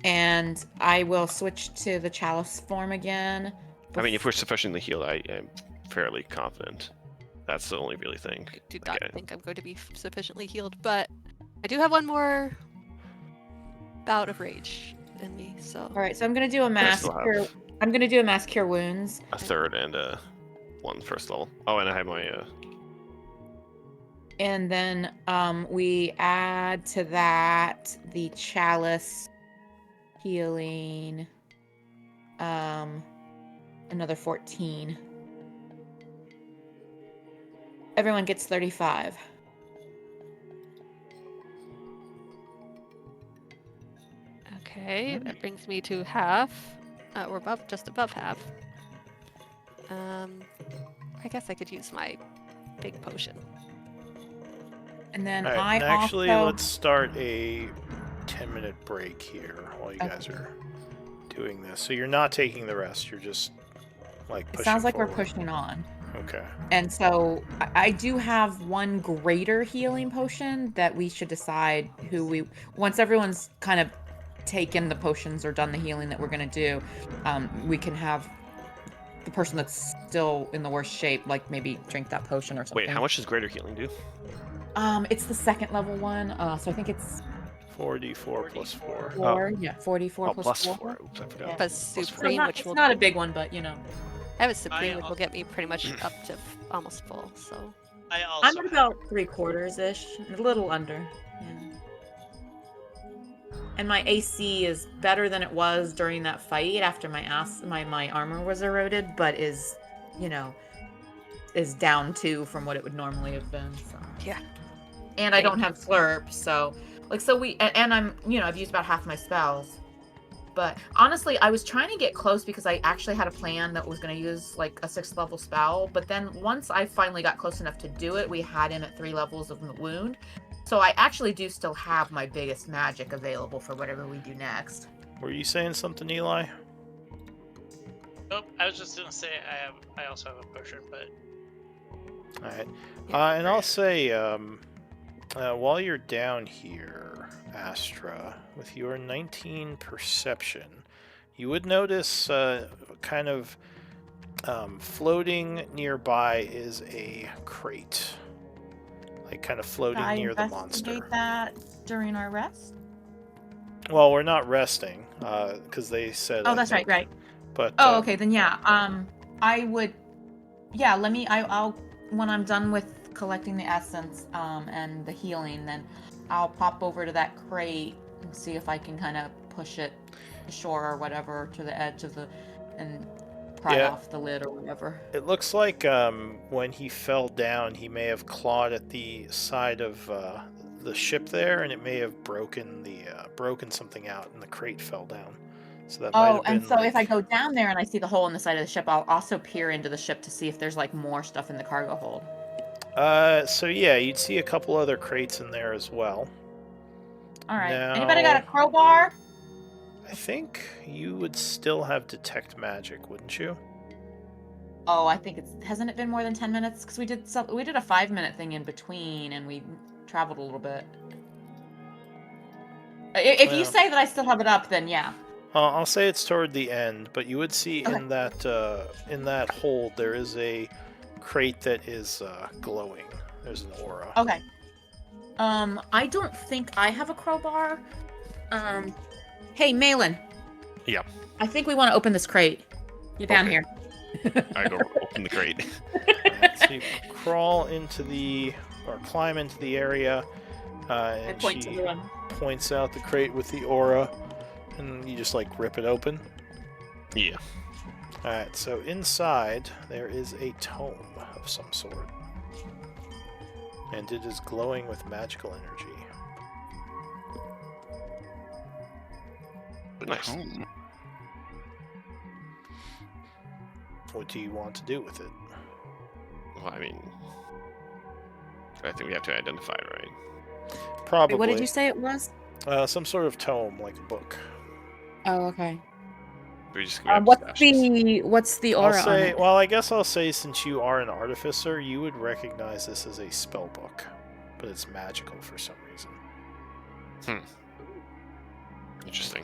And I will switch to the chalice form again. I mean, if we're sufficiently healed, I am fairly confident. That's the only really thing. I do not Okay. think I'm going to be sufficiently healed, but I do have one more bout of rage in me. So All right. So I'm going to do a I mass still cure. have I'm going to do a mass cure wounds. a third and one first level. Oh, and I have my And then we add to that the chalice healing another 14. Everyone gets 35. okay, that brings me to half. We're just above half. I guess I could use my big potion. And then All right, I and actually, also... let's start a 10-minute break here while you Okay. guys are doing this. So you're not taking the rest, you're just, like, pushing It sounds like forward. we're pushing on. Okay. And so I do have one greater healing potion that we should decide once everyone's kind of taken the potions or done the healing that we're going to do, we can have the person that's still in the worst shape, like maybe drink that potion or something. wait. How much does greater healing do? It's the second level one, so I think it's 4d4 plus 4. 4. Yeah, 44 Oh, plus 4. 4. Oops, I forgot. Yeah. Have a So supreme, not, which it's will not a big one, but you know. I have a supreme, which I will get me pretty much up to almost full. So I also I'm at about 3/4-ish, a little under. Yeah. And my AC is better than it was during that fight after my armor was eroded, but is down 2 from what it would normally have been. So. yeah. And I don't have slurp, so and I'm I've used about half my spells. But honestly, I was trying to get close because I actually had a plan that was going to use like a 6th level spell. But then once I finally got close enough to do it, we had him at 3 levels of wound. So I actually do still have my biggest magic available for whatever we do next. Were you saying something, Eli? Nope, I was just gonna say I also have a potion, but All right. And I'll say, while you're down here, Astra, with your 19 perception, you would notice kind of floating nearby is a crate. Like kind of floating near the monster. That during our rest? Well, we're not resting, because they said... Oh, that's right. But, Oh, okay, then yeah. I would... Yeah, I'll when I'm done with collecting the essence and the healing, then I'll pop over to that crate and see if I can kind of push it ashore or whatever to the edge of and pry off the lid or whatever. It looks like when he fell down, he may have clawed at the side of the ship there, and it may have broken something out, and the crate fell down. So that might have been, and so if I go down there and I see the hole in the side of the ship, I'll also peer into the ship to see if there's like more stuff in the cargo hold. So yeah, you'd see a couple other crates in there as well. All right. Now, Anybody got a crowbar? I think you would still have detect magic, wouldn't you? Oh, I think hasn't it been more than 10 minutes? Because we did a 5-minute thing in between, and we traveled a little bit. If you Yeah. say that I still have it up, then yeah. I'll say it's toward the end, but you would see Okay. in that hold there is a crate that is glowing. There's an aura. Okay. I don't think I have a crowbar. Hey, Malin. Yeah. I think we want to open this crate. Get down Okay. here. I go open the crate. Alright, so you crawl or climb into the area, and point to she the one. points out the crate with the aura, and you just like rip it open. Yeah. Alright, so inside there is a tome of some sort. And it is glowing with magical energy. Nice. Home. What do you want to do with it? Well, I mean, I think we have to identify it, right? Probably. Wait, what did you say it was? Some sort of tome, like a book. Oh, okay. We just grab What's stashes. what's the I'll aura on say, it? well, I guess I'll say since you are an artificer, you would recognize this as a spell book, but it's magical for some reason. Interesting.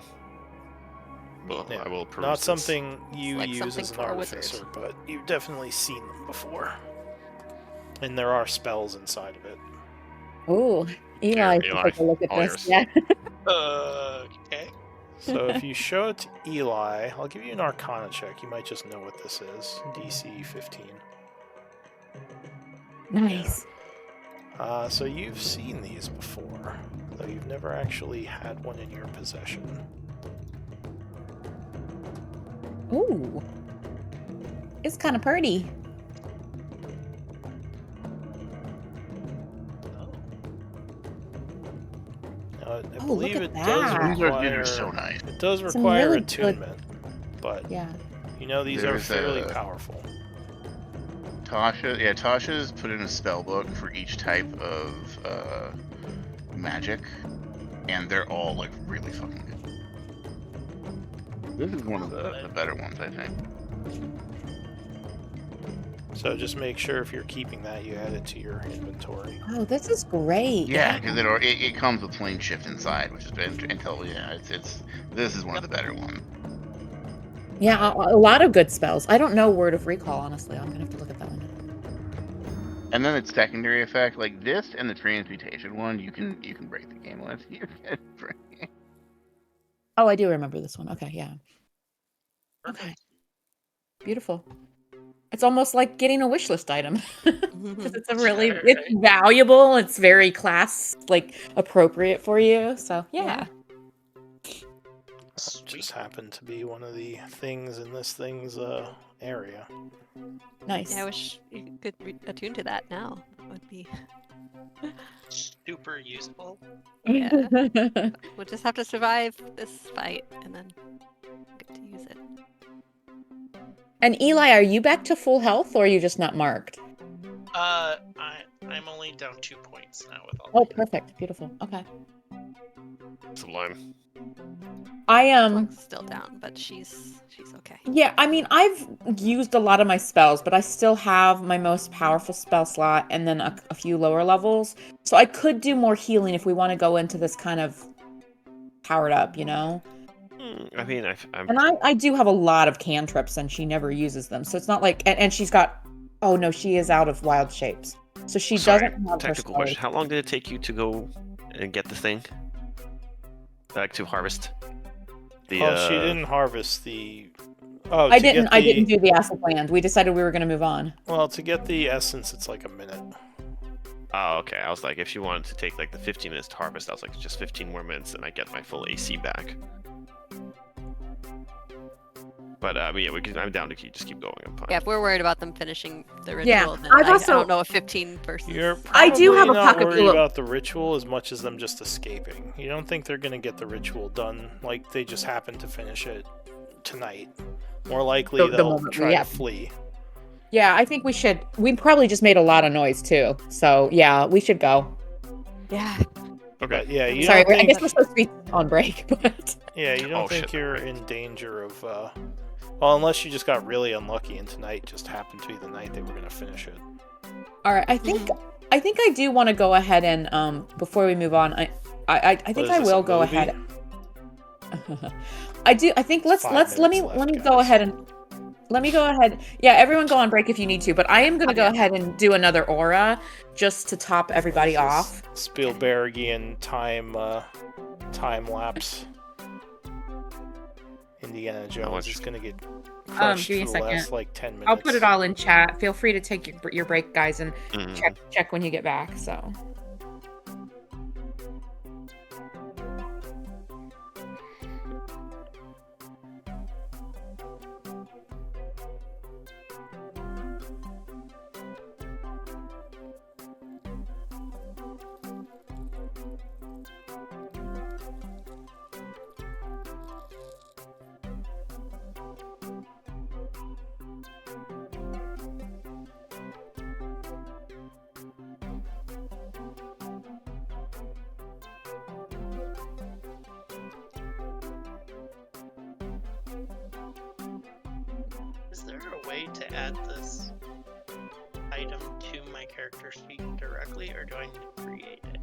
Well, Yeah, I will peruse Not this. something you like use something as an for a wizard. artificer, but you've definitely seen them before. And there are spells inside of it. Oh, Eli, Here, should Eli, take a look at all this. yours. Yeah. Okay. So if you show it to Eli, I'll give you an Arcana check. You might just know what this is. DC 15. Nice. So you've seen these before, though you've never actually had one in your possession. Ooh. It's kind of pretty. Now, I Oh, believe look it at does that. These are require so nice. it does Some require really good- attunement, but Yeah. you know these There's are fairly a- powerful. Tasha's put in a spell book for each type of magic, and they're all like really fucking good. This is one of the better ones, I think. So just make sure if you're keeping that, you add it to your inventory. Oh, this is great. Yeah, because it comes with plane shift inside, which is until it's this is one of the better ones. Yeah, a lot of good spells. I don't know Word of Recall, honestly. I'm gonna have to look at that one. And then its secondary effect, like this and the transmutation one, you can break the game with. You can break. Oh, I do remember this one. Okay, yeah. Okay. Beautiful. It's almost like getting a wish list item. 'Cause it's a really Sure, it's valuable, it's very class like appropriate for you. So yeah. Just happened to be one of the things in this thing's area. Nice. Yeah, I wish you could attune to that now. That would be. Super useful. Yeah. We'll just have to survive this fight and then get to use it. And Eli, are you back to full health or are you just not marked? I'm only down 2 points now with all. Oh, perfect. Beautiful. Okay. Sublime. I Flunk's still down, but she's okay. Yeah, I mean, I've used a lot of my spells, but I still have my most powerful spell slot and then a few lower levels. So I could do more healing if we want to go into this kind of powered up, you know? I mean, I'm. And I do have a lot of cantrips and she never uses them. So it's not like, and she's got, oh no, she is out of wild shapes. So she Sorry, doesn't have her technical spells. question. How long did it take you to go and get the thing? Like to harvest? The, She didn't harvest the. Oh, I to get didn't do the acid land. We decided we were going to move on. Well, to get the essence, it's like a minute. Oh, okay. I was like, if she wanted to take like the 15 minutes to harvest, I was like, just 15 more minutes and I get my full AC back. But yeah, I'm down to just keep going. I'm fine. Yeah, if we're worried about them finishing the ritual, Yeah, then I've I also- don't know if 15 versus. You're I do have a probably not pocket worried full of- about the ritual as much as them just escaping. You don't think they're gonna get the ritual done like they just happen to finish it tonight. More likely The they'll moment, try yeah. to flee. Yeah, I think we should. We probably just made a lot of noise too. So yeah, we should go. Yeah. Okay. But yeah, you Sorry, don't I think, guess we're supposed to be on break, but yeah, you don't Oh, think shit, you're right. in danger of well, unless you just got really unlucky and tonight just happened to be the night they were gonna finish it. all right. I think I do want to go ahead and before we move on, I think What is I this, a will go movie? ahead. I do. I think It's let 5 me minutes left, go guys. ahead and let me go ahead. Yeah, everyone go on break if you need to, but I am gonna I'll be go on ahead and do another aura just to top everybody What is off. this Spielbergian time lapse. Indiana Jones much? is gonna get crushed give me a for the last second. like 10 minutes. I'll put it all in chat. Feel free to take your break, guys, and Mhm. check when you get back. So. Is there a way to add this item to my character sheet directly, or do I need to create it?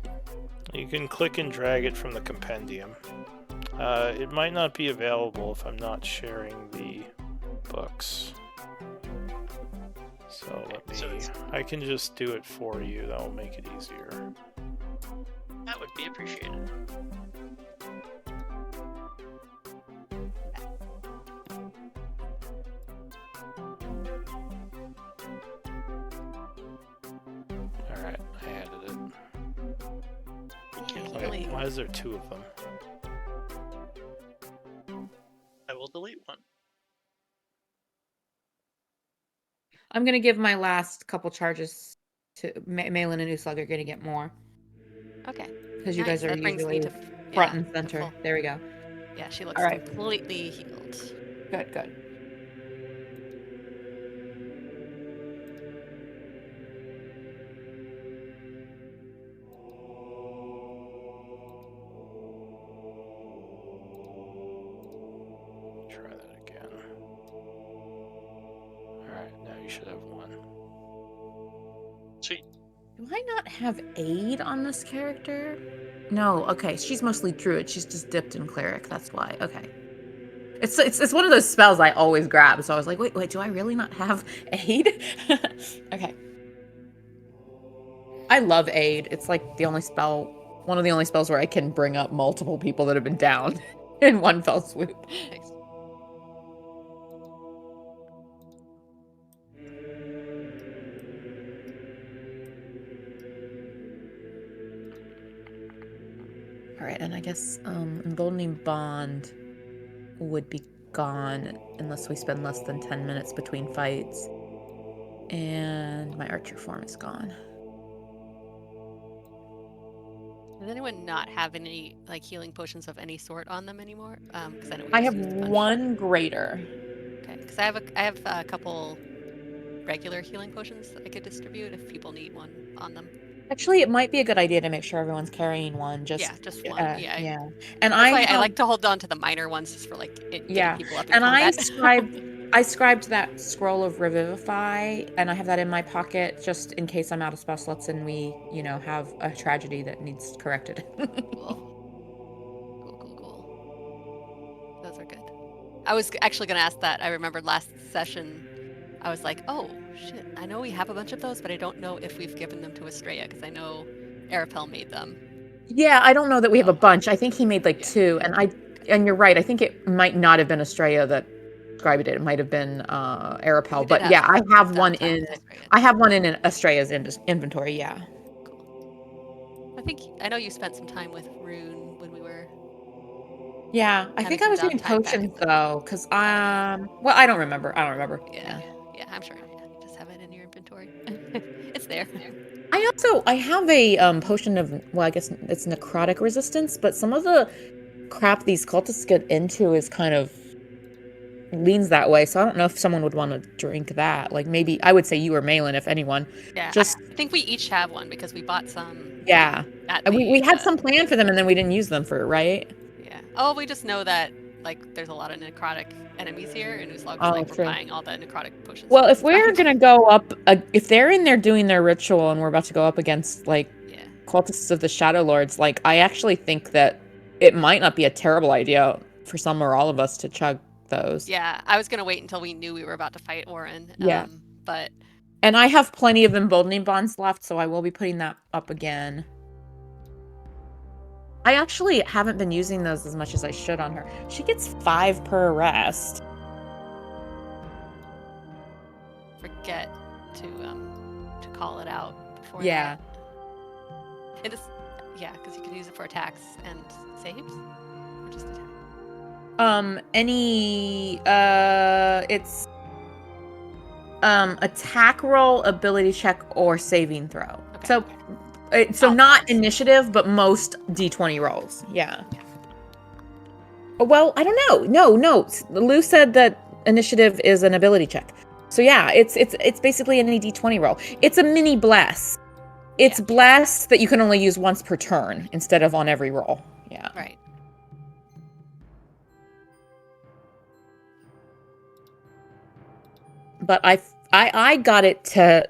You can click and drag it from the compendium. It might not be available if I'm not sharing the books. So I can just do it for you. That'll make it easier. That would be appreciated. Alright, I added it. Yeah, Okay, healing. why is there 2 of them? I will delete one. I'm gonna give my last couple charges to Malin and Uslag are gonna get more Okay. because you Nice. guys are That brings me usually to front yeah, and to center. full. There we go. Yeah, she looks All right. completely healed. Good, good. Try that again. Alright, now you should have 1. Sweet. Do I not have aid on this character? No. Okay, she's mostly druid. She's just dipped in cleric. That's why. Okay. It's one of those spells I always grab. So I was like, wait, do I really not have aid? Okay. I love aid. It's like one of the only spells where I can bring up multiple people that have been down in one fell swoop. Nice. All right, and I guess emboldening bond would be gone unless we spend less than 10 minutes between fights. And my archer form is gone. Does anyone not have any like healing potions of any sort on them anymore? Because I know we I have used a bunch. one greater. Okay, because I have a couple regular healing potions that I could distribute if people need one on them. Actually, it might be a good idea to make sure everyone's carrying one. Yeah, just one. Yeah. Yeah. And That's why I have, like to hold on to the minor ones just for like getting yeah. people up in And combat. I scribed that scroll of revivify, and I have that in my pocket just in case I'm out of spell slots and we, have a tragedy that needs corrected. Cool. Those are good. I was actually going to ask that. I remembered last session, I was like, oh, shit. I know we have a bunch of those, but I don't know if we've given them to Estrella because I know Arapel made them. Yeah, I don't know that we have a bunch. I think he made like Yeah. 2, and you're right. I think it might not have been Estrella that scribed it. It might have been Arapel. We did But have yeah, I have some one downtime in. with Estrella. I have one in Estrella's inventory. Yeah. Cool. I know you spent some time with Rune when we were. Yeah, I Having think I some was doing downtime back at potions the- though, because well, I don't remember. Yeah, I'm sure. Yeah, you just have it in your inventory. It's there. I have a potion of, well, I guess it's necrotic resistance, but some of the crap these cultists get into is kind of leans that way. So I don't know if someone would want to drink that. Like maybe I would say you or Malin, if anyone. Yeah, Just I think we each have one because we bought some. yeah. At And we the, had some planned for them, and then we didn't use them for it, right? Yeah. Oh, we just know that like there's a lot of necrotic enemies here, and Uslog was Oh, like, we're true. buying all the necrotic potions. Well, if we're gonna go up, if they're in there doing their ritual, and we're about to go up against like Yeah. cultists of the Shadow Lords, like, I actually think that it might not be a terrible idea for some or all of us to chug those. Yeah, I was gonna wait until we knew we were about to fight Orin. Yeah. But And I have plenty of emboldening bonds left, so I will be putting that up again. I actually haven't been using those as much as I should on her. She gets 5 per arrest. forget to call it out before Yeah. that. It is, yeah, because you can use it for attacks and saves, or just attack. It's attack roll, ability check, or saving throw. Okay. So okay. not initiative, but most D20 rolls. Yeah. Well, I don't know. No. Lou said that initiative is an ability check. So yeah, it's basically any D20 roll. It's a mini bless. It's bless that you can only use once per turn instead of on every roll. Yeah. Right. But I got it to,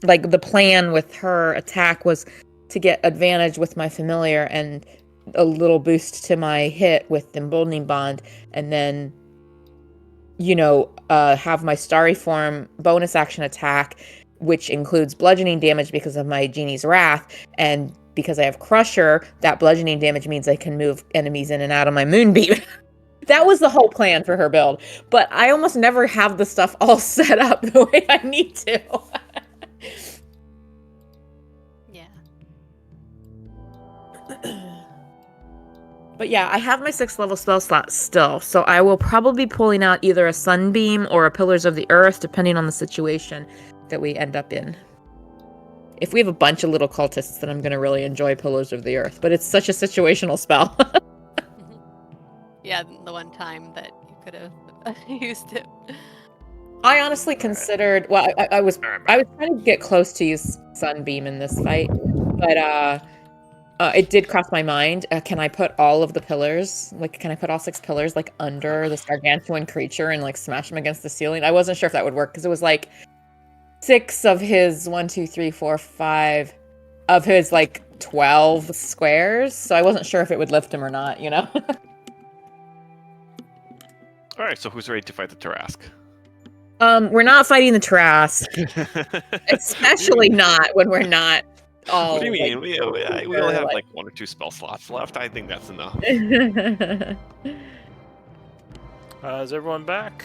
like, the plan with her attack was to get advantage with my familiar and a little boost to my hit with emboldening bond, and then, you know, have my starry form bonus action attack, which includes bludgeoning damage because of my genie's wrath, and because I have crusher, that bludgeoning damage means I can move enemies in and out of my moonbeam. That was the whole plan for her build, but I almost never have the stuff all set up the way I need to. Yeah. But yeah, I have my 6th level spell slot still, so I will probably be pulling out either a Sunbeam or a Pillars of the Earth, depending on the situation that we end up in. If we have a bunch of little cultists, then I'm going to really enjoy Pillars of the Earth, but it's such a situational spell. Yeah, the one time that you could have used it. I honestly considered, well, I was trying to get close to use Sunbeam in this fight, but it did cross my mind. Can I put all of the pillars, like, can I put all 6 pillars, like, under this gargantuan creature and, like, smash them against the ceiling? I wasn't sure if that would work, because it was, like, 6 of his 1, 2, 3, 4, 5 of his, like, 12 squares, so I wasn't sure if it would lift him or not, you know? All right, so who's ready to fight the Tarask? We're not fighting the Tarask, especially not when we're not all. What do you mean? Like, we only have like 1 or 2 spell slots left. I think that's enough. Is everyone back?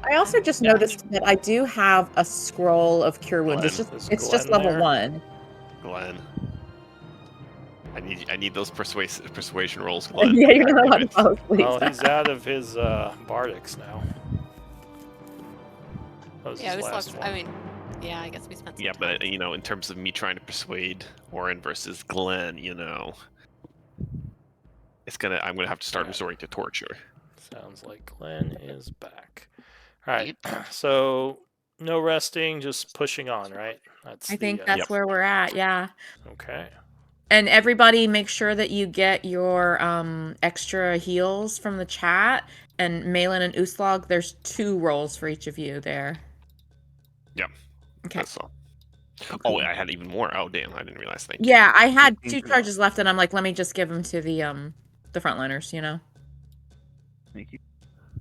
I also just noticed that I do have a scroll of cure wounds. It's just level 1. Glenn, I need those persuasion rolls. Glenn. Yeah, you're not allowed to fall asleep. Well, he's out of his bardics now. That was his last one. I mean, yeah, I guess we spent some Yeah, time. but in terms of me trying to persuade Orin versus Glenn, I'm gonna have to start resorting to torture. Sounds like Glenn is back. All right, so no resting, just pushing on, right? I think that's where we're at, yeah. Okay. And everybody make sure that you get your extra heals from the chat. And Malin and Uslog, there's 2 rolls for each of you there. Yeah. Okay. That's all. Oh, I had even more. Oh, damn, I didn't realize. Thank you. Yeah, I had 2 charges left, and I'm like, let me just give them to the frontliners, you know? Thank you.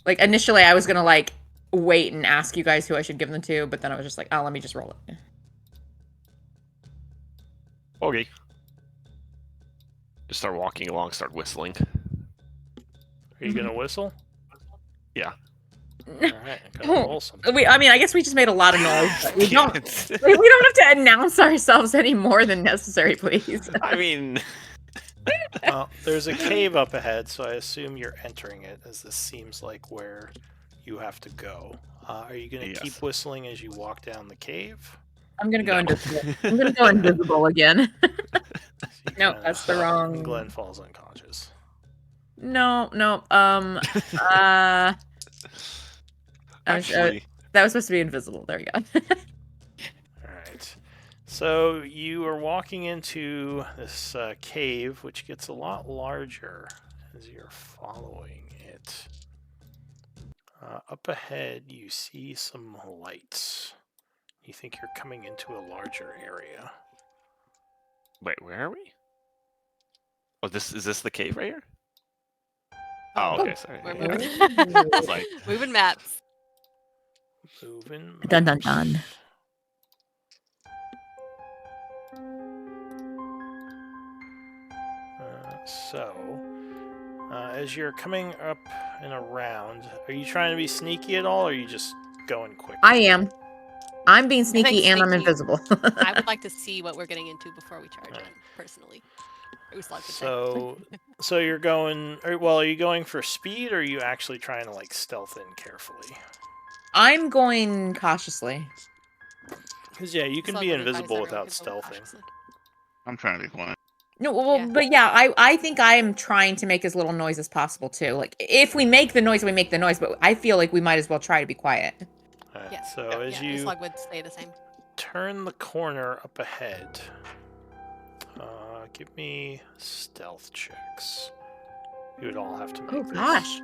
Like, initially, I was gonna, like, wait and ask you guys who I should give them to, but then I was just like, oh, let me just roll it. Okay. Just start walking along, start whistling. Are you gonna whistle? Yeah. All right, I gotta roll something. I guess we just made a lot of noise. We don't have to announce ourselves any more than necessary, please. I mean... Well, there's a cave up ahead, so I assume you're entering it, as this seems like where you have to go. Are you going to keep whistling as you walk down the cave? I'm going to go invisible. I'm going to go invisible again. No, that's the wrong... And Glenn falls unconscious. No. Actually... that was supposed to be invisible. There we go. Alright. So you are walking into this cave, which gets a lot larger as you're following it. Up ahead, you see some lights. You think you're coming into a larger area. Wait, where are we? Oh, is this the cave right here? Oh, okay, sorry. We're Yeah. moving. I was like, Moving maps. Moving. Dun dun mouse. dun. As you're coming up and around, are you trying to be sneaky at all, or are you just going quick? I am. I'm being think sneaky and I'm sneaky- invisible. I would like to see what we're getting into before we charge Alright. in, personally. Uslag would say. So you're going. Are you going for speed, or are you actually trying to like stealth in carefully? I'm going cautiously. Because yeah, you can Uslag be would advise invisible everyone without to go stealthing. cautiously. I'm trying to be quiet. No, well, Yeah. but yeah, I think I am trying to make as little noise as possible too. Like, if we make the noise, we make the noise, but I feel like we might as well try to be quiet. Alright, Yeah. so Yeah, as you Uslag would say the same. turn the corner up ahead, give me stealth checks. You would all have to make Oh this. gosh.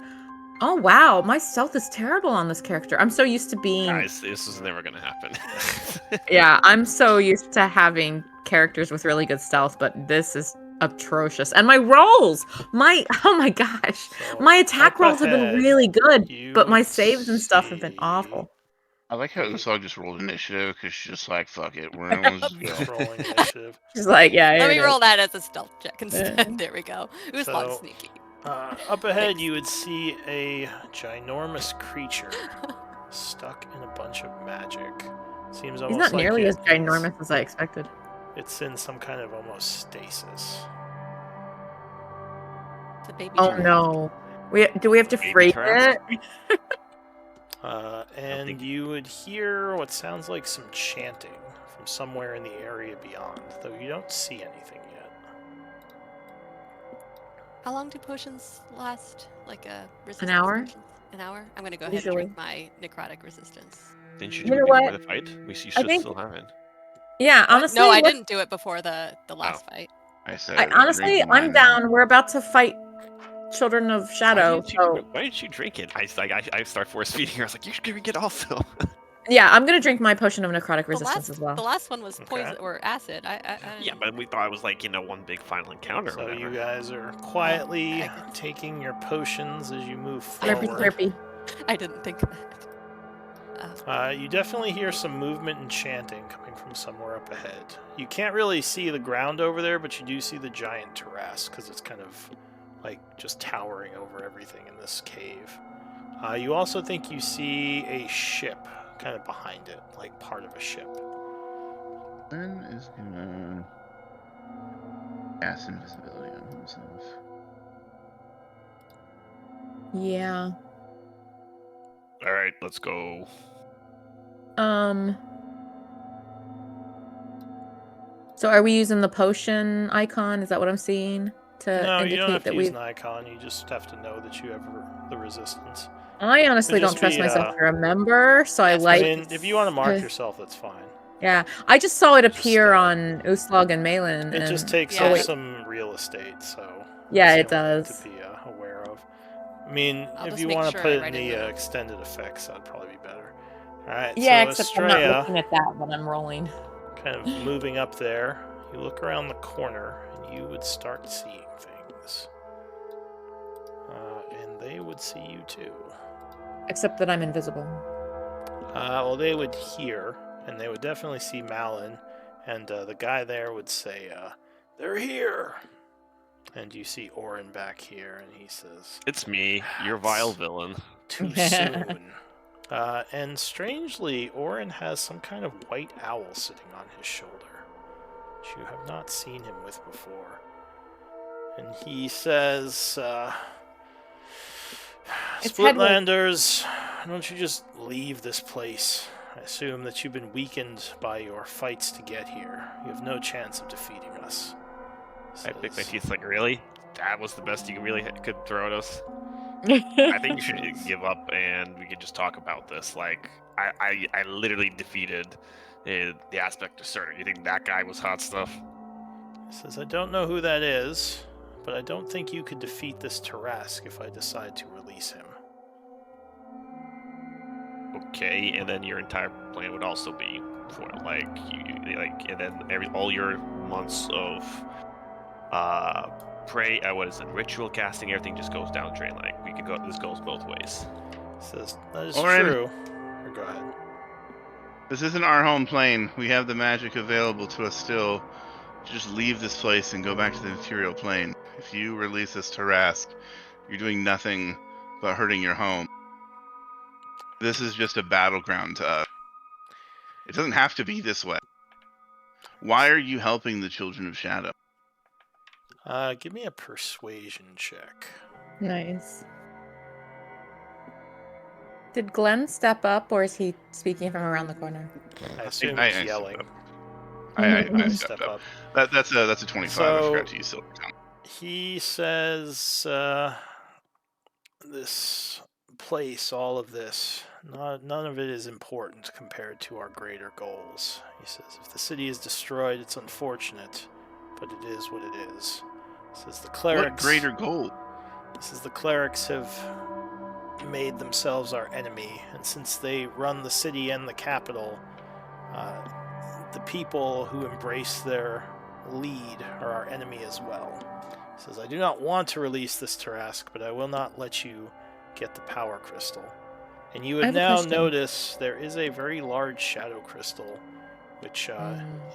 Oh wow, my stealth is terrible on this character. I'm so used to being guys, this is never gonna happen. Yeah, I'm so used to having characters with really good stealth, but this is atrocious. And my rolls! Oh my gosh. So, My attack up rolls have been ahead, really good, you but my would saves and stuff have been see- awful. I like how Usog just rolled initiative because she's just like, fuck it, we're gonna just go. Just rolling initiative. She's like, yeah, Let here me it roll is. that as a stealth check instead. There we go. Uslag's So- sneaky. Up ahead, you would see a ginormous creature stuck in a bunch of magic. Seems almost He's not like nearly as it's- ginormous as I expected. It's in some kind of almost stasis. It's a baby Oh turtle. no. Do we have to Baby freeze Tarrasque? it? And think- you would hear what sounds like some chanting from somewhere in the area beyond, though you don't see anything yet. How long do potions last? Like a resistance hour? potions? An hour? I'm gonna go ahead Usually. and drink my necrotic resistance. Didn't you You do know it before what? the fight? You I should think- still have it. Yeah, What? honestly. No, I what- didn't do it before the last fight. I said, honestly, drinking mine I'm now. down. We're about to fight Children of Shadow. Why didn't you drink it? I start force feeding her. I was like, you should drink it also. Yeah, I'm gonna drink my potion of necrotic The resistance last, as well. the last one was Okay. poison or acid. Yeah, but we thought it was like, one big final encounter or So whatever. you guys are quietly I guess. taking your potions as you move Slurpy, forward. slurpy. I didn't think of that. You definitely hear some movement and chanting coming from somewhere up ahead. You can't really see the ground over there, but you do see the giant Tarrasque because it's kind of like just towering over everything in this cave. You also think you see a ship kind of behind it, like part of a ship. Glenn is gonna cast invisibility on himself. Yeah. All right, let's go. So are we using the potion icon? Is that what I'm seeing to No, indicate you don't have that to use we? an icon. You just have to know that you have the resistance. I honestly It'd don't just trust be, myself to remember, so I Yes, I like. mean, if you want to mark Uh, yourself, that's fine. Yeah, I just saw it Just, appear on Uslog and Malin. It just and- takes Yeah, up wait. some real estate, so Yeah, that's it the only thing does. to be aware of. I mean, I'll if just you make want to sure put I it in write in the the- extended effects, that'd probably be better. All right, Yeah, so except I'm not Estrella, looking at that when I'm rolling. kind of moving up there, you look around the corner, and you would start seeing things. And they would see you too. Except that I'm invisible. Well, they would hear, and they would definitely see Malin, and the guy there would say, "They're here!" And you see Orin back here, and he says, It's me, your vile villain. "Too soon." And strangely, Orin has some kind of white owl sitting on his shoulder, which you have not seen him with before. And he says, It's Hedwig. Splitlanders, don't you just leave this place? I assume that you've been weakened by your fights to get here. You have no chance of defeating us. I pick my Says, teeth like, really? That was the best you really could throw at us? I think you should give up and we could just talk about this. Like, I literally defeated the aspect asserter. You think that guy was hot stuff? He says, I don't know who that is, but I don't think you could defeat this Tarrasque if I decide to release him. okay, and then your entire plan would also be for like and then all your months of pray, what is it, ritual casting, everything just goes down the drain. Like we could go, this goes both ways. Says that is Oren. true. Or go ahead. This isn't our home plane. We have the magic available to us still. Just leave this place and go back to the material plane. If you release this Tarask, you're doing nothing but hurting your home. This is just a battleground to us. It doesn't have to be this way. Why are you helping the Children of Shadow? Give me a persuasion check. Nice. Did Glenn step up, or is he speaking from around the corner? I assume I he's stepped yelling. up. I Step stepped up. up. That's a 25. I So- forgot to use silver tongue. He says, this place, all of this, none of it is important compared to our greater goals. He says, if the city is destroyed, it's unfortunate, but it is what it is. He says, the clerics... What greater goal? He says, the clerics have made themselves our enemy, and since they run the city and the capital, the people who embrace their lead are our enemy as well. He says, I do not want to release this Tarask, but I will not let you get the power crystal. And you I would have a now question. notice there is a very large shadow crystal, which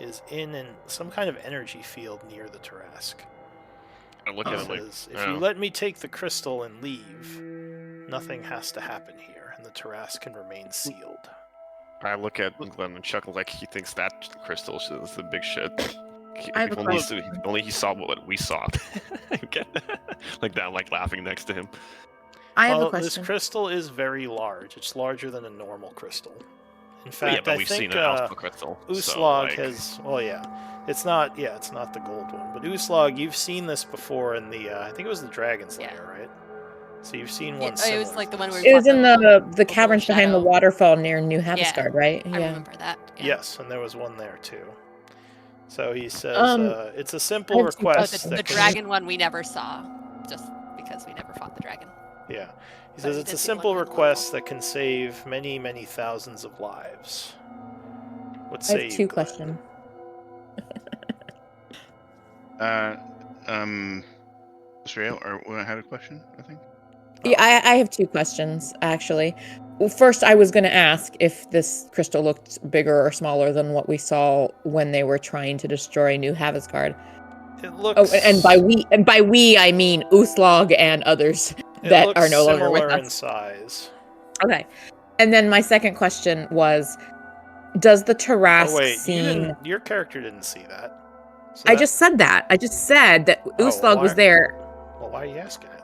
is in some kind of energy field near the Tarask. I look He at him like, says, if you let me take the crystal and leave, nothing has to happen here, and the Tarask can remain sealed. I look at Glenn and chuckle like he thinks that crystal is the big shit. I have If a only, question. only he saw what we saw. Okay. Like that, like laughing next to him. I have Well, a question. this crystal is very large. It's larger than a normal crystal. In fact, but I we've think seen an alpha crystal. so, Uslag like, has. Well, yeah, it's not the gold one, but Uslag, you've seen this before in the. I think it was the Dragon's Yeah. Lair, right? So you've seen Yeah, one similar. it was like the one to where this. we It was fought in the the caverns behind the shadow. waterfall near New Havisgard, right? I remember that. Yeah. Yes, and there was one there too. So he says it's a I simple have two Oh, request. the that can- dragon one we never saw, just because we never fought the dragon. Yeah. He But says we it's did a see one simple in the request that can save many, many thousands of lives. What I say have you, two Glenn? questions. Australia, or I had a question, I think. Yeah, I have two questions, actually. Well, first, I was going to ask if this crystal looked bigger or smaller than what we saw when they were trying to destroy New Havisgard. It looks. Oh, and by we, I mean Uslog and others it that looks are no longer with similar in us. size. Okay. And then my second question was, does the Tarask Oh wait, seem... your character didn't see that. So I just said that. I just said that Uslog was there. Well, why are you asking it?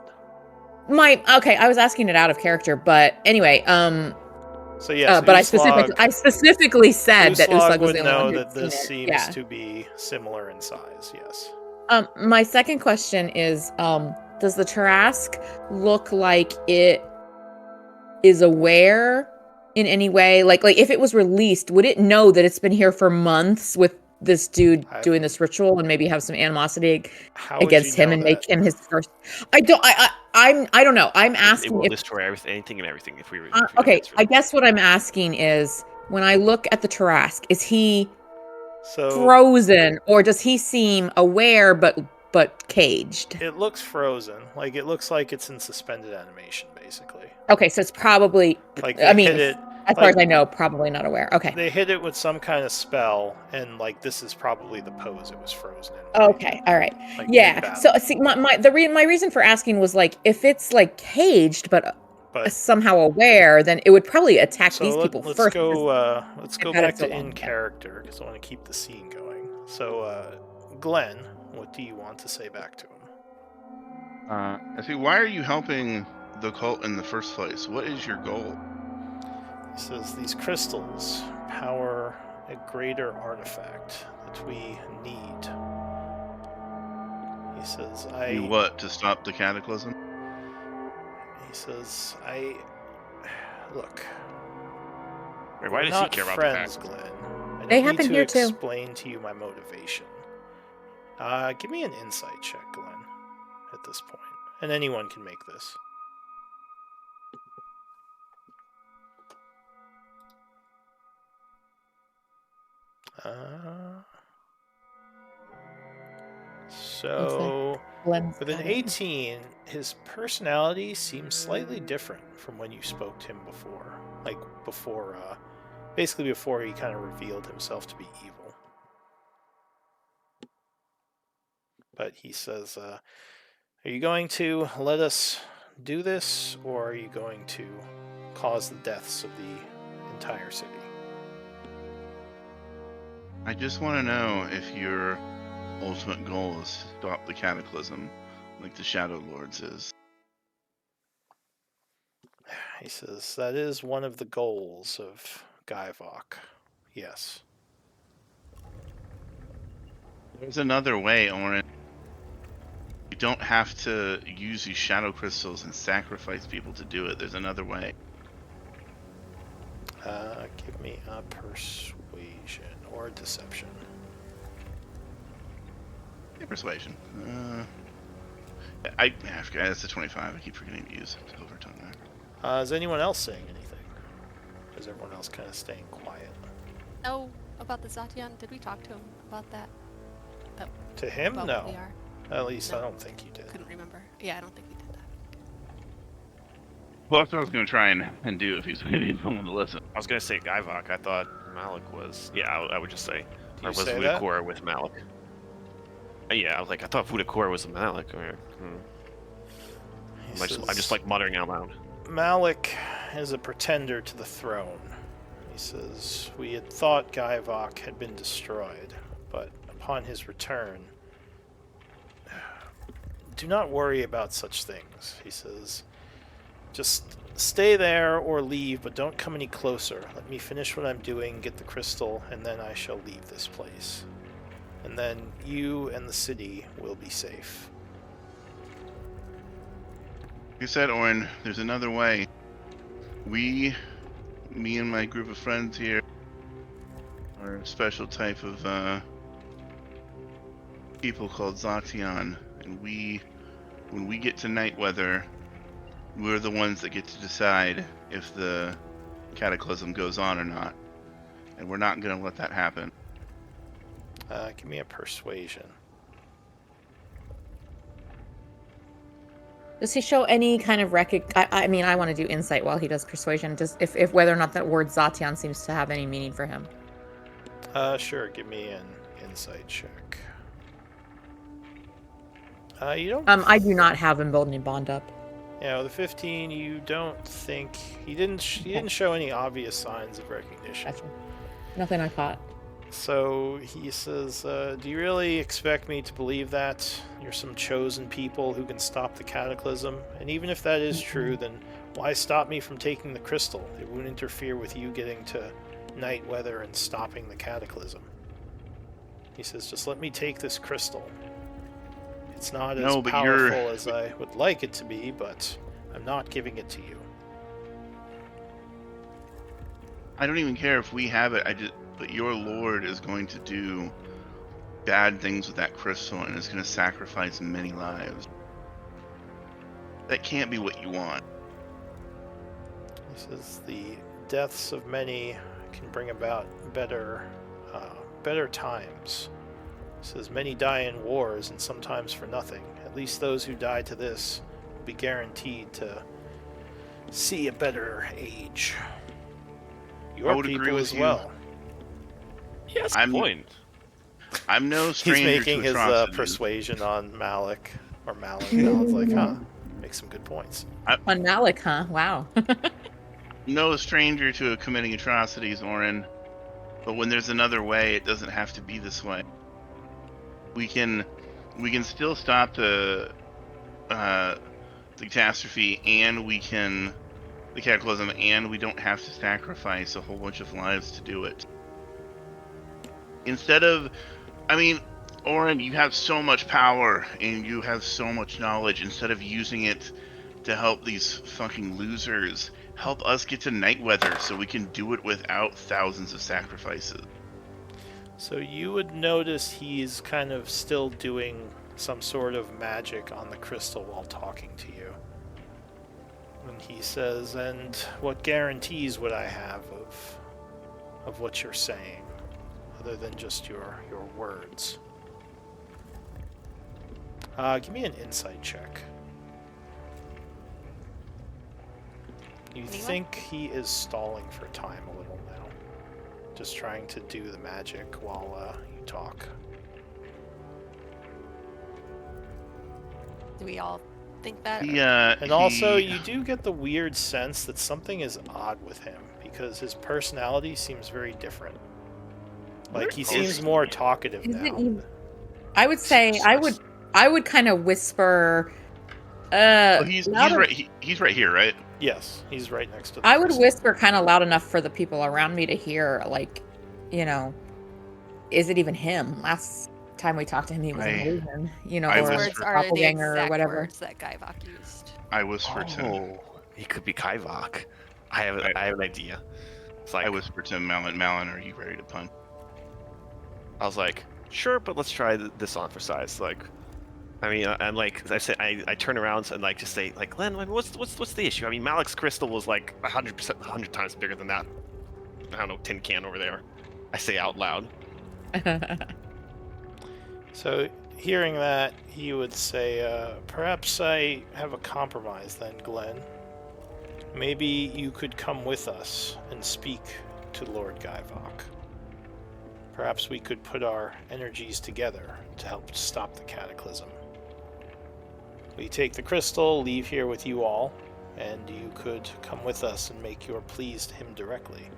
Okay, I was asking it out of character, but anyway, So yes, but Uslag, I specifically said that Uslag Uslag was would the only know one who'd that this seen seems it. to be similar in size. Yes. My second question is, does the Tarask look like it is aware in any way? Like if it was released, would it know that it's been here for months with this dude doing this ritual and maybe have some animosity against him and make him his first? I don't know. I'm asking it will if destroy anything and everything if we. okay, I guess what I'm asking is, when I look at the Tarask, is he frozen, or does he seem aware but caged? It looks frozen. Like it looks like it's in suspended animation, basically. Okay, so it's probably. Like I mean, hit it, as far as I know, probably not aware. Okay. They hit it with some kind of spell, and like this is probably the pose it was frozen in. Okay, all right. Like, yeah. So see, my reason for asking was like, if it's like caged but somehow aware, then it would probably attack these people let's first. Let's go back to in long. character because I want to keep the scene going. So, Glenn, what do you want to say back to him? I see. Why are you helping the cult in the first place? What is your goal? He says these crystals power a greater artifact that we need. He says, to stop the cataclysm? He says, look. Wait, why does he care friends, about the fact? Glenn. They happen here too. Explain to you my motivation. Give me an insight check, Glenn, at this point. And anyone can make this. So, Glenn's with an got it. 18, his personality seems slightly different from when you spoke to him before. Like, basically before he kind of revealed himself to be evil. But he says, are you going to let us do this, or are you going to cause the deaths of the entire city? I just want to know if your ultimate goal is to stop the cataclysm, like the Shadow Lords is. He says, that is one of the goals of Guyvok. Yes. There's another way, Orin. You don't have to use these shadow crystals and sacrifice people to do it. There's another way. Give me a persuasion or deception. Yeah, persuasion. I forget. That's a 25. I keep forgetting to use overtone there. Is anyone else saying anything? Or is everyone else kind of staying quiet? Oh, about the Zatian? Did we talk to him about that? To him, About no. what we are? At least I No. don't think you did. Couldn't remember. Yeah, I don't think we did that. Well, that's what I was going to try and do if he's waiting for someone to listen. I was gonna say Guyvok. I thought Malik was. Yeah, I would just say. Do Or you was say that? Vudakor with Malik? Yeah, I was like, I thought Vudakor was Malik. Or, He I'm says, just like muttering out loud. Malik is a pretender to the throne. He says, we had thought Guyvok had been destroyed, but upon his return, do not worry about such things. He says, just stay there or leave, but don't come any closer. Let me finish what I'm doing, get the crystal, and then I shall leave this place. And then you and the city will be safe. Like I said, Orin, there's another way. Me and my group of friends here are a special type of people called Zatian, and when we get to night weather, we're the ones that get to decide if the cataclysm goes on or not, and we're not going to let that happen. Give me a persuasion. Does he show any kind of I mean, I want to do insight while he does persuasion. Does if whether or not that word Zatian seems to have any meaning for him? Sure. Give me an insight check. You don't. I do not have emboldening bond up. Yeah, with a 15, you don't think he didn't show any obvious signs of recognition. Gotcha. Nothing I caught. So he says, do you really expect me to believe that you're some chosen people who can stop the cataclysm? And even if that is true, then why stop me from taking the crystal? It won't interfere with you getting to night weather and stopping the cataclysm. He says, just let me take this crystal. It's not as powerful as I would like it to be, but I'm not giving it to you. I don't even care if we have it. But your lord is going to do bad things with that crystal and is going to sacrifice many lives. That can't be what you want. He says the deaths of many can bring about better times. He says many die in wars and sometimes for nothing. At least those who die to this will be guaranteed to see a better age. Your people as well. Yes, point. I'm no stranger He's making to his atrocities. persuasion on Malik. Malik's like, huh, makes some good points. On Malik, huh? Wow. No stranger to committing atrocities, Orin. But when there's another way, it doesn't have to be this way. We can still stop the catastrophe, and the cataclysm, and we don't have to sacrifice a whole bunch of lives to do it. Instead of, Orin, you have so much power and you have so much knowledge. Instead of using it to help these fucking losers, help us get to night weather so we can do it without thousands of sacrifices. So you would notice he's kind of still doing some sort of magic on the crystal while talking to you. And he says, and what guarantees would I have of what you're saying? other than just your words. Give me an insight check. You Anyone? think he is stalling for time a little now, just trying to do the magic while you talk. Do we all think that? And also, you do get the weird sense that something is odd with him because his personality seems very different. Like he seems more talkative Is it now. even- I would say I would kind of whisper. Well, he's louder- right. He's right here, right? Yes, he's right next to the I would crystal. whisper kind of loud enough for the people around me to hear. Like, you know, is it even him? Last time we talked to him, he was an illusion. You know, I or Those was- a words are the doppelganger or exact whatever. words that Guyvok used. I whisper to Oh, he could be Kaivok. I have an idea. It's like I whisper to Malin. Malin, are you ready to punch? I was like, sure, but let's try this on for size. Like, I mean, and like I said, I turn around and like just say, like, Glenn, what's the issue? I mean, Malik's crystal was like 100 times bigger than that. I don't know, tin can over there. I say out loud. So, hearing that, he would say, perhaps I have a compromise then, Glenn. Maybe you could come with us and speak to Lord Guyvok. Perhaps we could put our energies together to help stop the cataclysm. We take the crystal, leave here with you all, and you could come with us and make your pleas to him directly.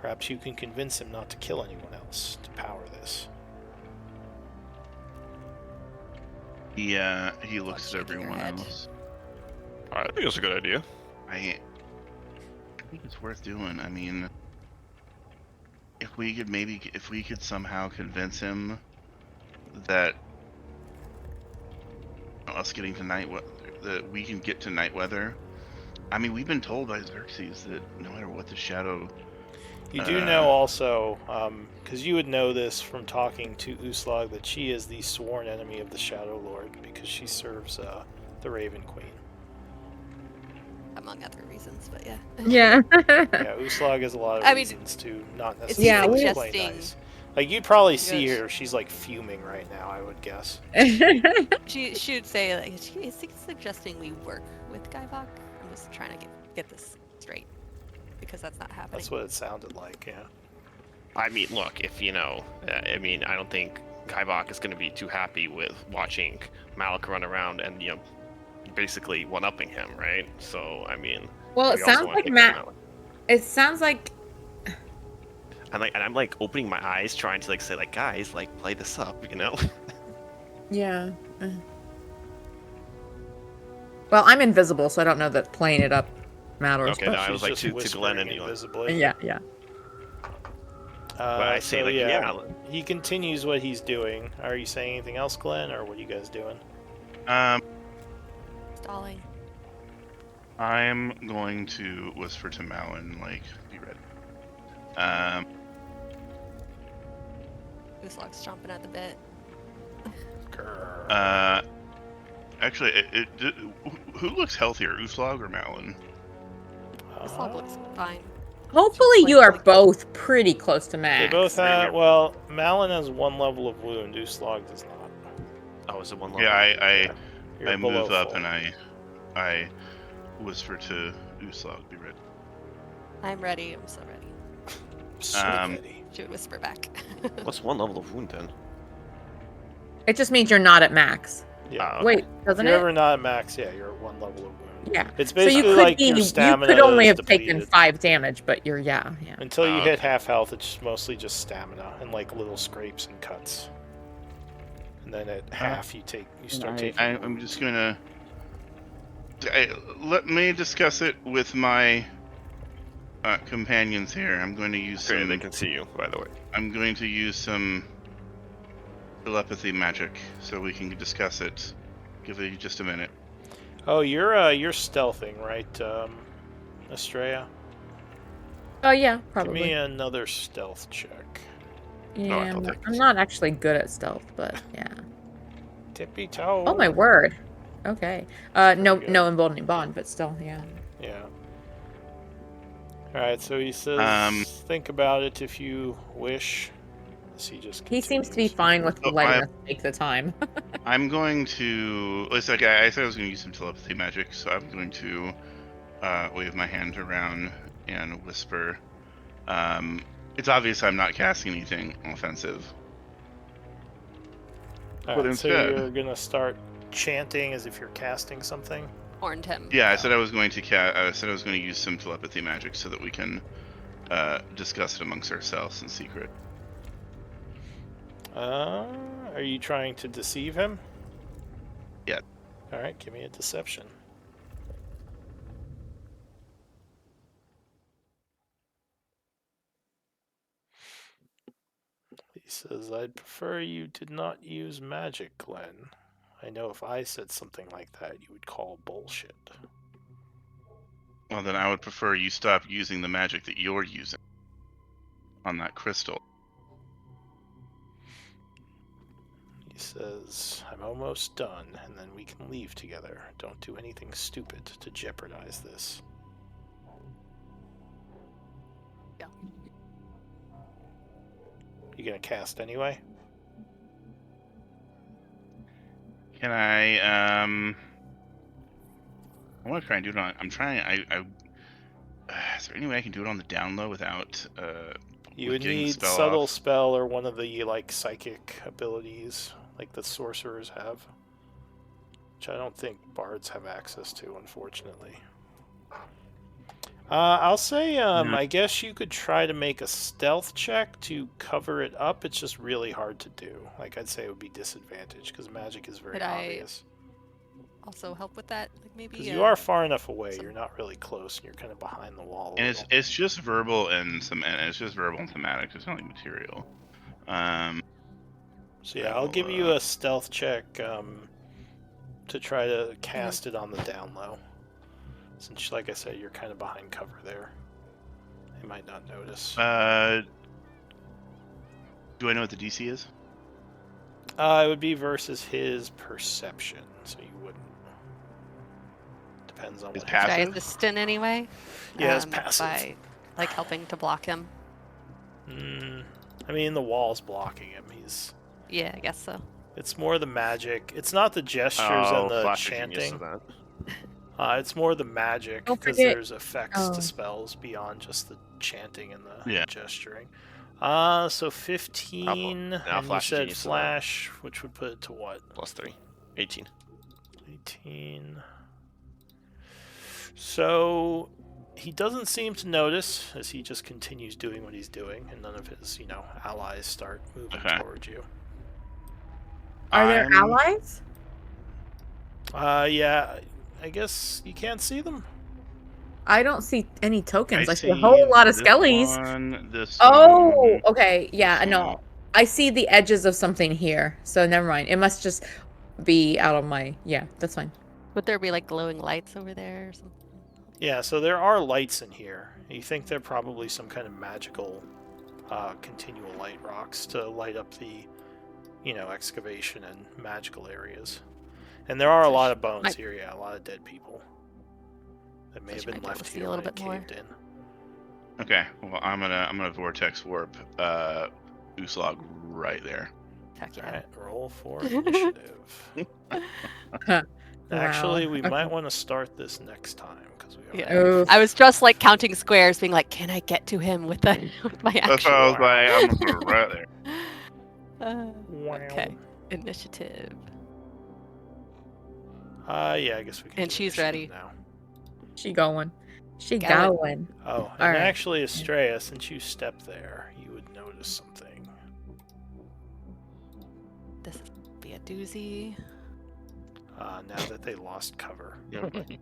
Perhaps you can convince him not to kill anyone else to power this. He looks at Shaking your everyone head. else. I think it's a good idea. I think it's worth doing. I mean, if we could somehow convince him that us getting to that we can get to night weather. I mean, we've been told by Xerxes that no matter what the shadow. You do know also, because you would know this from talking to Uslag, that she is the sworn enemy of the Shadow Lord because she serves the Raven Queen. Among other reasons, but yeah. Yeah. Yeah, Uslag has a lot of I mean, reasons to not it's necessarily Yeah, play suggesting- nice. Like, you'd probably see Yes. her, she's like fuming right now, I would guess. She would say, like, she's suggesting we work with Guyvok. I'm just trying to get this straight because that's not happening. That's what it sounded like, yeah. I mean, look, if I don't think Kaivok is going to be too happy with watching Malik run around and basically one-upping him, right? So I mean, Well, it we also sounds wanna like take down Matt. It sounds like And I'm like opening my eyes, trying to like say like, guys, like play this up, yeah. Well, I'm invisible, so I don't know that playing it up matters. Okay, but- no, I was She's like just to Glenn whispering and Elon. invisibly. yeah. But I say so like, yeah. He continues what he's doing. Are you saying anything else, Glenn, or what are you guys doing? Stalling. I'm going to whisper to Malin, like, be ready. Uslog's chomping at the bit. Actually, who looks healthier, Uslag or Malin? Uslog looks fine. Hopefully, you are both pretty close to They max. both have. Well, Malin has 1 level of wound. Uslag does not. Oh, is it one level? Yeah, You're I below move up full. and I whisper to Uslag, be ready. I'm ready. I'm so ready. Spaghetti. She would whisper back. What's 1 level of wound then? It just means you're not at max. Yeah. Okay. Wait, If doesn't you're it? ever not at max, yeah, you're at 1 level of wound. Yeah. It's So you basically could like be. your You stamina could only is have taken depleted. 5 damage, but you're yeah. Until you hit okay. half health, it's mostly just stamina and like little scrapes and cuts. And then at half, you start taking. I'm wounds. just gonna. Let me discuss it with my companions here. I'm going to use Okay, some. they can see you, by the way. I'm going to use some telepathy magic so we can discuss it. Give it just a minute. Oh, you're stealthing, right, Estrella? Oh yeah, Give probably. me another stealth check. Yeah, I thought I'm not actually good at stealth, but yeah. Tippy toe. Oh my word. Okay. No good. emboldening bond, but still, yeah. Yeah. Alright, so he says, think about it if you wish. Is he just? He seems to be continues? fine with Oh, letting us take the time. I'm going to. It's like I said I was going to use some telepathy magic, so I'm going to wave my hand around and whisper. It's obvious I'm not casting anything offensive. All But right, so instead- you're gonna start chanting as if you're casting something. Horned him. Yeah, I said I was going to I said I was going to use some telepathy magic so that we can discuss it amongst ourselves in secret. Are you trying to deceive him? Yeah. All right, give me a deception. He says, "I'd prefer you did not use magic, Glenn. I know if I said something like that, you would call bullshit." Well, then I would prefer you stop using the magic that you're using on that crystal. He says, "I'm almost done, and then we can leave together. Don't do anything stupid to jeopardize this." Yeah. You gonna cast anyway? Can I want to try and do it on. I'm trying. Is there any way I can do it on the down low without You with would getting the need spell subtle off? spell or one of the like psychic abilities, like the sorcerers have, which I don't think bards have access to, unfortunately. I'll say, I guess you could try to make a stealth check to cover it up. It's just really hard to do. Like, I'd say it would be disadvantage because magic is very Could I obvious. Also help with that, like maybe. Because you are far enough away, some- you're not really close, and you're kind of behind the wall. And it's just verbal and it's just verbal and thematic. It's not like material. So yeah, I'll give you a stealth check to try to cast it on the down low. Since, like I said, you're kind of behind cover there. They might not notice. Do I know what the DC is? It would be versus his perception, so you wouldn't. Depends on His what. Should I passive? assist in any way? Yeah, it's passive. By like helping to block him. I mean, the wall's blocking him. Yeah, I guess so. It's more the magic. It's not the gestures Oh, and the Flash is genius chanting. for that. It's more the magic Don't because forget- there's effects Oh. to spells beyond just the chanting and the Yeah. gesturing. So 15. Now and you Flash is said genius for that. flash, which would put it to what? +3. 18. 18. So he doesn't seem to notice as he just continues doing what he's doing, and none of his, allies start moving Okay. towards you. Are there I'm- allies? Yeah, I guess you can't see them. I don't see any tokens. I see a see whole lot of this skellies. one, this Oh, one. okay. Yeah, this no. one. I see the edges of something here. So never mind. It must just be out of my... Yeah, that's fine. Would there be like glowing lights over there or something? Yeah, so there are lights in here. You think they're probably some kind of magical continual light rocks to light up the, excavation and magical areas. And there are a So lot she of bones might- here, yeah, a lot of dead people that may So have she been might be able left to see here a when little it bit more. caved in. Okay, well I'm gonna vortex warp Uslog right there. Heck yeah. Alright, roll for initiative. Actually, we Okay. might want to start this next time because we Yeah. already Oh. I was just like counting squares, being like, can I get to him with with my That's action? why I was like, I'm gonna put it right there. Wow. Okay. Initiative. Yeah, I guess we can. And do she's initiative ready. now. She going. She Going. going. Oh, and Alright. actually, Estrella, since you stepped there, you would notice something. This would be a doozy. Now that they lost cover.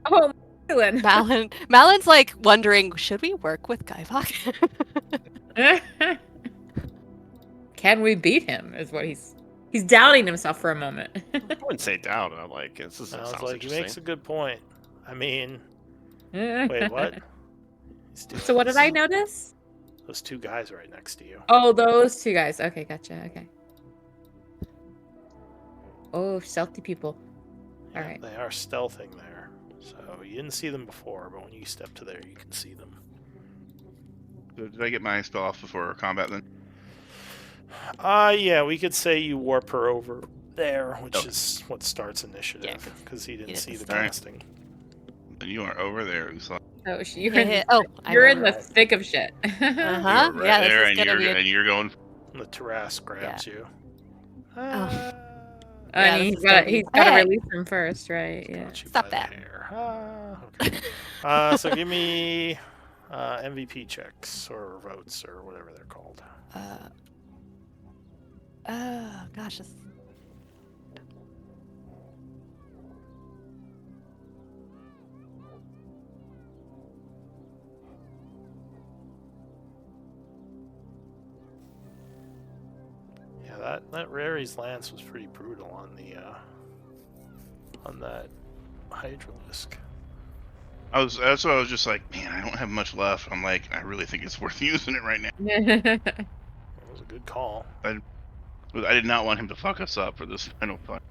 Oh, Malin. Malin's like wondering, should we work with Gaivok? Can we beat him? Is what he's doubting himself for a moment. I wouldn't say down. I'm like, this is I was sounds like, he makes a interesting. good point. I mean, wait, what? He's doing So what did I this. notice? Those two guys right next to you. Oh, those two guys. Okay, gotcha. Okay. Oh, stealthy people. Yeah, Alright. They are stealthing there. So you didn't see them before, but when you step to there, you can see them. So did I get my spell off before combat then? Yeah, we could say you warp her over there, which Okay. is what starts initiative, because he didn't didn't see the start. casting. And you are over there, Usla. Oh, I'm you're in over the it. thick of shit. Uh-huh. You are right Yeah, this there, is and gonna be a... you're going. The Tarrasque grabs you. Oh. I Yeah, mean, this is gonna be... he's got to Hey! release him first, right? Yeah. Got you Stop by that. the hair. Okay. So give me MVP checks or votes or whatever they're called. Oh, gosh. Yeah, that Rary's lance was pretty brutal on the on that Hydralisk. That's what I was just like, man, I don't have much left. I'm like, I really think it's worth using it right now. It was a good call. I did not want him to fuck us up for this final fight.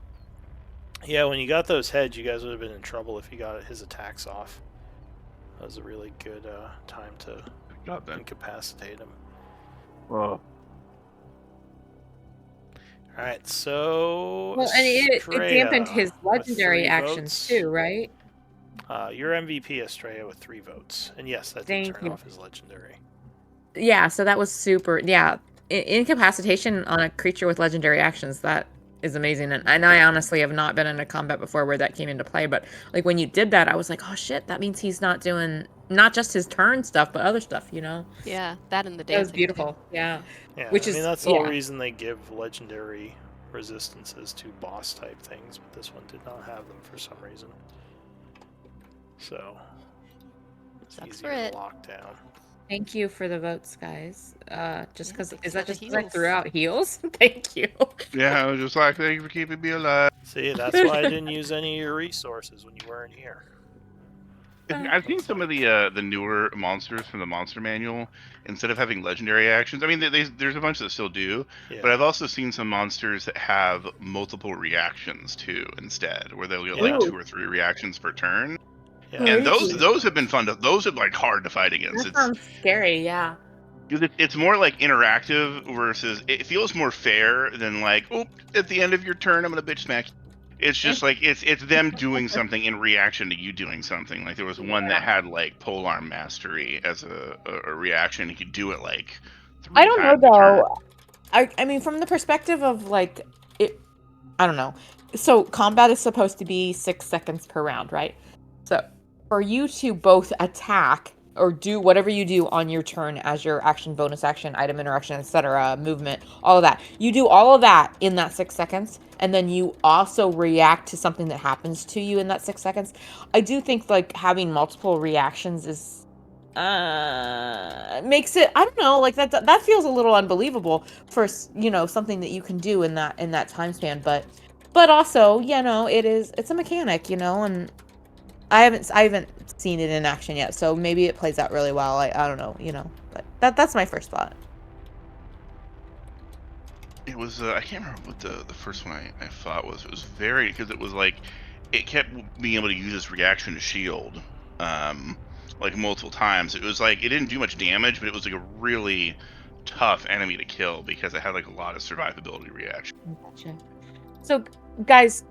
Yeah, when you got those heads, you guys would have been in trouble if you got his attacks off. That was a really good time to God, then. incapacitate him. Well, Alright, so... Well, and it Estrella dampened his with legendary 3 actions votes. too, right? Your MVP, Estrella, with 3 votes. And yes, that did Thank turn you. off his legendary. Yeah, so that was super. Yeah, incapacitation on a creature with legendary actions, that is amazing. And I honestly have not been in a combat before where that came into play, but like when you did that, I was like, oh shit, that means he's not doing not just his turn stuff, but other stuff, you know? Yeah, that and the That was dancing. beautiful. Too. Yeah. Yeah, Which I mean, is- that's the whole yeah. reason they give legendary resistances to boss-type things, but this one did not have them for some reason. So, it's Sucks easier for it. to lock down. Thank you for the votes, guys. Just because thanks is for that the just 'cause I heals. threw out heals? Thank you. yeah, I was just like, thank you for keeping me alive. See, that's why I didn't use any of your resources when you weren't here. I've seen some of the newer monsters from the monster manual. Instead of having legendary actions, I mean, there's a bunch that still do, Yeah. but I've also seen some monsters that have multiple reactions too. Instead, where they'll get Yeah. like 2 or 3 reactions per turn, Yeah, and Ooh. those have been fun. Those are like hard to fight against. That sounds scary. Yeah. It's more like interactive versus it feels more fair than like, oh, at the end of your turn I'm gonna bitch smack you. It's just like it's them doing something in reaction to you doing something. Like there was one that had like polearm mastery as a reaction. He could do it like 3 I don't know times a turn. though. I mean, from the perspective of like it, I don't know. So combat is supposed to be 6 seconds per round, right? So for you to both attack or do whatever you do on your turn as your action, bonus action, item interaction, etc., movement, all of that, you do all of that in that 6 seconds, and then you also react to something that happens to you in that 6 seconds. I do think like having multiple reactions is makes it, I don't know, like that feels a little unbelievable for, you know, something that you can do in that time span, but also, you know, it's a mechanic, you know, and I haven't seen it in action yet, so maybe it plays out really well. I don't know, you know, but that's my first thought. It was I can't remember what the first one I thought was. It was very, because it was like it kept being able to use its reaction to shield, like multiple times. It was like it didn't do much damage, but it was like a really tough enemy to kill because it had like a lot of survivability reaction. Gotcha. So, guys,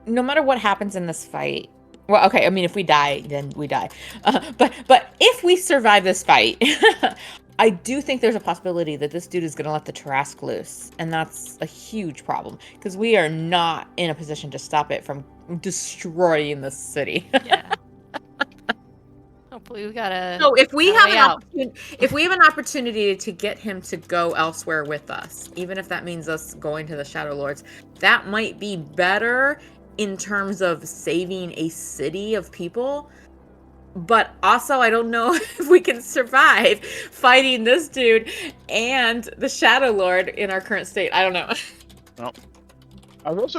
no matter what happens in this fight, well, okay, I mean, if we die, then we die. But if we survive this fight, I do think there's a possibility that this dude is going to let the Tarrasque loose, and that's a huge problem because we are not in a position to stop it from destroying the city. Yeah. Hopefully we got a... So if we a have way an out. if we have an opportunity to get him to go elsewhere with us, even if that means us going to the Shadow Lords, that might be better in terms of saving a city of people. But also, I don't know if we can survive fighting this dude and the Shadow Lord in our current state. I don't know. Well, I was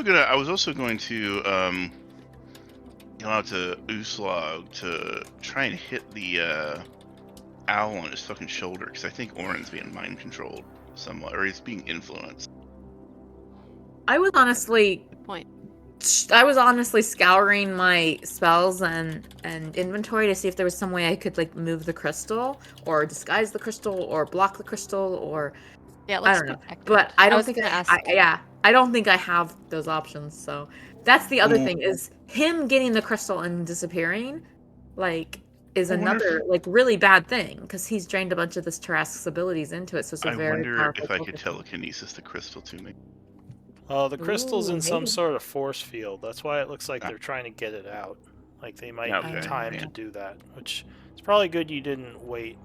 also going to go out to Uslog to try and hit the owl on his fucking shoulder, because I think Orin's being mind controlled somewhat, or he's being influenced. I was honestly Good point. scouring my spells and inventory to see if there was some way I could like move the crystal or disguise the crystal or block the crystal or Yeah, I let's don't do know, tech but trade. I don't was think gonna ask. I don't think I have those options. So that's the other Ooh. thing is him getting the crystal and disappearing, like, is I wonder another like really bad thing because he's drained a bunch of this Tarrasque's abilities into it. So it's a I very wonder powerful if I could focus. telekinesis the crystal to me. Well, the crystal's Ooh, in some maybe. sort of force field. That's why it looks like Ah. they're trying to get it out. Like they might need Okay, time yeah. to do that, which it's probably good you didn't wait,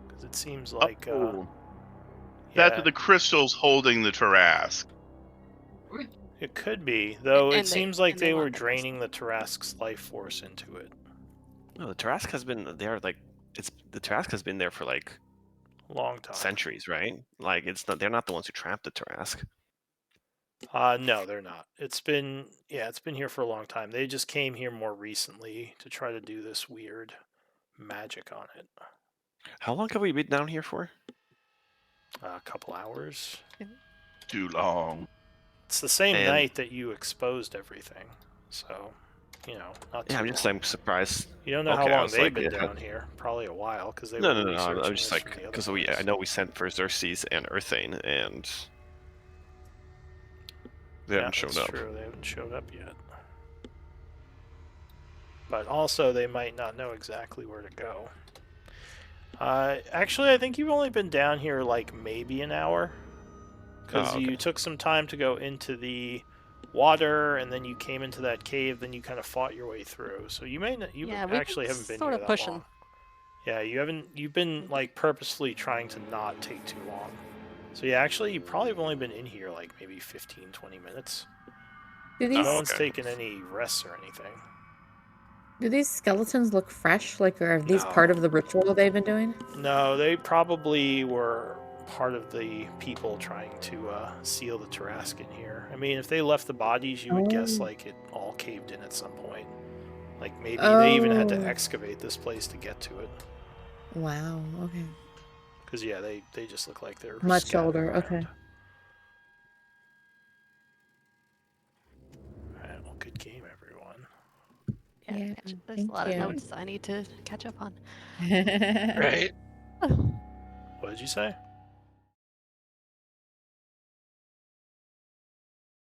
because it seems like Oh. That's yeah, the crystal's holding the Tarrasque. it could be. Though it And seems like they they were want the crystal. draining the Tarrasque's life force into it. No, the Tarrasque has been there like the Tarrasque has been there for like Long time. centuries, right? Like it's not they're not the ones who trapped the Tarrasque. No, they're not. It's been here for a long time. They just came here more recently to try to do this weird magic on it. How long have we been down here for? A couple hours. Too long. It's the same And- night that you exposed everything, so not too Yeah, I'm long. surprised. You don't know Okay, how I long was they've like, been yeah. down here. Probably a while, because they No, were no. researching I'm just this like from the other because ones. I know we sent for Xerxes and Earthane, and they haven't shown that's up. true. They haven't showed up yet. But also, they might not know exactly where to go. Actually, I think you've only been down here like maybe an hour, because Oh, okay. you took some time to go into the water, and then you came into that cave. Then you kind of fought your way through. So you may not, you Yeah, we've actually haven't been sort here of that pushing. long. Yeah, you haven't. You've been like purposefully trying to not take too long. So yeah, actually, you probably have only been in here like maybe 15, 20 minutes. Do these No one's okay. taken any rests or anything. do these skeletons look fresh? Like, are these No. part of the ritual they've been doing? No, they probably were part of the people trying to seal the Tarrasque in here. I mean, if they left the bodies, you would guess Oh. like it all caved in at some point. Like maybe they even had to Oh. excavate this place to get to it. Wow. Okay. Because yeah, they just look like they're Much scattered older. around. Okay. Alright, well, good game, everyone. Yeah, Yeah, there's thank a lot of you. notes I need to catch up on. Right? What did you say?